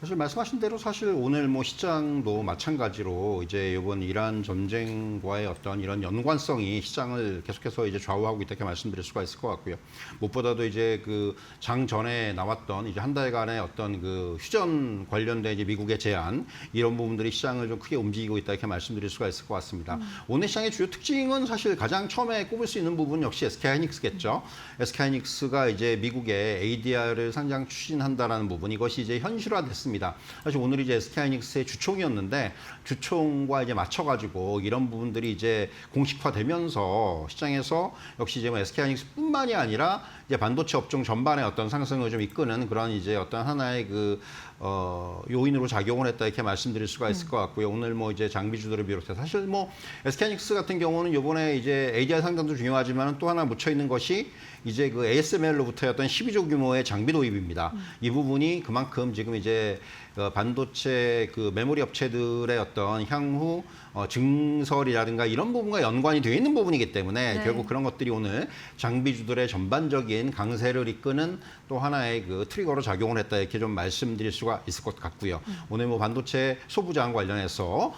사실 말씀하신 대로 사실 오늘 뭐 시장도 마찬가지로 이제 이번 이란 전쟁과의 어떤 이런 연관성이 시장을 계속해서 이제 좌우하고 있다 이렇게 말씀드릴 수가 있을 것 같고요. 무엇보다도 이제 그 장 전에 나왔던 이제 한 달간의 어떤 그 휴전 관련된 이제 미국의 제안 이런 부분들이 시장을 좀 크게 움직이고 있다 이렇게 말씀드릴 수가 있을 것 같습니다. 오늘 시장의 주요 특징은 사실 가장 처음에 꼽을 수 있는 부분은 역시 SK하이닉스겠죠. SK하이닉스가 이제 미국의 ADR을 상장 추진한다라는 부분 이것이 이제 현실화됐습니다. 사실 오늘 이제 SK하이닉스의 주총이었는데 주총과 이제 맞춰가지고 이런 부분들이 이제 공식화되면서 시장에서 역시 이제 뭐 SK하이닉스뿐만이 아니라 이제 반도체 업종 전반의 어떤 상승을 좀 이끄는 그런 이제 어떤 하나의 그 요인으로 작용을 했다 이렇게 말씀드릴 수가 있을 것 같고요. 오늘 뭐 이제 장비주들을 비롯해서 사실 뭐 SK하이닉스 같은 경우는 이번에 이제 ADR 상장도 중요하지만 또 하나 묻혀 있는 것이 이제 그 ASML로부터의 어떤 12조 규모의 장비 도입입니다. 이 부분이 그만큼 지금 이제 반도체 그 메모리 업체들의 어떤 향후 증설이라든가 이런 부분과 연관이 되어 있는 부분이기 때문에 네. 결국 그런 것들이 오늘 장비주들의 전반적인 강세를 이끄는 또 하나의 그 트리거로 작용을 했다 이렇게 좀 말씀드릴 수가 있을 것 같고요. 오늘 뭐 반도체 소부장 관련해서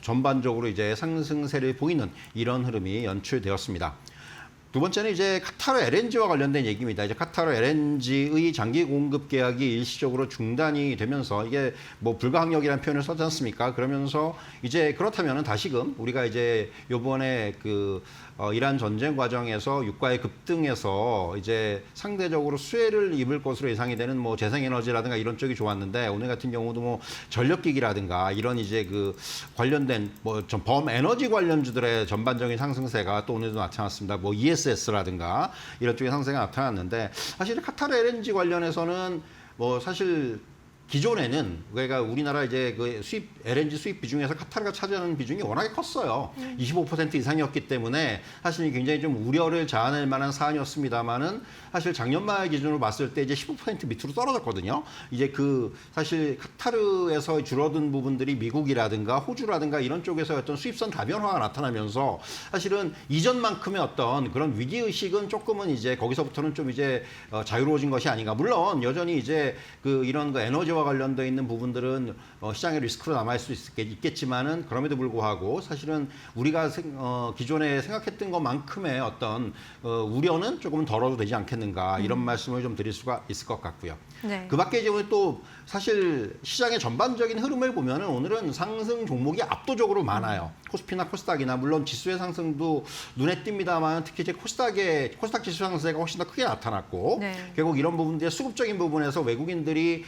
전반적으로 이제 상승세를 보이는 이런 흐름이 연출되었습니다. 두 번째는 이제 카타르 LNG와 관련된 얘기입니다. 이제 카타르 LNG의 장기 공급 계약이 일시적으로 중단이 되면서 이게 뭐 불가항력이라는 표현을 썼지 않습니까? 그러면서 이제 그렇다면은 다시금 우리가 이제 요번에 그 이란 전쟁 과정에서 유가의 급등해서 이제 상대적으로 수혜를 입을 것으로 예상이 되는 뭐 재생에너지라든가 이런 쪽이 좋았는데 오늘 같은 경우도 뭐 전력기기라든가 이런 이제 그 관련된 뭐 좀 범에너지 관련주들의 전반적인 상승세가 또 오늘도 나타났습니다. 뭐 ESS라든가 이런 쪽의 상승이 나타났는데 사실 카타르 LNG 관련해서는 뭐 사실 기존에는 그러니까 우리나라 이제 그 수입 LNG 수입 비중에서 카타르가 차지하는 비중이 워낙에 컸어요. 25% 이상이었기 때문에 사실 굉장히 좀 우려를 자아낼 만한 사안이었습니다만은 사실 작년 말 기준으로 봤을 때 이제 15% 밑으로 떨어졌거든요. 이제 그 사실 카타르에서 줄어든 부분들이 미국이라든가 호주라든가 이런 쪽에서 어떤 수입선 다변화가 나타나면서 사실은 이전만큼의 어떤 그런 위기 의식은 조금은 이제 거기서부터는 좀 이제 자유로워진 것이 아닌가. 물론 여전히 이제 그 이런 그 에너지와 관련돼 있는 부분들은 시장의 리스크로 남아있을 수 있겠지만은 그럼에도 불구하고 사실은 우리가 기존에 생각했던 것만큼의 어떤 우려는 조금 덜어도 되지 않겠는가 이런 말씀을 좀 드릴 수가 있을 것 같고요. 네. 그 밖에 이제 오늘 또 사실 시장의 전반적인 흐름을 보면은 오늘은 상승 종목이 압도적으로 많아요. 코스피나 코스닥이나 물론 지수의 상승도 눈에 띕니다만 특히 이제 코스닥 지수 상승세가 훨씬 더 크게 나타났고 네. 결국 이런 부분들의 수급적인 부분에서 외국인들이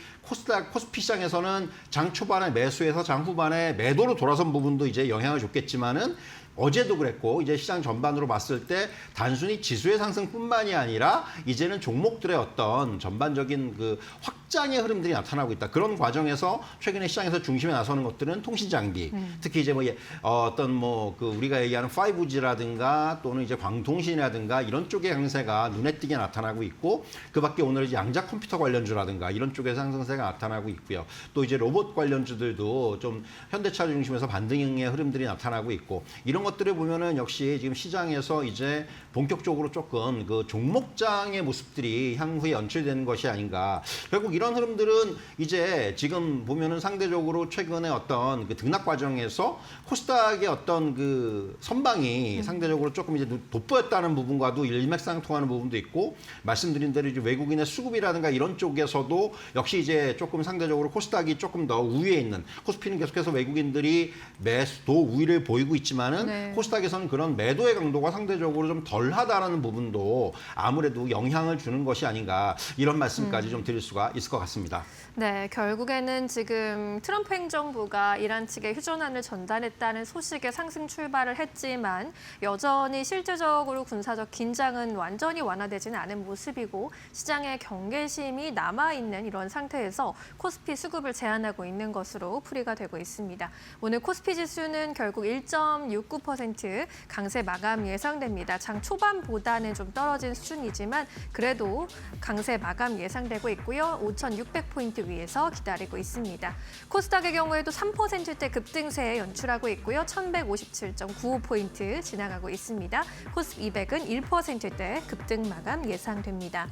코스피 시장에서는 장 초반에 매수해서 장 후반에 매도로 돌아선 부분도 이제 영향을 줬겠지만은 어제도 그랬고 이제 시장 전반으로 봤을 때 단순히 지수의 상승뿐만이 아니라 이제는 종목들의 어떤 전반적인 그 확장의 흐름들이 나타나고 있다. 그런 과정에서 최근에 시장에서 중심에 나서는 것들은 통신 장비, 특히 이제 뭐 어떤 뭐 그 우리가 얘기하는 5G라든가 또는 이제 광통신이라든가 이런 쪽의 강세가 눈에 띄게 나타나고 있고 그밖에 오늘 이제 양자 컴퓨터 관련주라든가 이런 쪽의 상승세가 나타나고 있고요. 또 이제 로봇 관련주들도 좀 현대차 중심에서 반등의 흐름들이 나타나고 있고 이런 것들을 보면은 역시 지금 시장에서 이제 본격적으로 조금 그 종목장의 모습들이 향후에 연출되는 것이 아닌가. 결국 이런 흐름들은 이제 지금 보면은 상대적으로 최근에 어떤 그 등락 과정에서 코스닥의 어떤 그 선방이 상대적으로 조금 이제 돋보였다는 부분과도 일맥상통하는 부분도 있고, 말씀드린 대로 이제 외국인의 수급이라든가 이런 쪽에서도 역시 이제 조금 상대적으로 코스닥이 조금 더 우위에 있는, 코스피는 계속해서 외국인들이 매도 우위를 보이고 있지만은 네. 코스닥에서는 그런 매도의 강도가 상대적으로 좀 덜하다라는 부분도 아무래도 영향을 주는 것이 아닌가, 이런 말씀까지 좀 드릴 수가 있을 것 같습니다. 네, 결국에는 지금 트럼프 행정부가 이란 측에 휴전안을 전달했다는 소식에 상승 출발을 했지만 여전히 실제적으로 군사적 긴장은 완전히 완화되지는 않은 모습이고 시장의 경계심이 남아있는 이런 상태에서 코스피 수급을 제한하고 있는 것으로 풀이가 되고 있습니다. 오늘 코스피 지수는 결국 1.69% 강세 마감 예상됩니다. 장 초반보다는 좀 떨어진 수준이지만 그래도 강세 마감 예상되고 있고요. 5,600포인트 위에서 기다리고 있습니다. 코스닥의 경우에도 3%대 급등세 연출하고 있고요. 1,157.95포인트 지나가고 있습니다. 코스피 200은 1%대 급등 마감 예상됩니다.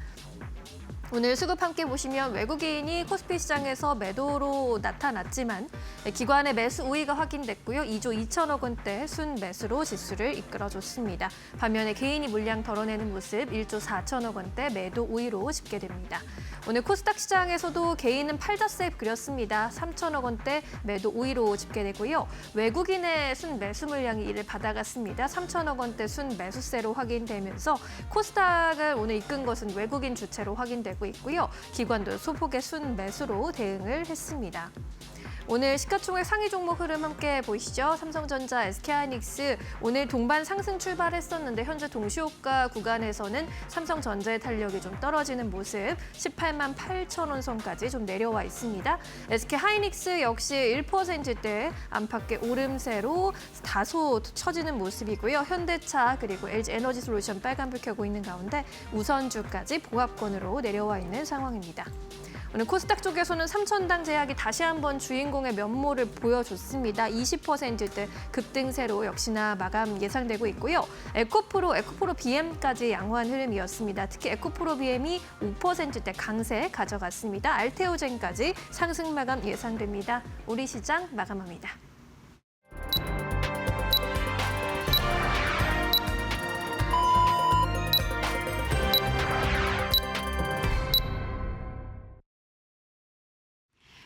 오늘 수급 함께 보시면 외국인이 코스피 시장에서 매도로 나타났지만 기관의 매수 우위가 확인됐고요. 2조 2천억 원대 순매수로 지수를 이끌어줬습니다. 반면에 개인이 물량 덜어내는 모습 1조 4천억 원대 매도 우위로 집계됩니다. 오늘 코스닥 시장에서도 개인은 팔자세입 그렸습니다. 3천억 원대 매도 우위로 집계되고요. 외국인의 순매수 물량이 이를 받아갔습니다. 3천억 원대 순매수세로 확인되면서 코스닥을 오늘 이끈 것은 외국인 주체로 확인되고 있고요. 기관도 소폭의 순매수로 대응을 했습니다. 오늘 시가총액 상위 종목 흐름 함께 보시죠. 삼성전자, SK하이닉스 오늘 동반 상승 출발했었는데 현재 동시호가 구간에서는 삼성전자의 탄력이 좀 떨어지는 모습 18만 8천 원 선까지 좀 내려와 있습니다. SK하이닉스 역시 1%대 안팎의 오름세로 다소 처지는 모습이고요. 현대차 그리고 LG에너지솔루션 빨간불 켜고 있는 가운데 우선주까지 봉합권으로 내려와 있는 상황입니다. 오늘 코스닥 쪽에서는 삼천당 제약이 다시 한번 주인공의 면모를 보여줬습니다. 20%대 급등세로 역시나 마감 예상되고 있고요. 에코프로 BM까지 양호한 흐름이었습니다. 특히 에코프로 BM이 5%대 강세 가져갔습니다. 알테오젠까지 상승 마감 예상됩니다. 우리 시장 마감합니다.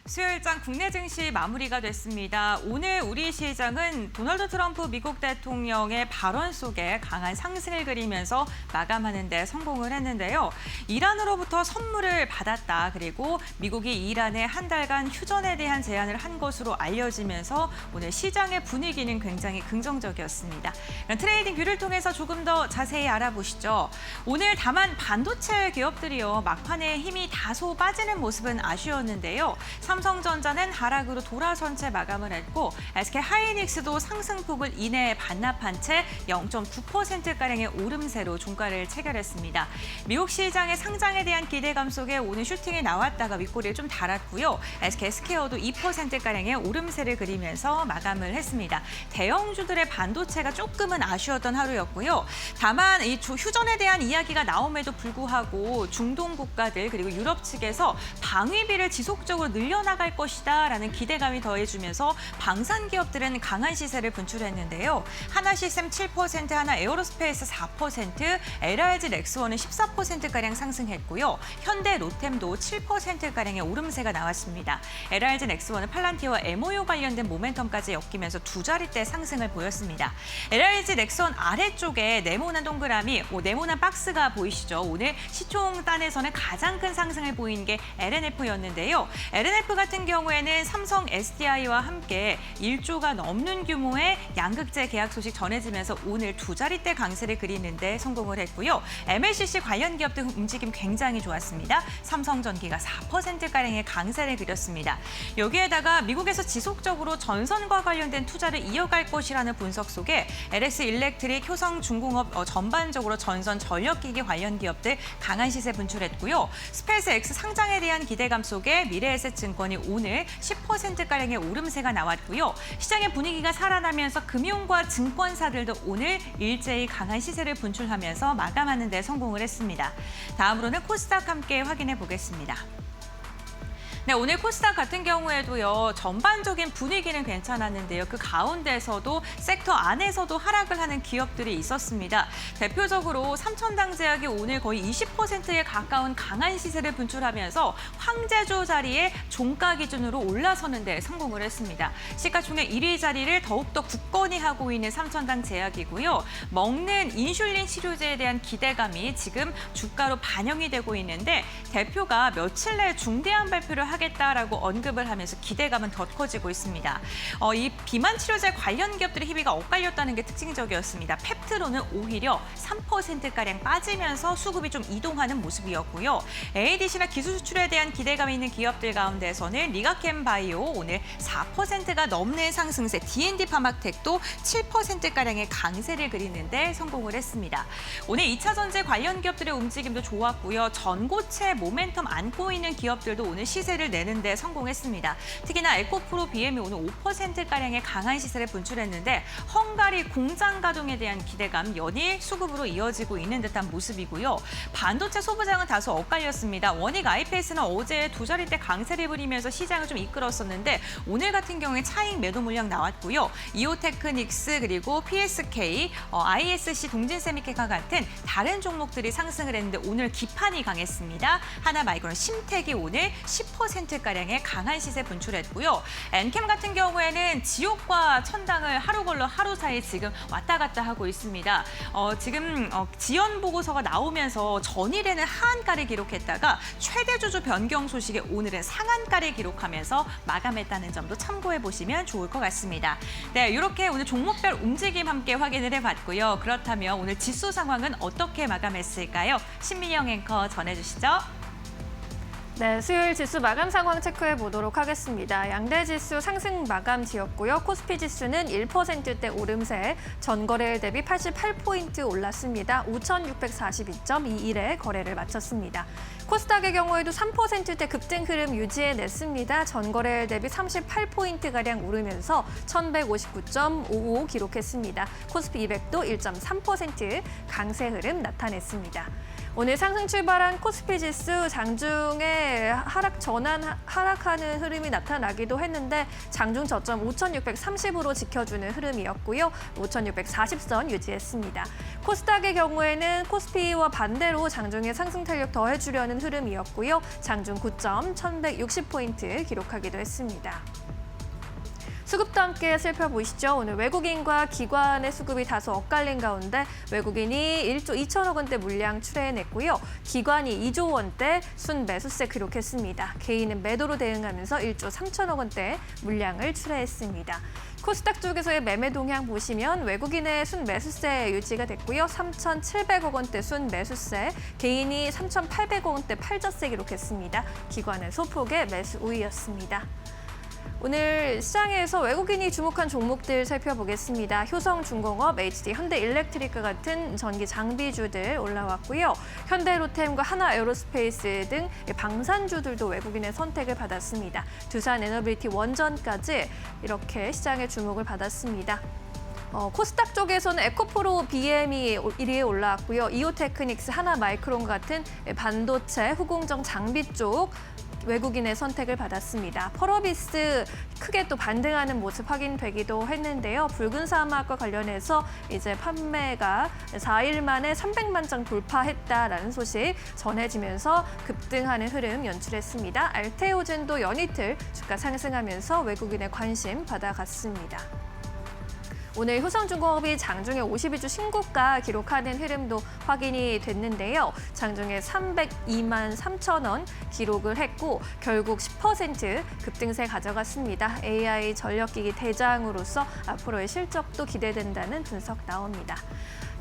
수요일장 국내 증시 마무리가 됐습니다. 오늘 우리 시장은 도널드 트럼프 미국 대통령의 발언 속에 강한 상승을 그리면서 마감하는 데 성공을 했는데요. 이란으로부터 선물을 받았다. 그리고 미국이 이란에 한 달간 휴전에 대한 제안을 한 것으로 알려지면서 오늘 시장의 분위기는 굉장히 긍정적이었습니다. 트레이딩 뷰를 통해서 조금 더 자세히 알아보시죠. 오늘 다만 반도체 기업들이요. 막판에 힘이 다소 빠지는 모습은 아쉬웠는데요. 삼성전자는 하락으로 돌아선 채 마감을 했고 SK하이닉스도 상승폭을 이내 반납한 채 0.9%가량의 오름세로 종가를 체결했습니다. 미국 시장의 상장에 대한 기대감 속에 오늘 슈팅이 나왔다가 윗꼬리를 좀 달았고요. SK스퀘어도 2%가량의 오름세를 그리면서 마감을 했습니다. 대형주들의 반도체가 조금은 아쉬웠던 하루였고요. 다만 이 휴전에 대한 이야기가 나옴에도 불구하고 중동 국가들 그리고 유럽 측에서 방위비를 지속적으로 늘려나갈 것이다라는 기대감이 더해주면서 방산 기업들은 강한 시세를 분출했는데요. 하나시스템 7%, 하나 에어로스페이스 4%, LRG 넥스원은 14%가량 상승했고요. 현대 로템도 7%가량의 오름세가 나왔습니다. LRG 넥스원은 팔란티어와 MOU 관련된 모멘텀까지 엮이면서 두 자릿대 상승을 보였습니다. LRG 넥스원 아래쪽에 네모난 동그라미, 네모난 박스가 보이시죠? 오늘 시총단에서는 가장 큰 상승을 보인 게 LNF였는데요. LNF 같은 경우에는 삼성 SDI와 함께 1조가 넘는 규모의 양극재 계약 소식 전해지면서 오늘 두 자릿대 강세를 그리는데 성공을 했고요. MLCC 관련 기업들 움직임 굉장히 좋았습니다. 삼성전기가 4%가량의 강세를 그렸습니다. 여기에다가 미국에서 지속적으로 전선과 관련된 투자를 이어갈 것이라는 분석 속에 LS 일렉트릭, 효성중공업 전반적으로 전선 전력기기 관련 기업들 강한 시세 분출했고요. 스페이스X 상장에 대한 기대감 속에 미래에셋증권 증권이 오늘 10%가량의 오름세가 나왔고요. 시장의 분위기가 살아나면서 금융과 증권사들도 오늘 일제히 강한 시세를 분출하면서 마감하는 데 성공을 했습니다. 다음으로는 코스닥 함께 확인해 보겠습니다. 네, 오늘 코스닥 같은 경우에도요, 전반적인 분위기는 괜찮았는데요. 그 가운데서도 섹터 안에서도 하락을 하는 기업들이 있었습니다. 대표적으로 삼천당제약이 오늘 거의 20%에 가까운 강한 시세를 분출하면서 황제조 자리에 종가 기준으로 올라서는 데 성공을 했습니다. 시가총액 1위 자리를 더욱더 굳건히 하고 있는 삼천당제약이고요. 먹는 인슐린 치료제에 대한 기대감이 지금 주가로 반영이 되고 있는데 대표가 며칠 내에 중대한 발표를 하겠다라고 언급을 하면서 기대감은 더 커지고 있습니다. 이 비만 치료제 관련 기업들의 희비가 엇갈렸다는 게 특징적이었습니다. 펩트로는 오히려 3%가량 빠지면서 수급이 좀 이동하는 모습이었고요. ADC나 기술 수출에 대한 기대감이 있는 기업들 가운데서는 리가캠 바이오 오늘 4%가 넘는 상승세, D&D 파마텍도 7%가량의 강세를 그리는데 성공을 했습니다. 오늘 2차 전지 관련 기업들의 움직임도 좋았고요. 전고체 모멘텀 안고 있는 기업들도 오늘 시세를 내는데 성공했습니다. 특히나 에코프로 BM이 오늘 5%가량의 강한 시세를 분출했는데 헝가리 공장 가동에 대한 기대감 연일 수급으로 이어지고 있는 듯한 모습이고요. 반도체 소부장은 다소 엇갈렸습니다. 원익 IPS는 어제 두 자릿대 강세를 부리면서 시장을 좀 이끌었었는데 오늘 같은 경우에 차익 매도 물량 나왔고요. 이오테크닉스 그리고 PSK, ISC 동진세미케가 같은 다른 종목들이 상승을 했는데 오늘 기판이 강했습니다. 하나마이크론, 심텍이 오늘 10%가량의 강한 시세 분출했고요. 엔캠 같은 경우에는 지옥과 천당을 하루 걸러 하루 사이 지금 왔다 갔다 하고 있습니다. 지금 지연 보고서가 나오면서 전일에는 하한가를 기록했다가 최대 주주 변경 소식에 오늘은 상한가를 기록하면서 마감했다는 점도 참고해 보시면 좋을 것 같습니다. 네, 이렇게 오늘 종목별 움직임 함께 확인을 해봤고요. 그렇다면 오늘 지수 상황은 어떻게 마감했을까요? 신민영 앵커 전해주시죠. 네, 수요일 지수 마감 상황 체크해 보도록 하겠습니다. 양대 지수 상승 마감지였고요. 코스피 지수는 1%대 오름세, 전거래일 대비 88포인트 올랐습니다. 5,642.21에 거래를 마쳤습니다. 코스닥의 경우에도 3%대 급등 흐름 유지해냈습니다. 전거래일 대비 38포인트가량 오르면서 1,159.55 기록했습니다. 코스피 200도 1.3% 강세 흐름 나타냈습니다. 오늘 상승 출발한 코스피 지수 장중에 하락하는 흐름이 나타나기도 했는데 장중 저점 5,630으로 지켜주는 흐름이었고요. 5,640선 유지했습니다. 코스닥의 경우에는 코스피와 반대로 장중에 상승 탄력 더해주려는 흐름이었고요. 장중 9점 1,160포인트 기록하기도 했습니다. 수급도 함께 살펴보시죠. 오늘 외국인과 기관의 수급이 다소 엇갈린 가운데 외국인이 1조 2천억 원대 물량 출해냈고요. 기관이 2조 원대 순매수세 기록했습니다. 개인은 매도로 대응하면서 1조 3천억 원대 물량을 출해했습니다. 코스닥 쪽에서의 매매 동향 보시면 외국인의 순매수세 유지가 됐고요. 3,700억 원대 순매수세, 개인이 3,800억 원대 팔저세 기록했습니다. 기관은 소폭의 매수 우위였습니다. 오늘 시장에서 외국인이 주목한 종목들 살펴보겠습니다. 효성중공업, HD, 현대일렉트리크 같은 전기 장비주들 올라왔고요. 현대로템과 하나에어로스페이스 등 방산주들도 외국인의 선택을 받았습니다. 두산에너빌티, 원전까지 이렇게 시장의 주목을 받았습니다. 코스닥 쪽에서는 에코프로 BM이 1위에 올라왔고요. 이오테크닉스, 하나마이크론 같은 반도체, 후공정 장비 쪽 외국인의 선택을 받았습니다. 펄어비스 크게 또 반등하는 모습 확인되기도 했는데요. 붉은 사막과 관련해서 이제 판매가 4일 만에 300만 장 돌파했다라는 소식 전해지면서 급등하는 흐름 연출했습니다. 알테오젠도 연이틀 주가 상승하면서 외국인의 관심 받아갔습니다. 오늘 효성중공업이 장중에 52주 신고가 기록하는 흐름도 확인이 됐는데요. 장중에 302만 3천 원 기록을 했고 결국 10% 급등세 가져갔습니다. AI 전력기기 대장으로서 앞으로의 실적도 기대된다는 분석 나옵니다.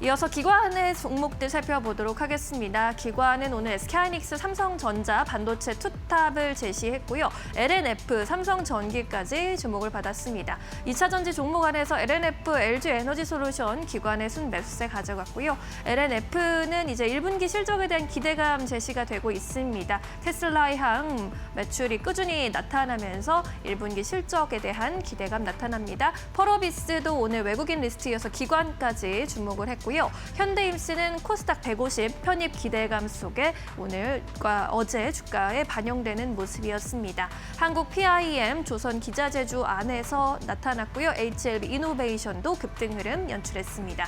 이어서 기관의 종목들 살펴보도록 하겠습니다. 기관은 오늘 SK하이닉스, 삼성전자, 반도체 투탑을 제시했고요. LNF, 삼성전기까지 주목을 받았습니다. 2차 전지 종목 안에서 LNF, LG에너지솔루션 기관의 순매수세 가져갔고요. LNF는 이제 1분기 실적에 대한 기대감 제시가 되고 있습니다. 테슬라의 향 매출이 꾸준히 나타나면서 1분기 실적에 대한 기대감 나타납니다. 펄어비스도 오늘 외국인 리스트이어서 기관까지 주목을 했고요. 현대임스는 코스닥 150 편입 기대감 속에 오늘과 어제 주가에 반영되는 모습이었습니다. 한국 PIM, 조선기자재주 안에서 나타났고요. HLB 이노베이션도 급등 흐름 연출했습니다.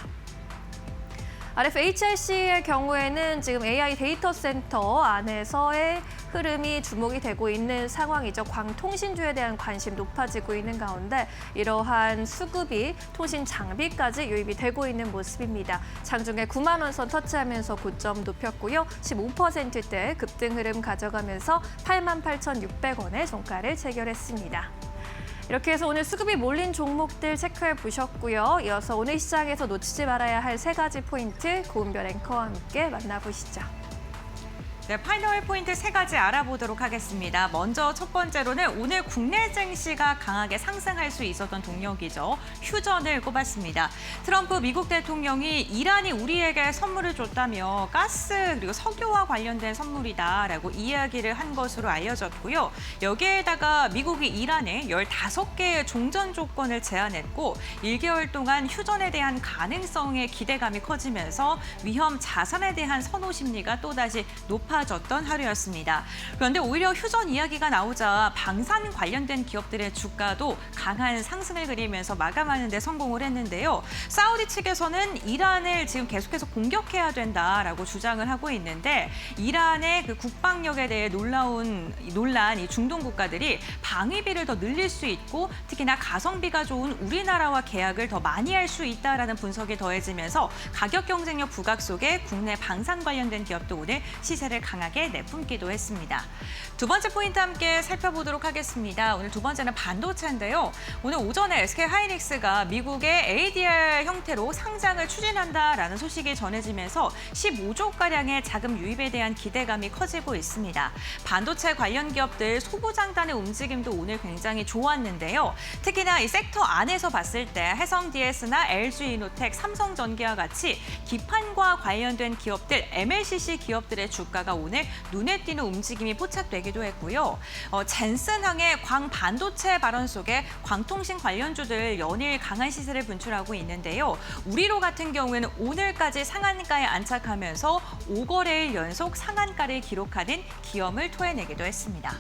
RFHRC의 경우에는 지금 AI 데이터 센터 안에서의 흐름이 주목이 되고 있는 상황이죠. 광통신주에 대한 관심 높아지고 있는 가운데 이러한 수급이 통신 장비까지 유입이 되고 있는 모습입니다. 장중에 9만 원 선 터치하면서 고점 높였고요. 15%대 급등 흐름 가져가면서 88,600원의 종가를 체결했습니다. 이렇게 해서 오늘 수급이 몰린 종목들 체크해 보셨고요. 이어서 오늘 시장에서 놓치지 말아야 할 3가지 포인트 고은별 앵커와 함께 만나보시죠. 네, 파이널 포인트 3가지 알아보도록 하겠습니다. 먼저 첫 번째로는 오늘 국내 증시가 강하게 상승할 수 있었던 동력이죠. 휴전을 꼽았습니다. 트럼프 미국 대통령이 이란이 우리에게 선물을 줬다며 가스 그리고 석유와 관련된 선물이다라고 이야기를 한 것으로 알려졌고요. 여기에다가 미국이 이란에 15개의 종전 조건을 제안했고 1개월 동안 휴전에 대한 가능성에 기대감이 커지면서 위험 자산에 대한 선호 심리가 또다시 높아졌던 하루였습니다. 그런데 오히려 휴전 이야기가 나오자 방산 관련된 기업들의 주가도 강한 상승을 그리면서 마감하는 데 성공을 했는데요. 사우디 측에서는 이란을 지금 계속해서 공격해야 된다라고 주장을 하고 있는데 이란의 그 국방력에 대해 논란 이 중동 국가들이 방위비를 더 늘릴 수 있고 특히나 가성비가 좋은 우리나라와 계약을 더 많이 할 수 있다라는 분석이 더해지면서 가격 경쟁력 부각 속에 국내 방산 관련된 기업도 오늘 시세를 강하게 내뿜기도 했습니다. 두 번째 포인트 함께 살펴보도록 하겠습니다. 오늘 두 번째는 반도체인데요. 오늘 오전에 SK하이닉스가 미국의 ADR 형태로 상장을 추진한다라는 소식이 전해지면서 15조가량의 자금 유입에 대한 기대감이 커지고 있습니다. 반도체 관련 기업들 소부장단의 움직임도 오늘 굉장히 좋았는데요. 특히나 이 섹터 안에서 봤을 때 해성DS나 LG이노텍, 삼성전기와 같이 기판과 관련된 기업들, MLCC 기업들의 주가가 오늘 눈에 띄는 움직임이 포착되기도 했고요. 젠슨항의 광반도체 발언 속에 광통신 관련주들 연일 강한 시세를 분출하고 있는데요. 우리로 같은 경우에는 오늘까지 상한가에 안착하면서 5거래일 연속 상한가를 기록하는 기염을 토해내기도 했습니다.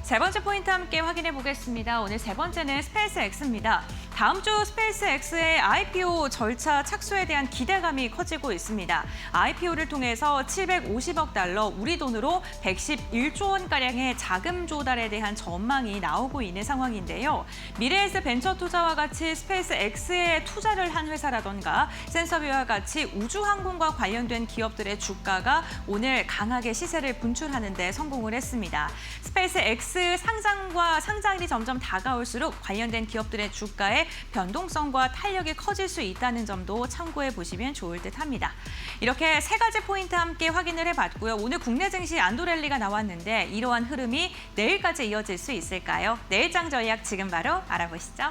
세 번째 포인트 함께 확인해 보겠습니다. 오늘 세 번째는 스페이스X입니다. 다음 주 스페이스X의 IPO 절차 착수에 대한 기대감이 커지고 있습니다. IPO를 통해서 750억 달러, 우리 돈으로 111조 원가량의 자금 조달에 대한 전망이 나오고 있는 상황인데요. 미래에셋 벤처투자와 같이 스페이스X에 투자를 한 회사라던가 센서비와 같이 우주항공과 관련된 기업들의 주가가 오늘 강하게 시세를 분출하는 데 성공을 했습니다. 스페이스X 상장과 상장일이 점점 다가올수록 관련된 기업들의 주가의 변동성과 탄력이 커질 수 있다는 점도 참고해 보시면 좋을 듯합니다. 이렇게 3가지 포인트 함께 확인을 해봤고요. 오늘 국내 증시 안도랠리가 나왔는데 이러한 흐름이 내일까지 이어질 수 있을까요? 내일장 전략 지금 바로 알아보시죠.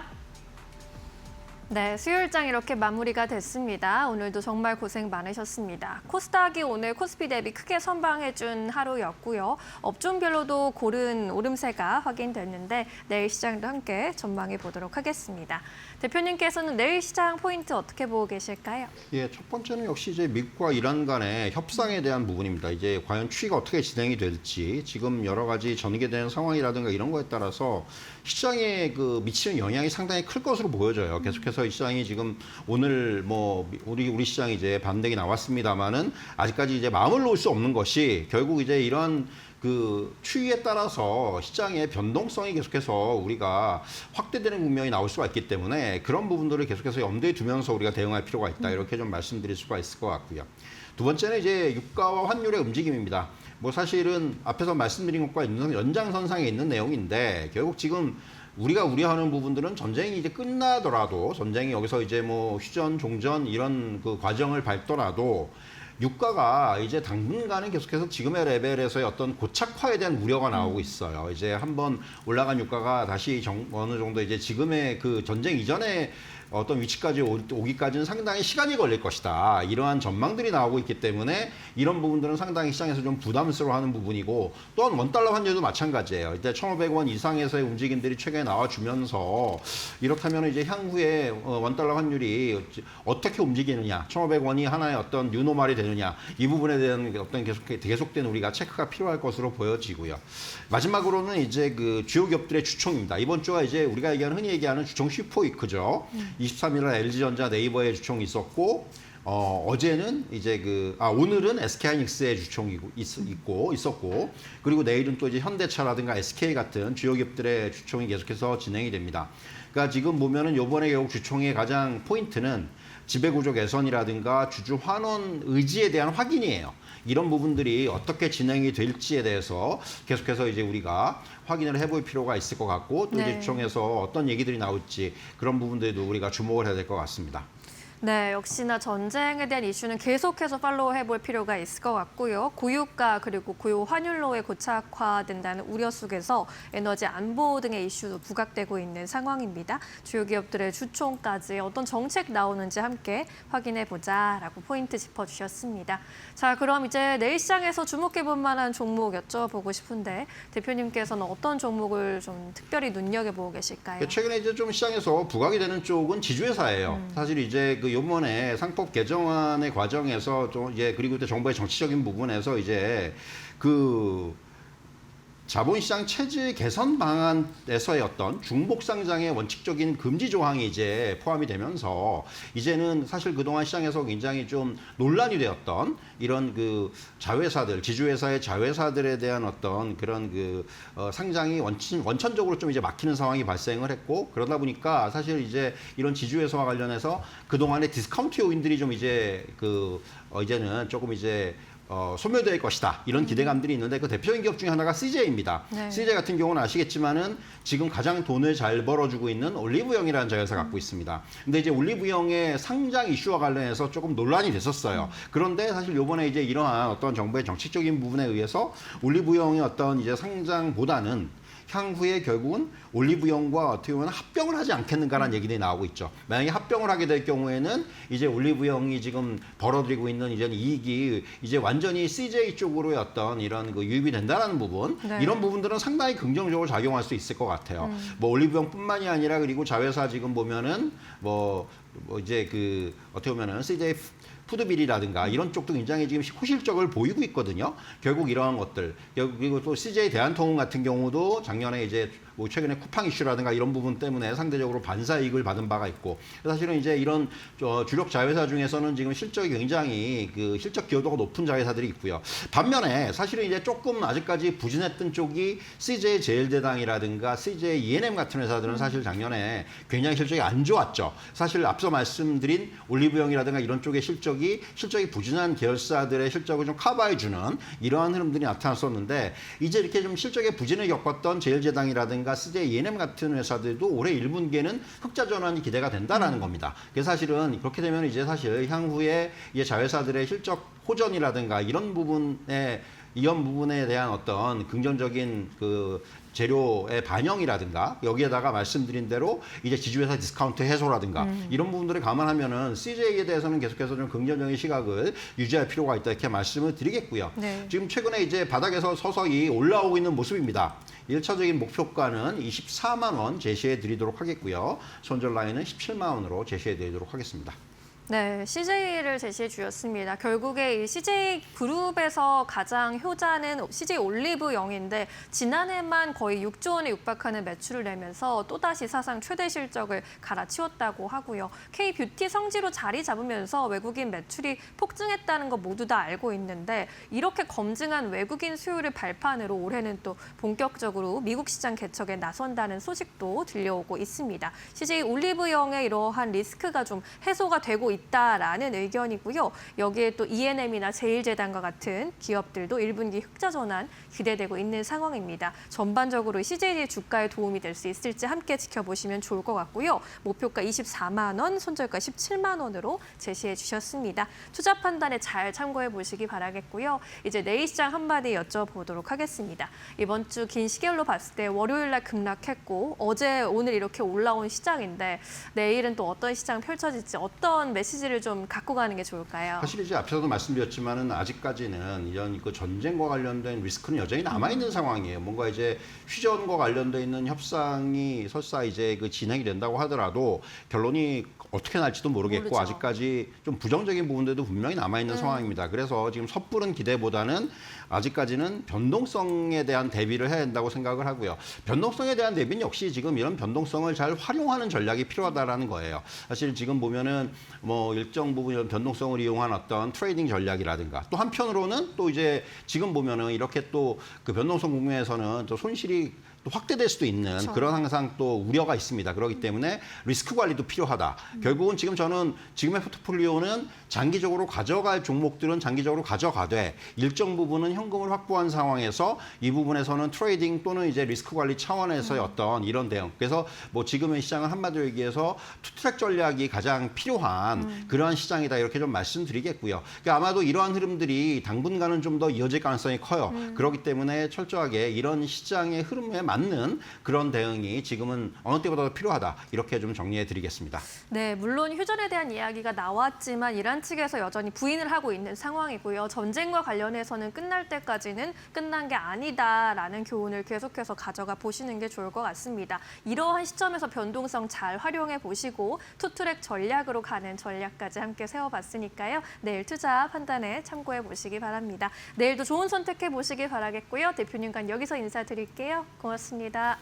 네, 수요일장 이렇게 마무리가 됐습니다. 오늘도 정말 고생 많으셨습니다. 코스닥이 오늘 코스피 대비 크게 선방해준 하루였고요. 업종별로도 고른 오름세가 확인됐는데 내일 시장도 함께 전망해 보도록 하겠습니다. 대표님께서는 내일 시장 포인트 어떻게 보고 계실까요? 예, 첫 번째는 역시 이제 미국과 이란 간의 협상에 대한 부분입니다. 이제 과연 추이가 어떻게 진행이 될지 지금 여러 가지 전개되는 상황이라든가 이런 거에 따라서 시장에 그 미치는 영향이 상당히 클 것으로 보여져요. 계속해서 이 시장이 지금 오늘 뭐 우리 시장이 이제 반등이 나왔습니다만은 아직까지 이제 마음을 놓을 수 없는 것이 결국 이제 이런 그 추이에 따라서 시장의 변동성이 계속해서 우리가 확대되는 국면이 나올 수가 있기 때문에 그런 부분들을 계속해서 염두에 두면서 우리가 대응할 필요가 있다. 이렇게 좀 말씀드릴 수가 있을 것 같고요. 두 번째는 이제 유가와 환율의 움직임입니다. 뭐 사실은 앞에서 말씀드린 것과 연장선상에 있는 내용인데 결국 지금 우리가 우려하는 부분들은 전쟁이 이제 끝나더라도 전쟁이 여기서 이제 뭐 휴전, 종전 이런 그 과정을 밟더라도 유가가 이제 당분간은 계속해서 지금의 레벨에서의 어떤 고착화에 대한 우려가 나오고 있어요. 이제 한번 올라간 유가가 다시 어느 정도 이제 지금의 그 전쟁 이전에 어떤 위치까지 오기까지는 상당히 시간이 걸릴 것이다. 이러한 전망들이 나오고 있기 때문에 이런 부분들은 상당히 시장에서 좀 부담스러워하는 부분이고 또한 원달러 환율도 마찬가지예요. 이제 1,500원 이상에서의 움직임들이 최근에 나와주면서 이렇다면 이제 향후에 원달러 환율이 어떻게 움직이느냐, 1,500원이 하나의 어떤 뉴노멀이 되느냐 이 부분에 대한 어떤 계속된 우리가 체크가 필요할 것으로 보여지고요. 마지막으로는 이제 그 주요 기업들의 주총입니다. 이번 주가 이제 우리가 흔히 얘기하는 주총 슈퍼위크죠. 23일날 LG전자, 네이버의 주총이 있었고 어제는 이제 오늘은 SK하이닉스의 주총이 있었고 그리고 내일은 또 이제 현대차라든가 SK 같은 주요 기업들의 주총이 계속해서 진행이 됩니다. 그러니까 지금 보면은 이번에 결국 주총의 가장 포인트는 지배구조 개선이라든가 주주 환원 의지에 대한 확인이에요. 이런 부분들이 어떻게 진행이 될지에 대해서 계속해서 이제 우리가 확인을 해볼 필요가 있을 것 같고 또 이제 주총에서 어떤 얘기들이 나올지 그런 부분들도 우리가 주목을 해야 될 것 같습니다. 네, 역시나 전쟁에 대한 이슈는 계속해서 팔로우 해볼 필요가 있을 것 같고요. 고유가 그리고 고유 환율로의 고착화된다는 우려 속에서 에너지 안보 등의 이슈도 부각되고 있는 상황입니다. 주요 기업들의 주총까지 어떤 정책 나오는지 함께 확인해 보자라고 포인트 짚어주셨습니다. 자, 그럼 이제 내일 시장에서 주목해볼 만한 종목 여쭤보고 싶은데 대표님께서는 어떤 종목을 좀 특별히 눈여겨보고 계실까요? 최근에 이제 좀 시장에서 부각이 되는 쪽은 지주회사예요. 사실 이제 요번에 상법 개정안의 과정에서 좀 이제 그리고 또 정부의 정치적인 부분에서 이제 그 자본시장 체질 개선 방안에서의 어떤 중복 상장의 원칙적인 금지 조항이 이제 포함이 되면서 이제는 사실 그동안 시장에서 굉장히 좀 논란이 되었던 이런 그 자회사들, 지주회사의 자회사들에 대한 어떤 그런 상장이 원천적으로 좀 이제 막히는 상황이 발생을 했고 그러다 보니까 사실 이제 이런 지주회사와 관련해서 그동안의 디스카운트 요인들이 좀 이제 이제는 조금 이제 소멸될 것이다. 이런 기대감들이 있는데 그 대표적인 기업 중에 하나가 CJ입니다. 네. CJ 같은 경우는 아시겠지만은 지금 가장 돈을 잘 벌어주고 있는 올리브영이라는 자회사가 갖고 있습니다. 근데 이제 올리브영의 상장 이슈와 관련해서 조금 논란이 됐었어요. 그런데 사실 요번에 이제 이러한 어떤 정부의 정책적인 부분에 의해서 올리브영의 어떤 이제 상장보다는 향후에 결국은 올리브영과 어떻게 보면 합병을 하지 않겠는가라는 얘기들이 나오고 있죠. 만약에 합병을 하게 될 경우에는 이제 올리브영이 지금 벌어들이고 있는 이제 이익이 이제 완전히 CJ 쪽으로의 어떤 이런 유입이 된다는 부분, 이런 부분들은 상당히 긍정적으로 작용할 수 있을 것 같아요. 뭐 올리브영뿐만이 아니라 그리고 자회사 지금 보면은 뭐 이제 어떻게 보면은 CJ 푸드빌이라든가 이런 쪽도 굉장히 지금 호실적을 보이고 있거든요. 결국 이러한 것들 그리고 또 CJ 대한통운 같은 경우도 작년에 이제 뭐 최근에 쿠팡 이슈라든가 이런 부분 때문에 상대적으로 반사 이익을 받은 바가 있고 사실은 이제 이런 주력 자회사 중에서는 지금 실적이 굉장히 실적 기여도가 높은 자회사들이 있고요. 반면에 사실은 이제 조금 아직까지 부진했던 쪽이 CJ 제일대당이라든가 CJ E&M 같은 회사들은 사실 작년에 굉장히 실적이 안 좋았죠. 사실 앞서 말씀드린 올리브영이라든가 이런 쪽의 실적이 부진한 계열사들의 실적을 좀 커버해주는 이러한 흐름들이 나타났었는데 이제 이렇게 좀 실적의 부진을 겪었던 제일제당이라든가 CJ E&M 같은 회사들도 올해 1분기에는 흑자 전환이 기대가 된다라는 겁니다. 그래서 사실은 그렇게 되면 이제 사실 향후에 이제 자회사들의 실적 호전이라든가 이런 부분에 대한 어떤 긍정적인 재료의 반영이라든가 여기에다가 말씀드린 대로 이제 지주회사 디스카운트 해소라든가 이런 부분들을 감안하면은 CJ에 대해서는 계속해서 좀 긍정적인 시각을 유지할 필요가 있다 이렇게 말씀을 드리겠고요. 네. 지금 최근에 이제 바닥에서 서서히 올라오고 있는 모습입니다. 1차적인 목표가는 24만 원 제시해 드리도록 하겠고요. 손절 라인은 17만 원으로 제시해 드리도록 하겠습니다. 네, CJ를 제시해 주셨습니다. 결국에 이 CJ 그룹에서 가장 효자는 CJ 올리브영인데 지난해만 거의 6조 원에 육박하는 매출을 내면서 또다시 사상 최대 실적을 갈아치웠다고 하고요. K뷰티 성지로 자리 잡으면서 외국인 매출이 폭증했다는 거 모두 다 알고 있는데 이렇게 검증한 외국인 수요를 발판으로 올해는 또 본격적으로 미국 시장 개척에 나선다는 소식도 들려오고 있습니다. CJ 올리브영의 이러한 리스크가 좀 해소가 되고 있다라는 의견이고요. 여기에 또 E&M이나 제일제당과 같은 기업들도 1분기 흑자 전환 기대되고 있는 상황입니다. 전반적으로 CJ의 주가에 도움이 될 수 있을지 함께 지켜보시면 좋을 것 같고요. 목표가 24만 원, 손절가 17만 원으로 제시해 주셨습니다. 투자 판단에 잘 참고해 보시기 바라겠고요. 이제 내일 시장 한마디 여쭤보도록 하겠습니다. 이번 주 긴 시계열로 봤을 때 월요일 날 급락했고 어제 오늘 이렇게 올라온 시장인데 내일은 또 어떤 시장 펼쳐질지 어떤 메시지를 좀 갖고 가는 게 좋을까요? 사실 이제 앞서도 말씀드렸지만은 아직까지는 이런 그 전쟁과 관련된 리스크는 여전히 남아 있는 상황이에요. 뭔가 이제 휴전과 관련돼 있는 협상이 설사 이제 그 진행이 된다고 하더라도 결론이 어떻게 날지도 모르겠고 모르죠. 아직까지 좀 부정적인 부분들도 분명히 남아 있는 상황입니다. 그래서 지금 섣부른 기대보다는 아직까지는 변동성에 대한 대비를 해야 된다고 생각을 하고요. 변동성에 대한 대비는 역시 지금 이런 변동성을 잘 활용하는 전략이 필요하다라는 거예요. 사실 지금 보면은 뭐 일정 부분 이런 변동성을 이용한 어떤 트레이딩 전략이라든가 또 한편으로는 또 이제 지금 보면은 이렇게 또 그 변동성 국면에서는 또 손실이 또 확대될 수도 있는 그렇죠. 그런 항상 또 우려가 있습니다. 그렇기 때문에 리스크 관리도 필요하다. 결국은 지금 저는 지금의 포트폴리오는 장기적으로 가져갈 종목들은 장기적으로 가져가되 일정 부분은 현금을 확보한 상황에서 이 부분에서는 트레이딩 또는 이제 리스크 관리 차원에서의 어떤 이런 대응. 그래서 뭐 지금의 시장은 한마디로 얘기해서 투트랙 전략이 가장 필요한 그러한 시장이다 이렇게 좀 말씀드리겠고요. 그러니까 아마도 이러한 흐름들이 당분간은 좀 더 이어질 가능성이 커요. 그렇기 때문에 철저하게 이런 시장의 흐름에 맞는 그런 대응이 지금은 어느 때보다도 필요하다. 이렇게 좀 정리해 드리겠습니다. 네, 물론 휴전에 대한 이야기가 나왔지만 이란 측에서 여전히 부인을 하고 있는 상황이고요. 전쟁과 관련해서는 끝날 때까지는 끝난 게 아니다라는 교훈을 계속해서 가져가 보시는 게 좋을 것 같습니다. 이러한 시점에서 변동성 잘 활용해 보시고 투트랙 전략으로 가는 전략까지 함께 세워봤으니까요. 내일 투자 판단에 참고해 보시기 바랍니다. 내일도 좋은 선택해 보시기 바라겠고요. 대표님과 여기서 인사드릴게요. 고맙습니다.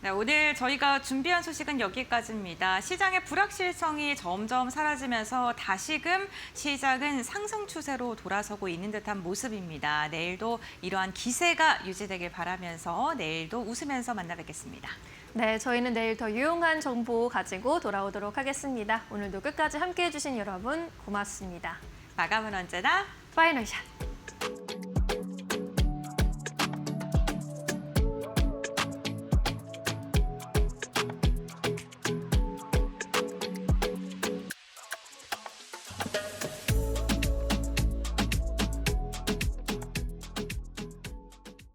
네, 오늘 저희가 준비한 소식은 여기까지입니다. 시장의 불확실성이 점점 사라지면서 다시금 시장은 상승 추세로 돌아서고 있는 듯한 모습입니다. 내일도 이러한 기세가 유지되길 바라면서 내일도 웃으면서 만나 뵙겠습니다. 네, 저희는 내일 더 유용한 정보 가지고 돌아오도록 하겠습니다. 오늘도 끝까지 함께해 주신 여러분 고맙습니다. 마감은 언제나 파이널 샷.